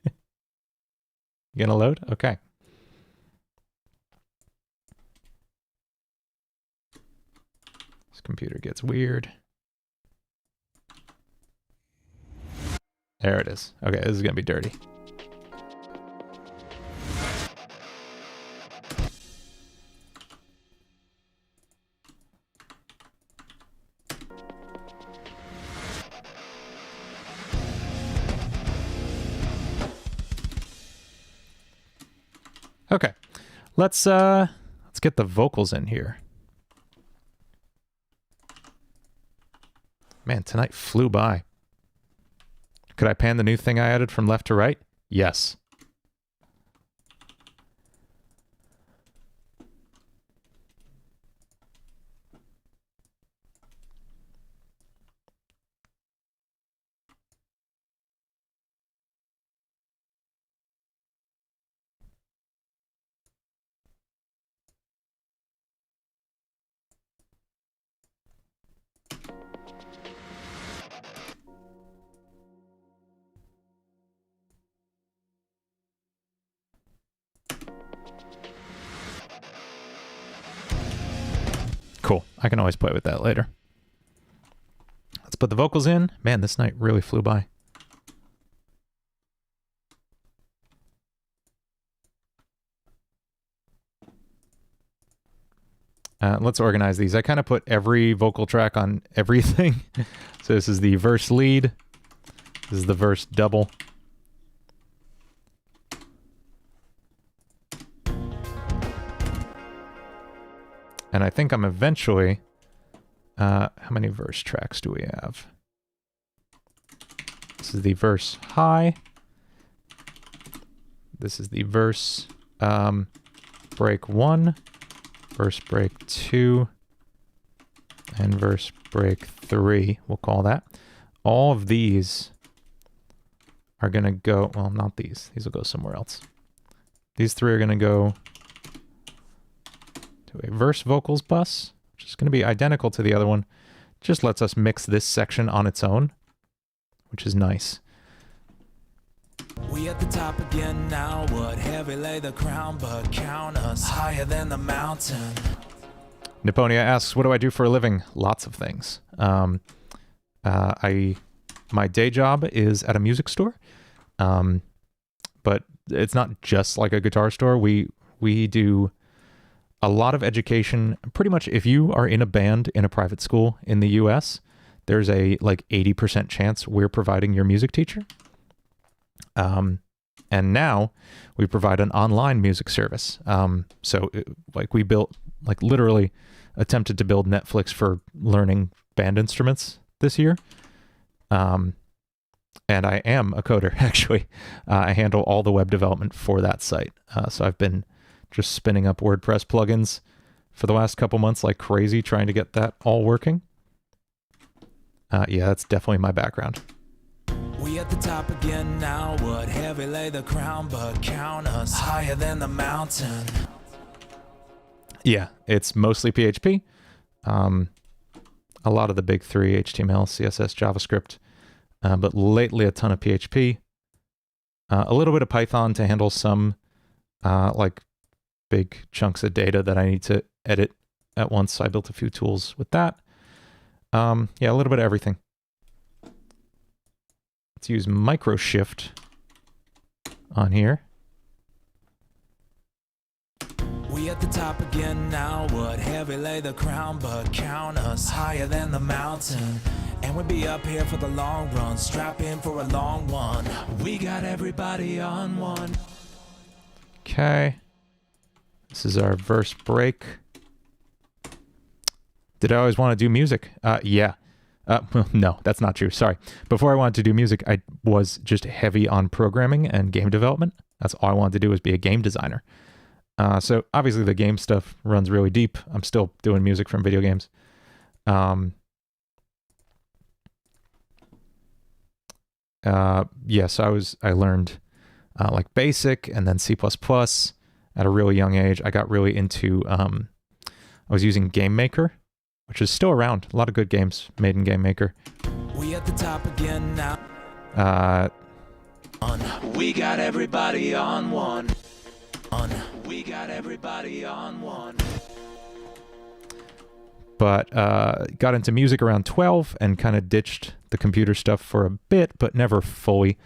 Speaker 1: You gonna load? Okay. This computer gets weird. There it is. Okay, this is gonna be dirty. Okay, let's get the vocals in here. Man, tonight flew by. Could I pan the new thing I added from left to right? Yes. Cool. I can always play with that later. Let's put the vocals in. Man, this night really flew by. Let's organize these. I kind of put every vocal track on everything. So this is the verse lead. This is the verse double. And I think I'm eventually... how many verse tracks do we have? This is the verse high. This is the verse break 1, verse break 2, and verse break 3, we'll call that. All of these are going to go... Well, not these. These will go somewhere else. These three are going to go... to a verse vocals bus, which is going to be identical to the other one. Just lets us mix this section on its own, which is nice.
Speaker 2: We at the top again now, would heavy lay the crown, but count us higher than the mountain.
Speaker 1: Niponia asks, what do I do for a living? Lots of things. My day job is at a music store, but it's not just like a guitar store. We do a lot of education. Pretty much if you are in a band in a private school in the US, there's a like 80% chance we're providing your music teacher. And now we provide an online music service. We built, like literally attempted to build Netflix for learning band instruments this year. And I am a coder, actually. I handle all the web development for that site. So I've been just spinning up WordPress plugins for the last couple months like crazy, trying to get that all working. Yeah, that's definitely my background.
Speaker 2: We at the top again now, would heavy lay the crown, but count us higher than the mountain.
Speaker 1: Yeah, it's mostly PHP. A lot of the big three, HTML, CSS, JavaScript, but lately a ton of PHP. A little bit of Python to handle some like big chunks of data that I need to edit at once. So I built a few tools with that. Yeah, a little bit of everything. Let's use Microshift on here.
Speaker 2: We at the top again now, would heavy lay the crown, but count us higher than the mountain. And we'll be up here for the long run, strap in for a long one. We got everybody on one.
Speaker 1: Okay. This is our verse break. Did I always want to do music? Yeah. No, that's not true. Sorry. Before I wanted to do music, I was just heavy on programming and game development. That's all I wanted to do, was be a game designer. So obviously the game stuff runs really deep. I'm still doing music from video games. Yes, I learned like Basic and then C++ at a really young age. I got really into, I was using Game Maker, which is still around. A lot of good games made in Game Maker.
Speaker 2: We at the top again now.
Speaker 4: We got everybody on one.
Speaker 2: We got everybody on one.
Speaker 1: But got into music around 12 and kind of ditched the computer stuff for a bit, but never fully.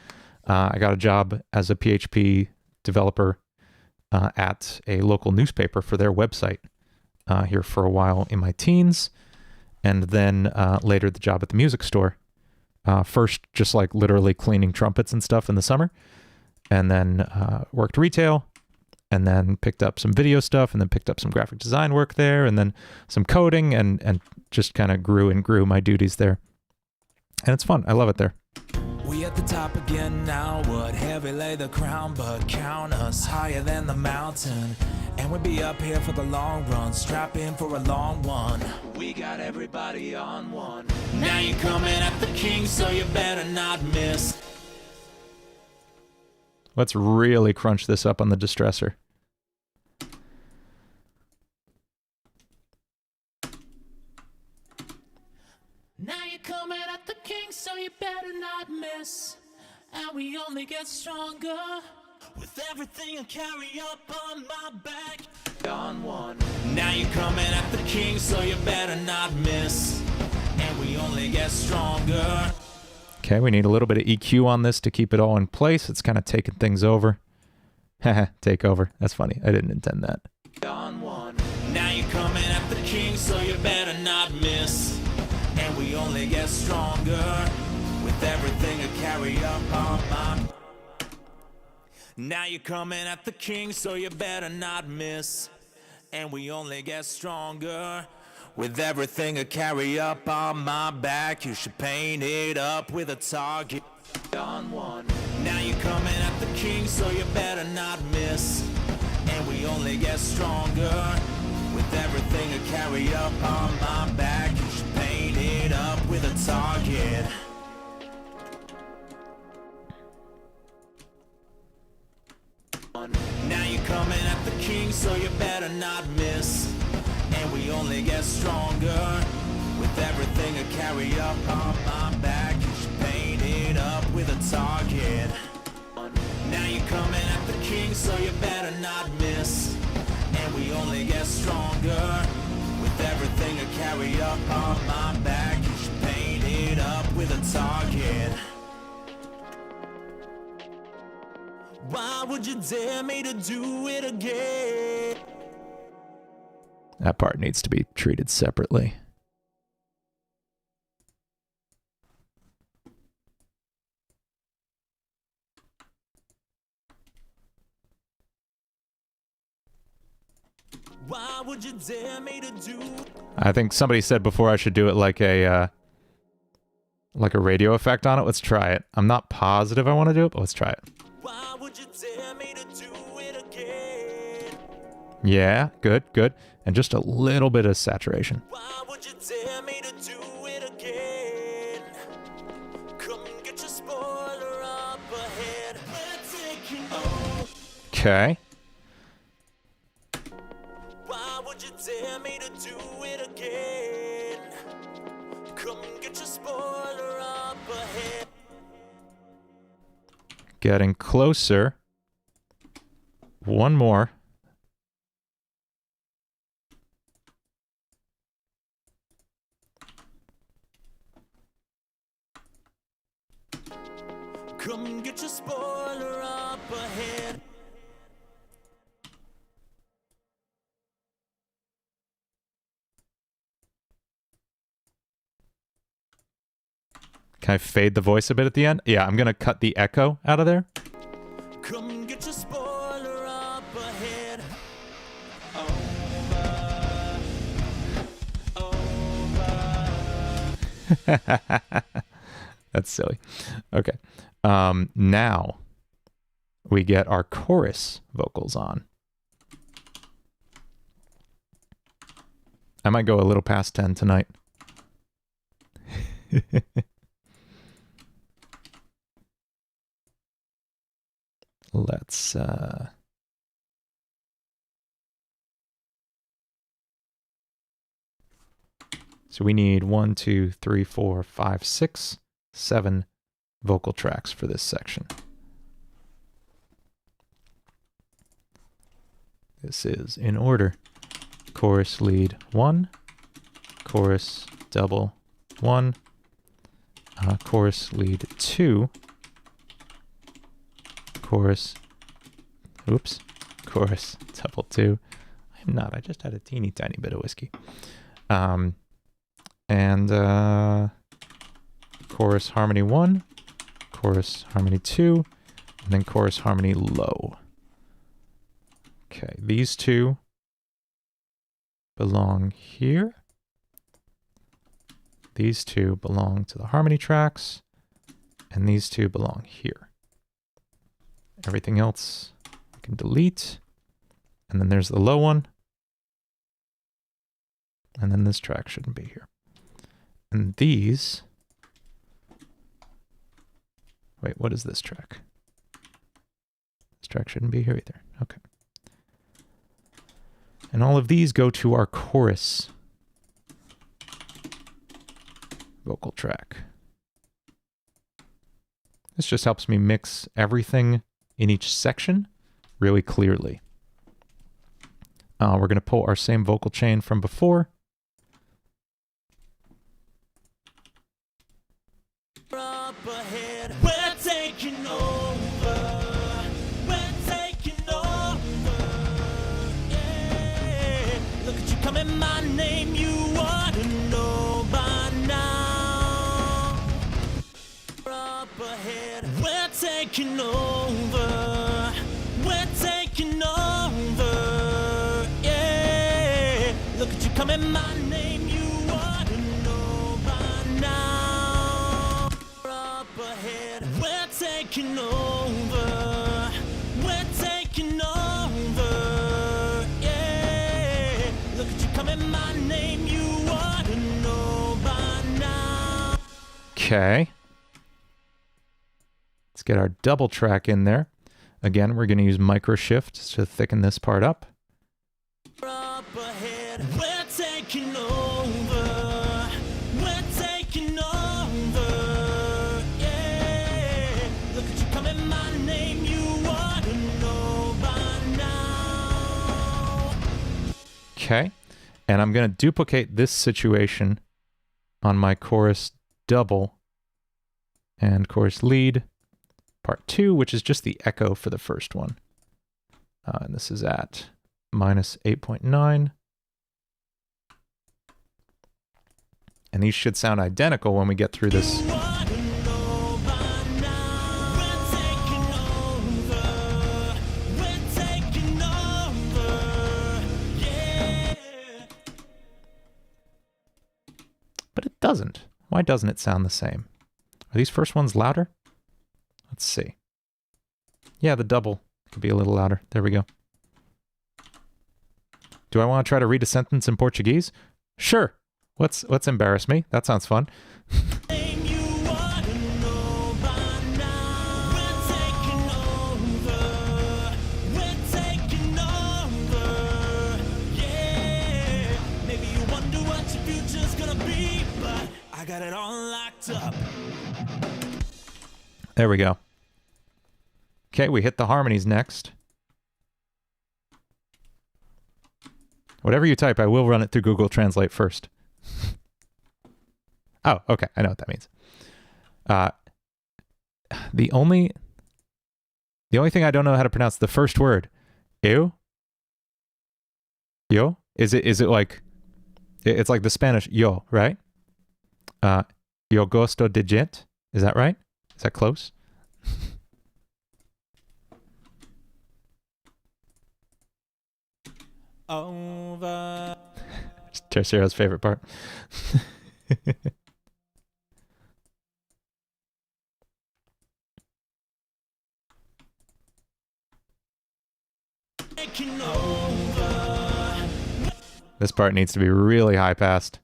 Speaker 1: I got a job as a PHP developer at a local newspaper for their website here for a while in my teens. And then later the job at the music store. First, just like literally cleaning trumpets and stuff in the summer. And then worked retail. And then picked up some video stuff. And then picked up some graphic design work there. And then some coding. And just kind of grew and grew my duties there. And it's fun. I love it there.
Speaker 2: We at the top again now, would heavy lay the crown, but count us higher than the mountain. And we'll be up here for the long run, strap in for a long one.
Speaker 4: We got everybody on one.
Speaker 2: Now you're coming at the king, so you better not miss.
Speaker 1: Let's really crunch this up on the distressor.
Speaker 2: Now you're coming at the king, so you better not miss. And we only get stronger with everything I carry up on my back.
Speaker 4: On one.
Speaker 2: Now you're coming at the king, so you better not miss. And we only get stronger.
Speaker 1: Okay, we need a little bit of EQ on this to keep it all in place. It's kind of taking things over. Haha, take over. That's funny. I didn't intend that.
Speaker 4: On one.
Speaker 2: Now you're coming at the king, so you better not miss. And we only get stronger with everything I carry up on my. Now you're coming at the king, so you better not miss. And we only get stronger with everything I carry up on my back. You should paint it up with a target.
Speaker 4: On one.
Speaker 2: Now you're coming at the king, so you better not miss. And we only get stronger with everything I carry up on my back. You should paint it up with a target. Now you're coming at the king, so you better not miss. And we only get stronger with everything I carry up on my back. You should paint it up with a target. Now you're coming at the king, so you better not miss. And we only get stronger with everything I carry up on my back. You should paint it up with a target. Why would you dare me to do it again?
Speaker 1: That part needs to be treated separately.
Speaker 2: Why would you dare me to do?
Speaker 1: I think somebody said before I should do it like a radio effect on it. Let's try it. I'm not positive I want to do it, but let's try it.
Speaker 2: Why would you dare me to do it again?
Speaker 1: Yeah, good, good. And just a little bit of saturation.
Speaker 2: Why would you dare me to do it again? Come get your spoiler up ahead. We're taking over.
Speaker 1: Okay.
Speaker 2: Why would you dare me to do it again? Come get your spoiler up ahead.
Speaker 1: Getting closer. One more.
Speaker 2: Come get your spoiler up ahead.
Speaker 1: Can I fade the voice a bit at the end? Yeah, I'm going to cut the echo out of there.
Speaker 2: Come get your spoiler up ahead.
Speaker 1: That's silly. Okay. Now we get our chorus vocals on. I might go a little past 10 tonight. Let's so we need 1, 2, 3, 4, 5, 6, 7 vocal tracks for this section. This is in order: chorus lead 1, chorus double 1, chorus lead 2, chorus double 2. I'm not, I just had a teeny tiny bit of whiskey. And chorus harmony 1, chorus harmony 2, and then chorus harmony low. Okay, these two belong here. These two belong to the harmony tracks, and these two belong here. Everything else I can delete. And then there's the low one. And then this track shouldn't be here. And these... Wait, what is this track? This track shouldn't be here either. Okay. And all of these go to our chorus vocal track. This just helps me mix everything in each section really clearly. We're going to pull our same vocal chain from before.
Speaker 2: Up ahead, we're taking over. We're taking over. Yeah. Look at you coming, my name you ought to know by now. Up ahead, we're taking over. We're taking over. Yeah. Look at you coming, my name you ought to know by now. Up ahead, we're taking over. We're taking over. Yeah. Look at you coming, my name you ought to know by now.
Speaker 1: Okay. Let's get our double track in there. Again, we're going to use micro shift to thicken this part up.
Speaker 2: Up ahead, we're taking over. We're taking over. Yeah. Look at you coming, my name you ought to know by now.
Speaker 1: Okay. And I'm going to duplicate this situation on my chorus double and chorus lead part 2, which is just the echo for the first one. And this is at minus 8.9. And these should sound identical when we get through this.
Speaker 2: You ought to know by now. We're taking over. We're taking over. Yeah.
Speaker 1: But it doesn't. Why doesn't it sound the same? Are these first ones louder? Let's see. Yeah, the double could be a little louder. There we go. Do I want to try to read a sentence in Portuguese? Sure. Let's embarrass me. That sounds fun.
Speaker 2: Name you ought to know by now. We're taking over. We're taking over. Yeah. Maybe you wonder what your future's gonna be, but I got it all locked up.
Speaker 1: There we go. Okay, we hit the harmonies next. Whatever you type, I will run it through Google Translate first. Oh, okay. I know what that means. The only thing I don't know how to pronounce the first word. Eu? Yo? Is it like it's like the Spanish yo, right? Yo gosto de gente. Is that right? Is that close?
Speaker 2: Over.
Speaker 1: It's Tercero's favorite part.
Speaker 2: Taking over.
Speaker 1: This part needs to be really high passed.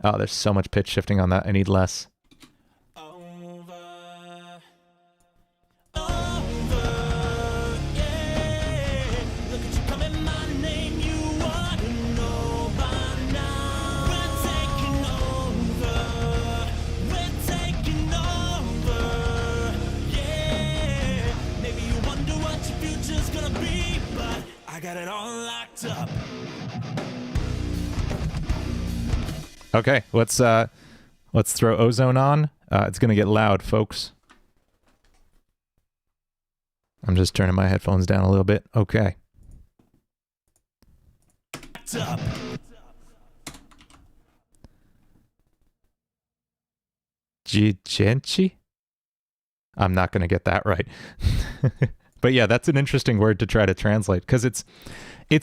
Speaker 1: Oh, there's so much pitch shifting on that. I need less.
Speaker 2: Got it all locked up.
Speaker 1: Okay, let's throw Ozone on. It's gonna get loud, folks. I'm just turning my headphones down a little bit. Okay. Djent? I'm not gonna get that right. But yeah, that's an interesting word to try to translate because it's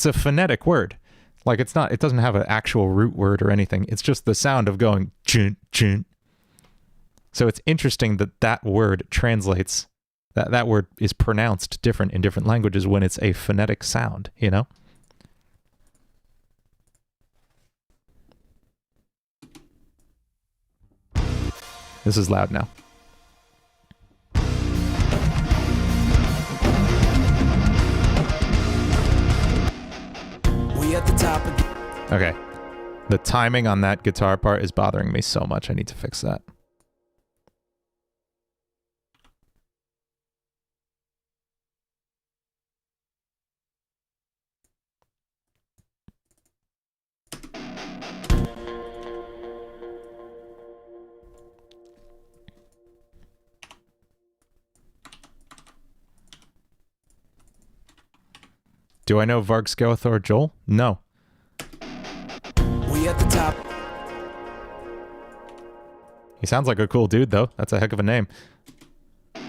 Speaker 1: a phonetic word. Like it doesn't have an actual root word or anything. It's just the sound of going jun jun. So it's interesting that that word translates, that word is pronounced different in different languages when it's a phonetic sound, you know? This is loud now.
Speaker 2: At the top of
Speaker 1: Okay. The timing on that guitar part is bothering me so much. I need to fix that. Do I know Varg Skeletor Joel? No.
Speaker 2: we at the top.
Speaker 1: He sounds like a cool dude, though. That's a heck of a name. I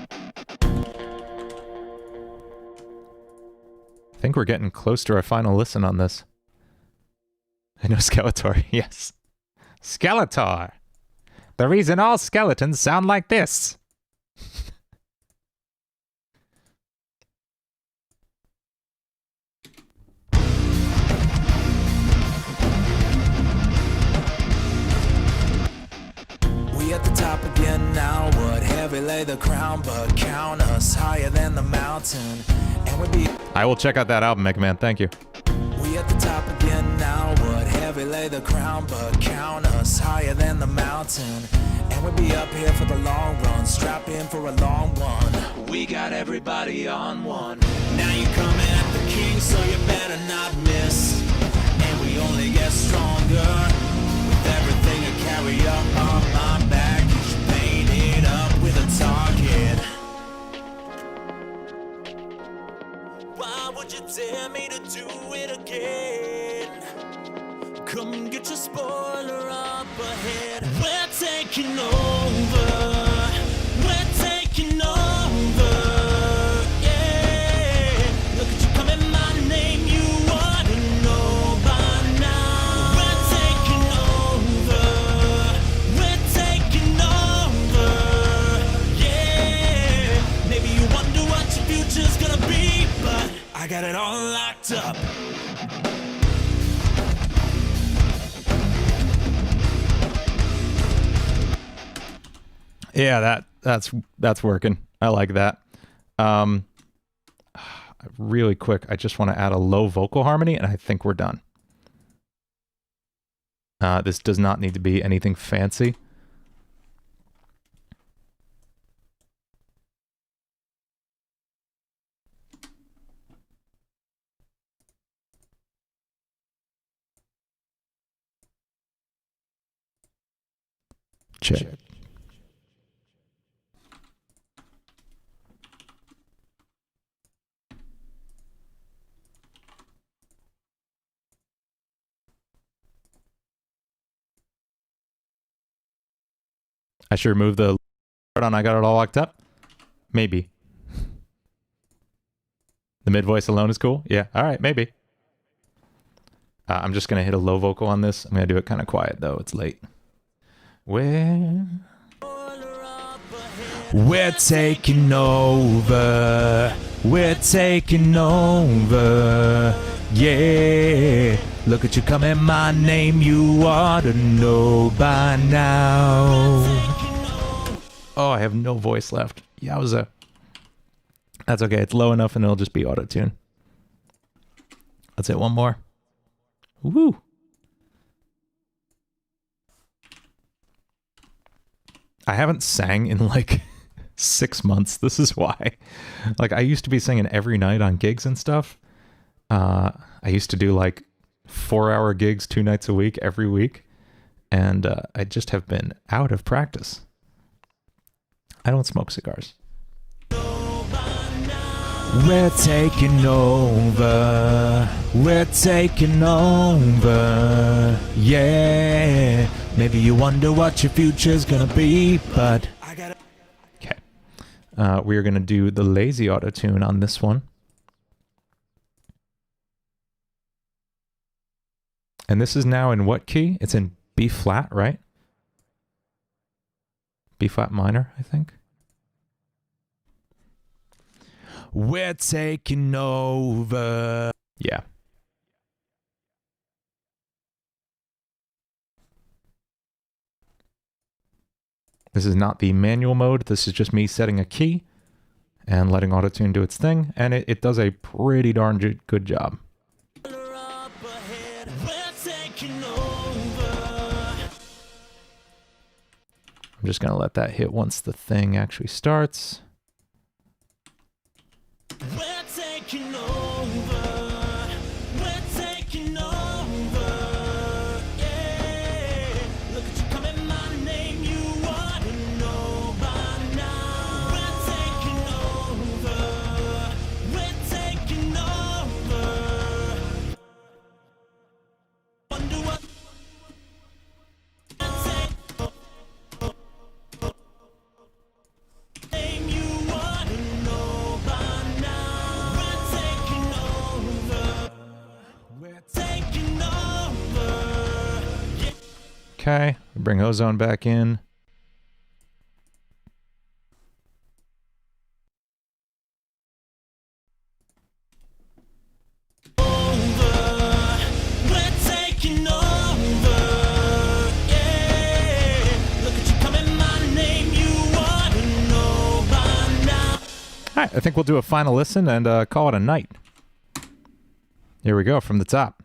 Speaker 1: think we're getting close to our final listen on this. I know Skeletor, yes. Skeletor! The reason all skeletons sound like this!
Speaker 2: We at the top again now, would heavy lay the crown, but count us higher than the mountain, and we'd be...
Speaker 1: I will check out that album, Mega Man, thank you.
Speaker 2: We at the top again now, would heavy lay the crown, but count us higher than the mountain, and we'd be up here for the long run, strap in for a long one.
Speaker 4: We got everybody on one.
Speaker 2: Now you coming at the king, so you better not miss, and we only get stronger with everything I carry up on my back. You should paint it up with a target. Why would you dare me to do it again? Come and get your spoiler up ahead. We're taking over. We're taking over. Yeah. Look at you coming my name. You ought to know by now. We're taking over. We're taking over. Yeah. Maybe you wonder what your future's gonna be, but I got it all locked up.
Speaker 1: Yeah, that's working. I like that. Really quick, I just want to add a low vocal harmony, and I think we're done. This does not need to be anything fancy. Check. I should remove the part on I got it all locked up? Maybe. The mid voice alone is cool? Yeah, alright, maybe. I'm just gonna hit a low vocal on this. I'm gonna do it kind of quiet though, it's late. We're taking over. We're taking over. Yeah, look at you coming my name, you ought to know by now. Oh, I have no voice left. Yowza. That's okay, it's low enough and it'll just be auto-tune. Let's hit one more. Woo! I haven't sang in like 6 months. This is why. Like, I used to be singing every night on gigs and stuff. I used to do like 4-hour gigs 2 nights a week, every week. And I just have been out of practice. I don't smoke cigars. We're taking over. We're taking over. Yeah. Maybe you wonder what your future's gonna be, but... Okay. We're gonna do the lazy auto-tune on this one. And this is now in what key? It's in B flat, right? B flat minor, I think. We're taking over. Yeah. This is not the manual mode. This is just me setting a key and letting Autotune do its thing. And it does a pretty darn good job. I'm just going to let that hit once the thing actually starts. We're taking over. We're taking over. Yeah. Look at you coming my name. You ought to know by now. We're taking over. We're taking over. Wonder what name you ought to know by now. We're taking over. We're taking over. Yeah. Okay, bring Ozone back in. We're taking over. Yeah. Look at you coming my name. You ought to know by now. All right, I think we'll do a final listen and call it a night. Here we go from the top.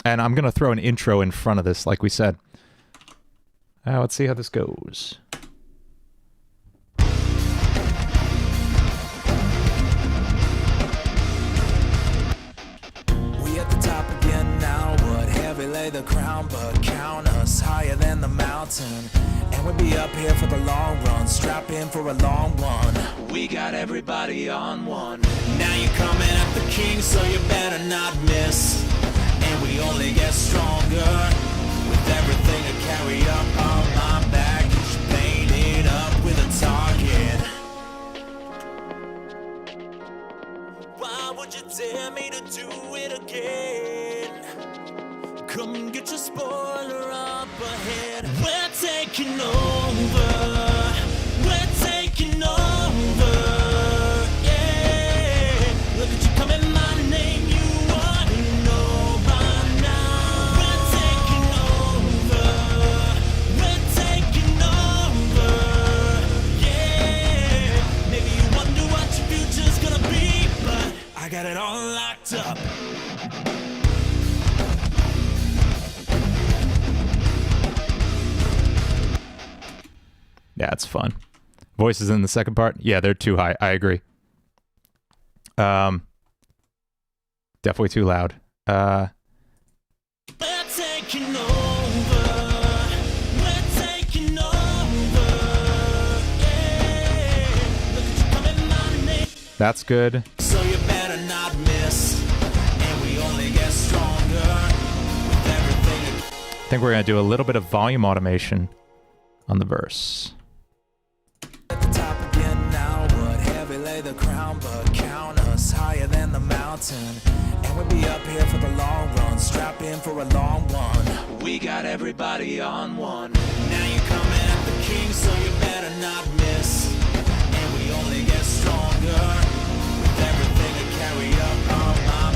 Speaker 1: And I'm going to throw an intro in front of this, like we said. Let's see how this goes.
Speaker 2: We at the top again now, would heavy lay the crown, but count us higher than the mountain. And we'll be up here for the long run, strap in for a long one. We got everybody on one. Now you're coming at the king, so you better not miss. And we only get stronger with everything to carry up on my back. You should paint it up with a target. Why would you dare me to do it again? Come and get your spoiler up ahead. We're taking over. We're taking over. Yeah. Look at you coming my name. You ought to know by now. We're taking over. We're taking over. Yeah. Maybe you wonder what your future's gonna be, but I got it all locked up.
Speaker 1: Yeah, it's fun. Voices in the second part, yeah, they're too high. I agree. Definitely too loud.
Speaker 2: We're taking over. We're taking over. Yeah. Look at you coming my name.
Speaker 1: That's good.
Speaker 2: So you better not miss. And we only get stronger with everything.
Speaker 1: I think we're going to do a little bit of volume automation on the verse.
Speaker 2: At the top again now, would heavy lay the crown, but count us higher than the mountain. And we'll be up here for the long run, strap in for a long one. We got everybody on one. Now you're coming at the king, so you better not miss. And we only get stronger with everything to carry up on my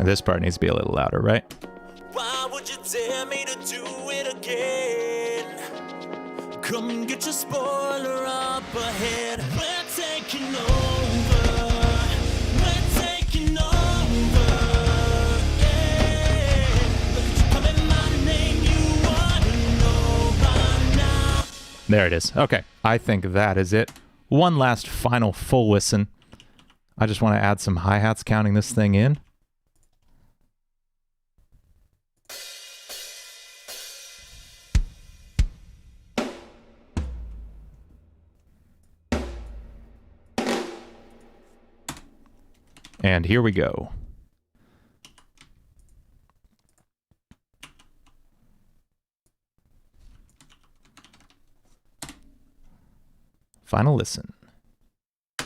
Speaker 1: This part needs to be a little louder, right?
Speaker 2: Why would you dare me to do it again? Come and get your spoiler up ahead. We're taking over. We're taking over. Yeah. Look at you coming my name. You ought to know by now.
Speaker 1: There it is. Okay. I think that is it. One last final full listen. I just want to add some hi-hats counting this thing in. And here we go. Final listen.
Speaker 2: We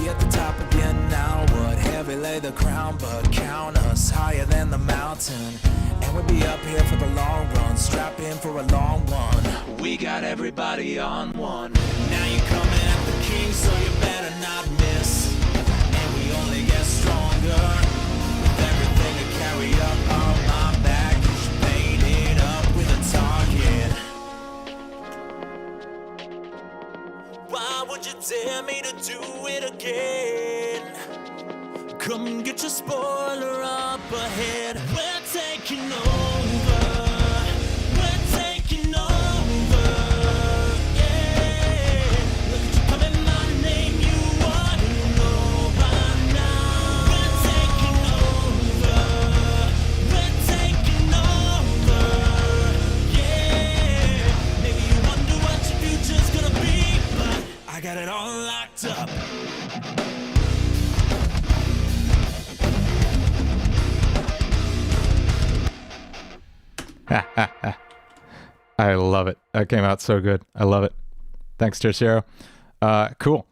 Speaker 2: at the top again now. Would heavy lay the crown, but count us higher than the mountain. And we'll be up here for the long run. Strap in for a long one.
Speaker 4: We got everybody on one.
Speaker 2: Now you're coming at the king, so you better not miss. And we only get stronger with everything to carry up on my back. You should paint it up with a target. Why would you dare me to do it again? Come and get your spoiler up ahead. We're taking over. We're taking over. Yeah. Look at you coming my name. You ought to know by now. We're taking over. We're taking over. Yeah. Maybe you wonder what your future's gonna be, but I got it all locked up.
Speaker 1: I love it. That came out so good. I love it. Thanks, Tercero. Cool.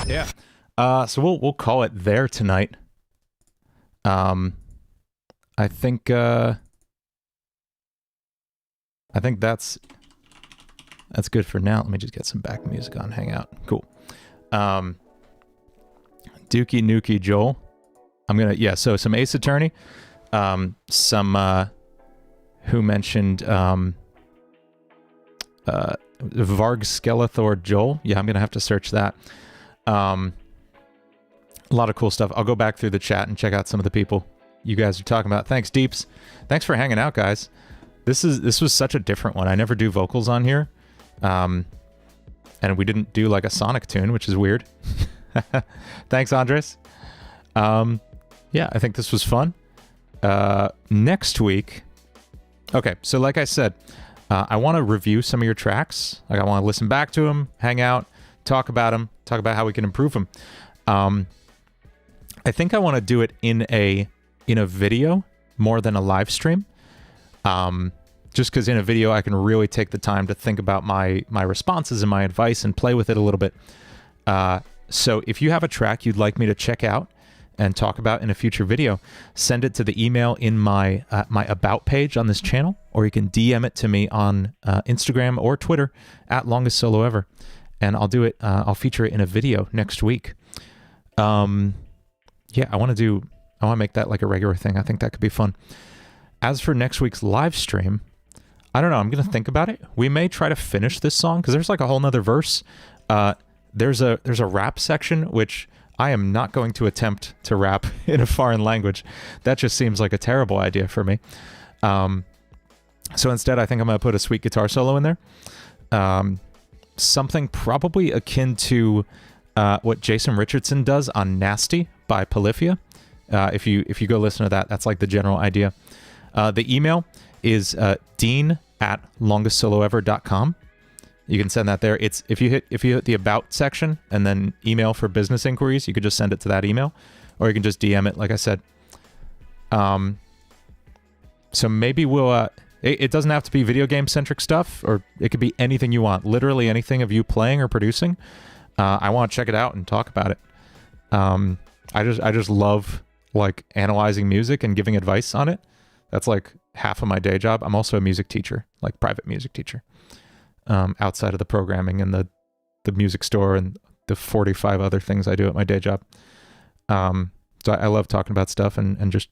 Speaker 1: Yeah. So we'll call it there tonight. I think that's good for now. Let me just get some back music on Hangout. Cool. Dookie Nukie Joel. So some Ace Attorney. Some who mentioned Varg Skeletor Joel. Yeah, I'm gonna have to search that. A lot of cool stuff. I'll go back through the chat and check out some of the people you guys are talking about. Thanks, Deeps. Thanks for hanging out, guys. This was such a different one. I never do vocals on here. And we didn't do like a Sonic tune, which is weird. Thanks, Andres. Yeah, I think this was fun. Next week. Okay, so like I said, I want to review some of your tracks. Like I want to listen back to them, hang out, talk about them, talk about how we can improve them. I think I want to do it in a video more than a live stream. Just because in a video I can really take the time to think about my responses and my advice and play with it a little bit. So if you have a track you'd like me to check out and talk about in a future video, send it to the email in my about page on this channel, or you can DM it to me on Instagram or Twitter at longestsoloever, and I'll do it. I'll feature it in a video next week. Yeah, I want to make that like a regular thing. I think that could be fun. As for next week's live stream, I don't know. I'm gonna think about it. We may try to finish this song because there's like a whole nother verse. There's a rap section which I am not going to attempt to rap in a foreign language. That just seems like a terrible idea for me. So instead, I think I'm going to put a sweet guitar solo in there. Something probably akin to what Jason Richardson does on Nasty by Polyphia. If you go listen to that, that's like the general idea. The email is dean@longestsoloever.com. You can send that there. It's if you hit the about section and then email for business inquiries, you could just send it to that email, or you can just DM it, like I said. So maybe we'll. It doesn't have to be video game centric stuff, or it could be anything you want. Literally anything of you playing or producing. I want to check it out and talk about it. I just love like analyzing music and giving advice on it. That's like half of my day job. I'm also a music teacher, like private music teacher. outside of the programming and the music store and the 45 other things I do at my day job. So I love talking about stuff and just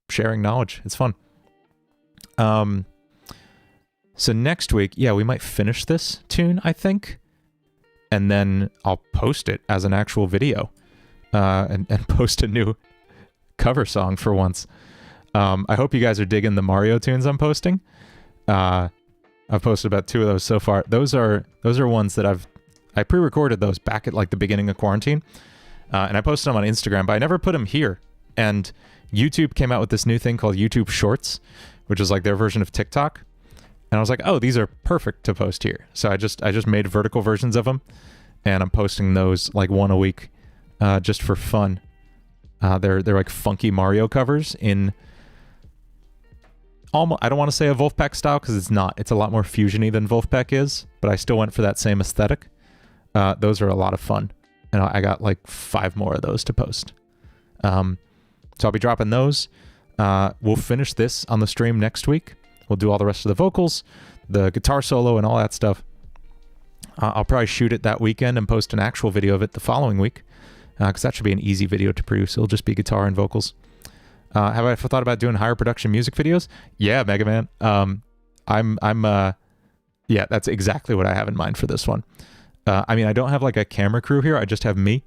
Speaker 1: sharing knowledge. It's fun. So next week, yeah, we might finish this tune, I think, and then I'll post it as an actual video, and post a new cover song for once. I hope you guys are digging the Mario tunes I'm posting. I've posted about 2 of those so far. Those are ones that I pre-recorded those back at like the beginning of quarantine, and I posted them on Instagram, but I never put them here. And YouTube came out with this new thing called YouTube Shorts, which is like their version of TikTok. And I was like, oh, these are perfect to post here. So I just made vertical versions of them, and I'm posting those like 1 a week, just for fun. They're like funky Mario covers in almost, I don't want to say a Wolfpack style because it's not. It's a lot more fusion-y than Wolfpack is, but I still went for that same aesthetic. Those are a lot of fun, and I got like 5 more of those to post. So I'll be dropping those. We'll finish this on the stream next week. We'll do all the rest of the vocals, the guitar solo, and all that stuff. I'll probably shoot it that weekend and post an actual video of it the following week, because that should be an easy video to produce. It'll just be guitar and vocals. Have I thought about doing higher production music videos? Yeah, Mega Man. Yeah, that's exactly what I have in mind for this one. I mean, I don't have like a camera crew here. I just have me,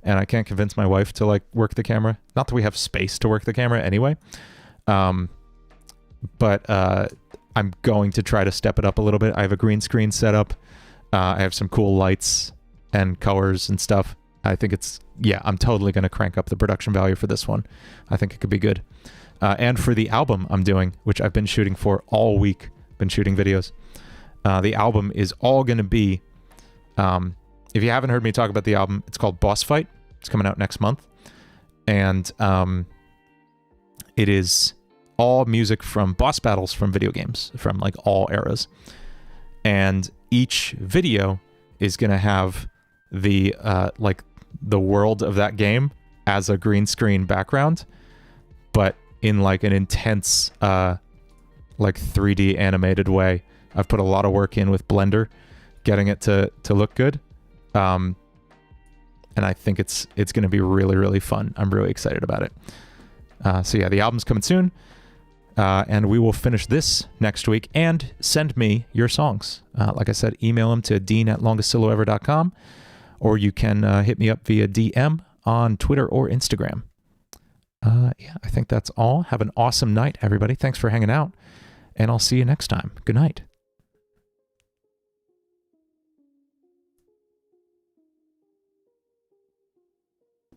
Speaker 1: and I can't convince my wife to like work the camera. Not that we have space to work the camera anyway. But I'm going to try to step it up a little bit. I have a green screen set up. I have some cool lights and colors and stuff. I think I'm totally going to crank up the production value for this one. I think it could be good. And for the album I'm doing, which I've been shooting for all week, been shooting videos. The album is all going to be, if you haven't heard me talk about the album, it's called Boss Fight. It's coming out next month. And it is all music from boss battles from video games, from like all eras. And each video is going to have the like the world of that game as a green screen background, but in like an intense like 3D animated way. I've put a lot of work in with Blender getting it to look good. And I think it's going to be really, really fun. I'm really excited about it. So yeah, the album's coming soon. And we will finish this next week, and send me your songs. Like I said, email them to dean@longestsoloever.com, or you can hit me up via DM on Twitter or Instagram. Yeah, I think that's all. Have an awesome night, everybody. Thanks for hanging out, and I'll see you next time. Good night.